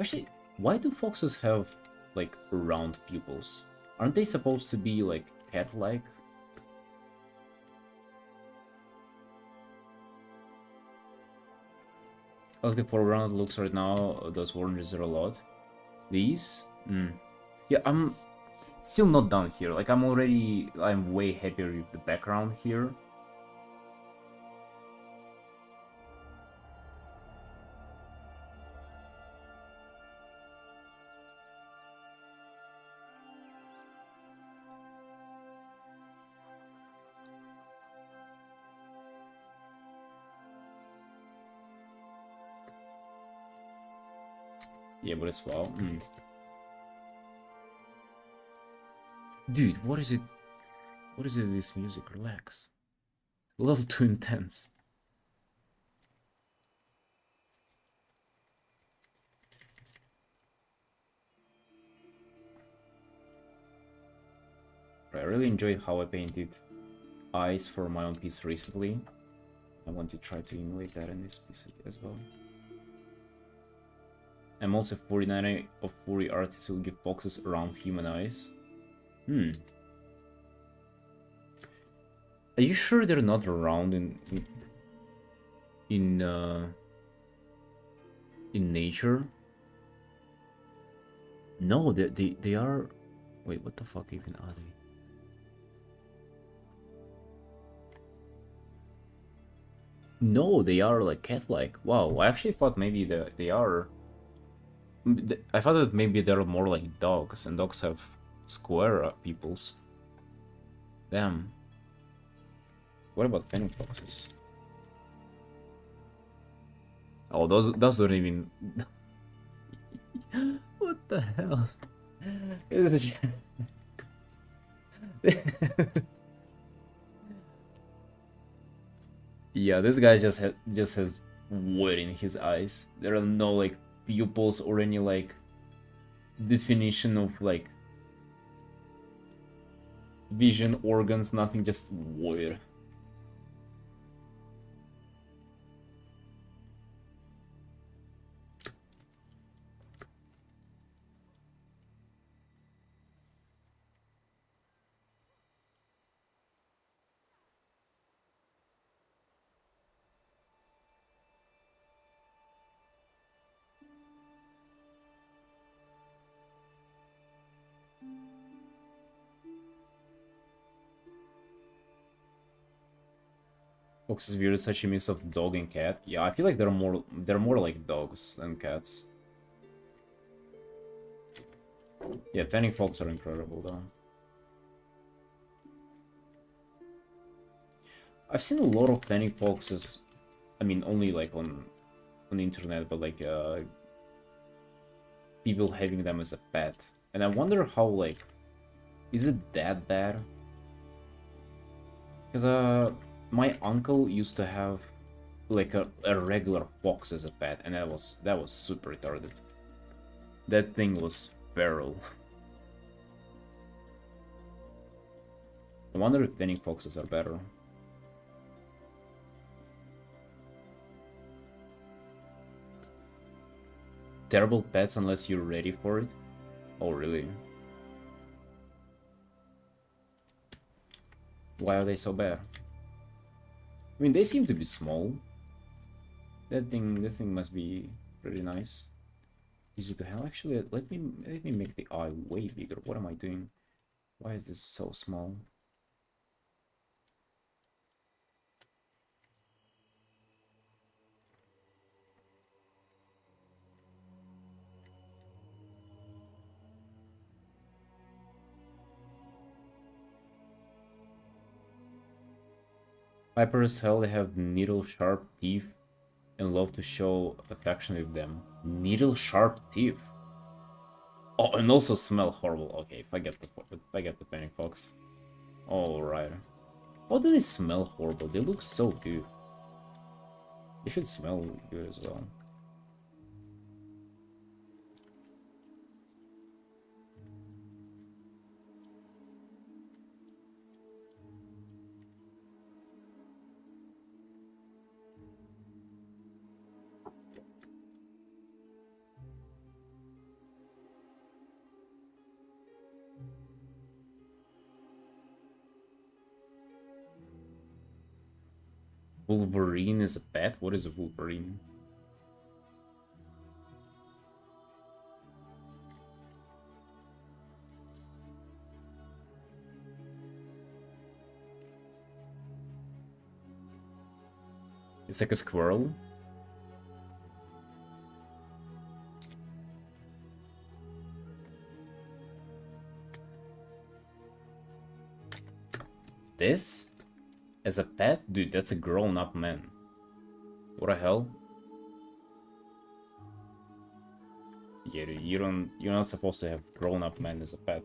Actually, why do foxes have, like, round pupils? Aren't they supposed to be, like, cat-like? I like the foreground looks right now, those oranges are a lot. These? Yeah, I'm still not done here. Like, I'm way happier with the background here. Yeah, but as well. Dude, what is it? What is it with this music? Relax. A little too intense. I really enjoyed how I painted eyes for my own piece recently. I want to try to emulate that in this piece as well. I'm also 49 of Furry artists who give boxes around human eyes. Are you sure they're not around in nature? No, they are. Wait, what the fuck even are they? No, they are like cat-like. Wow, I actually thought maybe they are. I thought that maybe they're more like dogs, and dogs have square pupils. Damn. What about fennec foxes? Oh, those don't even. What the hell? Yeah, this guy just has wood in his eyes. There are no like pupils or any like definition of like vision organs, nothing, just wood. Fox's beard is such a mix of dog and cat. Yeah, I feel like they're more like dogs than cats. Yeah, fennec fox are incredible though. I've seen a lot of fennec foxes. I mean, only like on the internet, but like people having them as a pet, and I wonder how like is it that bad? Because my uncle used to have like a regular fox as a pet, and that was super retarded. That thing was feral. I wonder if fennec foxes are better. Terrible pets unless you're ready for it? Oh, really? Why are they so bad? I mean, they seem to be small. That thing must be pretty nice. Easy to handle. Actually, let me make the eye way bigger. What am I doing? Why is this so small? Hyper as hell, they have needle sharp teeth and love to show affection with them. Needle sharp teeth. Oh, and also smell horrible. Okay, if I get the panic fox. Alright. How do they smell horrible? They look so good. They should smell good as well. Wolverine is a pet? What is a Wolverine? It's like a squirrel? This? As a pet? Dude, that's a grown-up man. What the hell? Yeah, dude, you're not supposed to have grown-up man as a pet.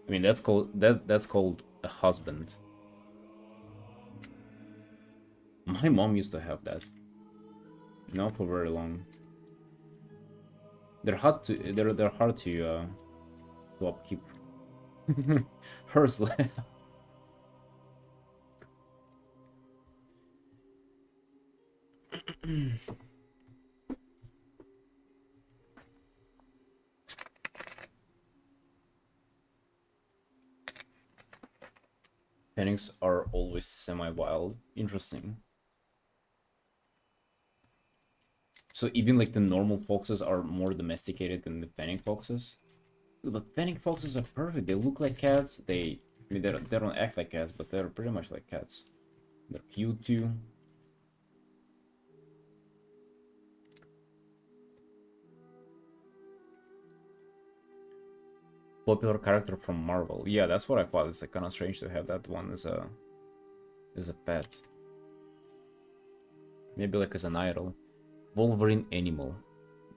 I mean, that's called a husband. My mom used to have that. Not for very long. They're hard to upkeep. Hers. Panics are always semi-wild. Interesting. So even like the normal foxes are more domesticated than the fennec foxes? But fennec foxes are perfect. They look like cats. I mean, they don't act like cats, but they're pretty much like cats. They're cute too. Popular character from Marvel. Yeah, that's what I thought. It's like kind of strange to have that one as a pet. Maybe like as an idol. Wolverine animal.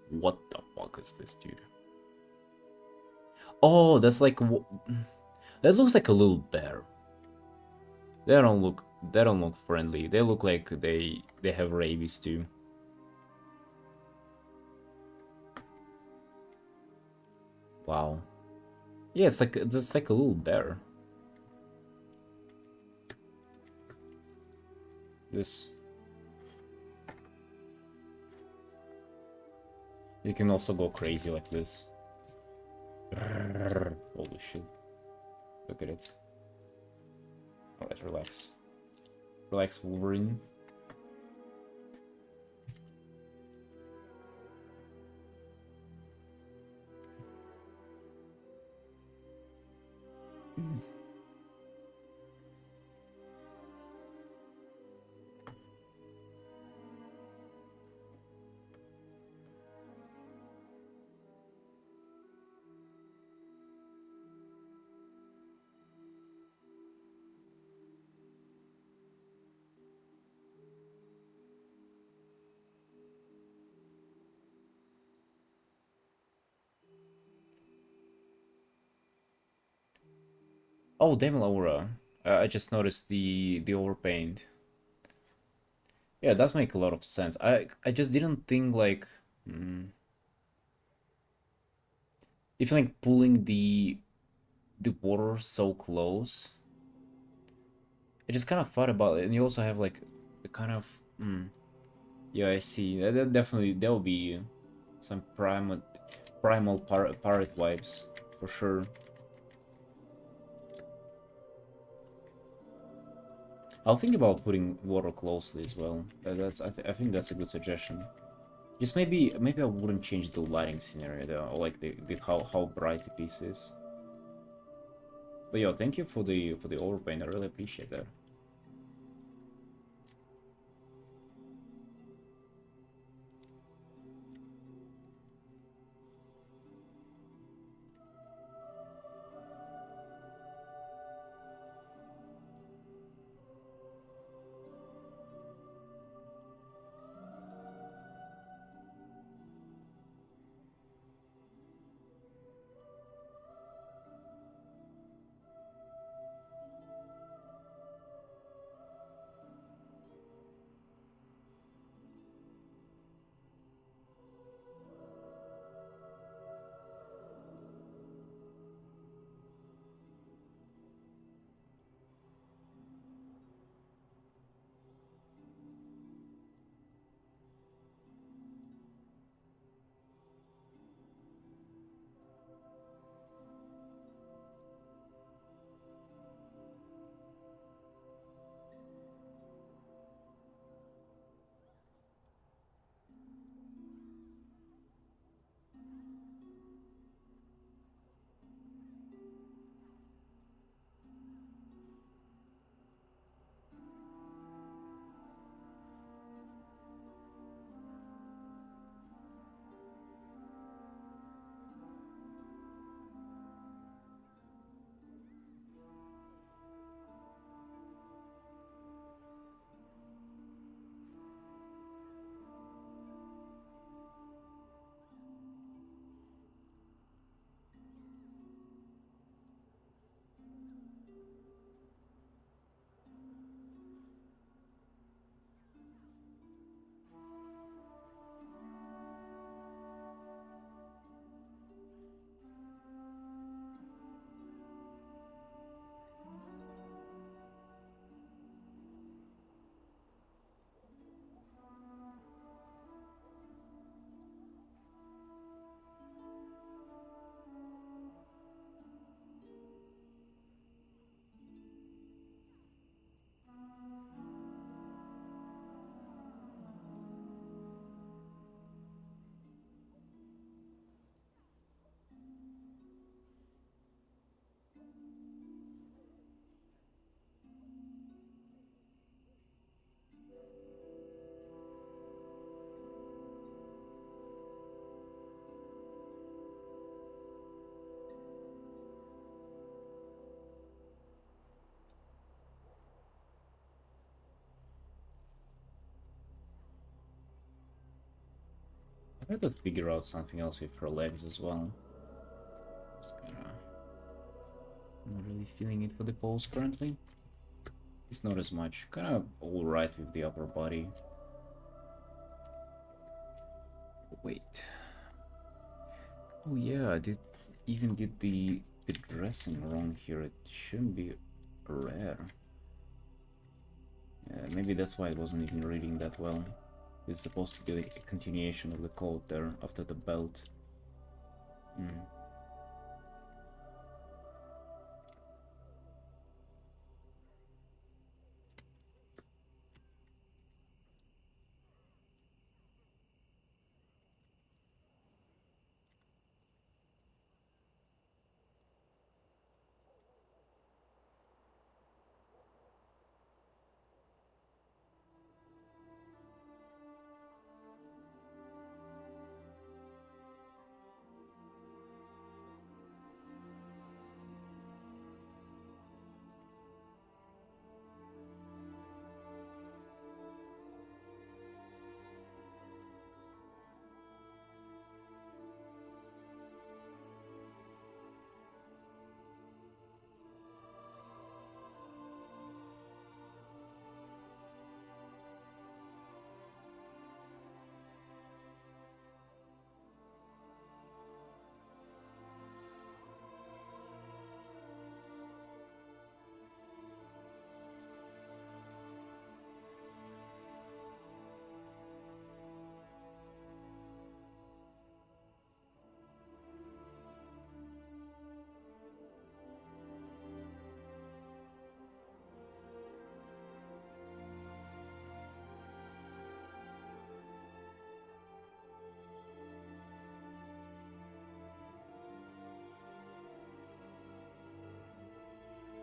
What the fuck is this, dude? Oh, that's like that looks like a little bear. They don't look friendly. They look like they have rabies too. Wow. Yeah, it's like a little bear. This you can also go crazy like this. Holy shit. Look at it. Alright, relax. Relax, Wolverine. Oh, damn, Laura. I just noticed the overpaint. Yeah, it does make a lot of sense. I just didn't think like if like pulling the water so close. I just kind of thought about it, and you also have like the kind of yeah, I see. That definitely that will be some primal pirate vibes for sure. I'll think about putting water closely as well. I think that's a good suggestion. Just maybe I wouldn't change the lighting scenario though, or like the how bright the piece is. But yo, thank you for the overpaint. I really appreciate that. I had to figure out something else with her legs as well. Just kinda not really feeling it for the pose currently. It's not as much. Kinda alright with the upper body. Wait. Oh yeah, I even did the dressing wrong here. It shouldn't be rare. Maybe that's why it wasn't even reading that well. It's supposed to be like a continuation of the coat there after the belt. Hmm.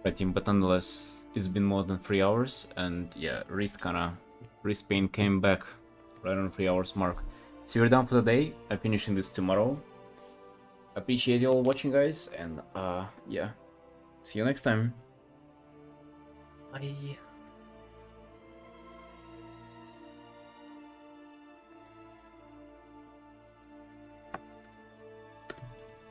Right, team, but nonetheless, it's been more than 3 hours, and yeah, wrist pain came back right on 3 hours mark. So we're done for the day. I'm finishing this tomorrow. Appreciate you all watching, guys, and yeah, see you next time. Bye.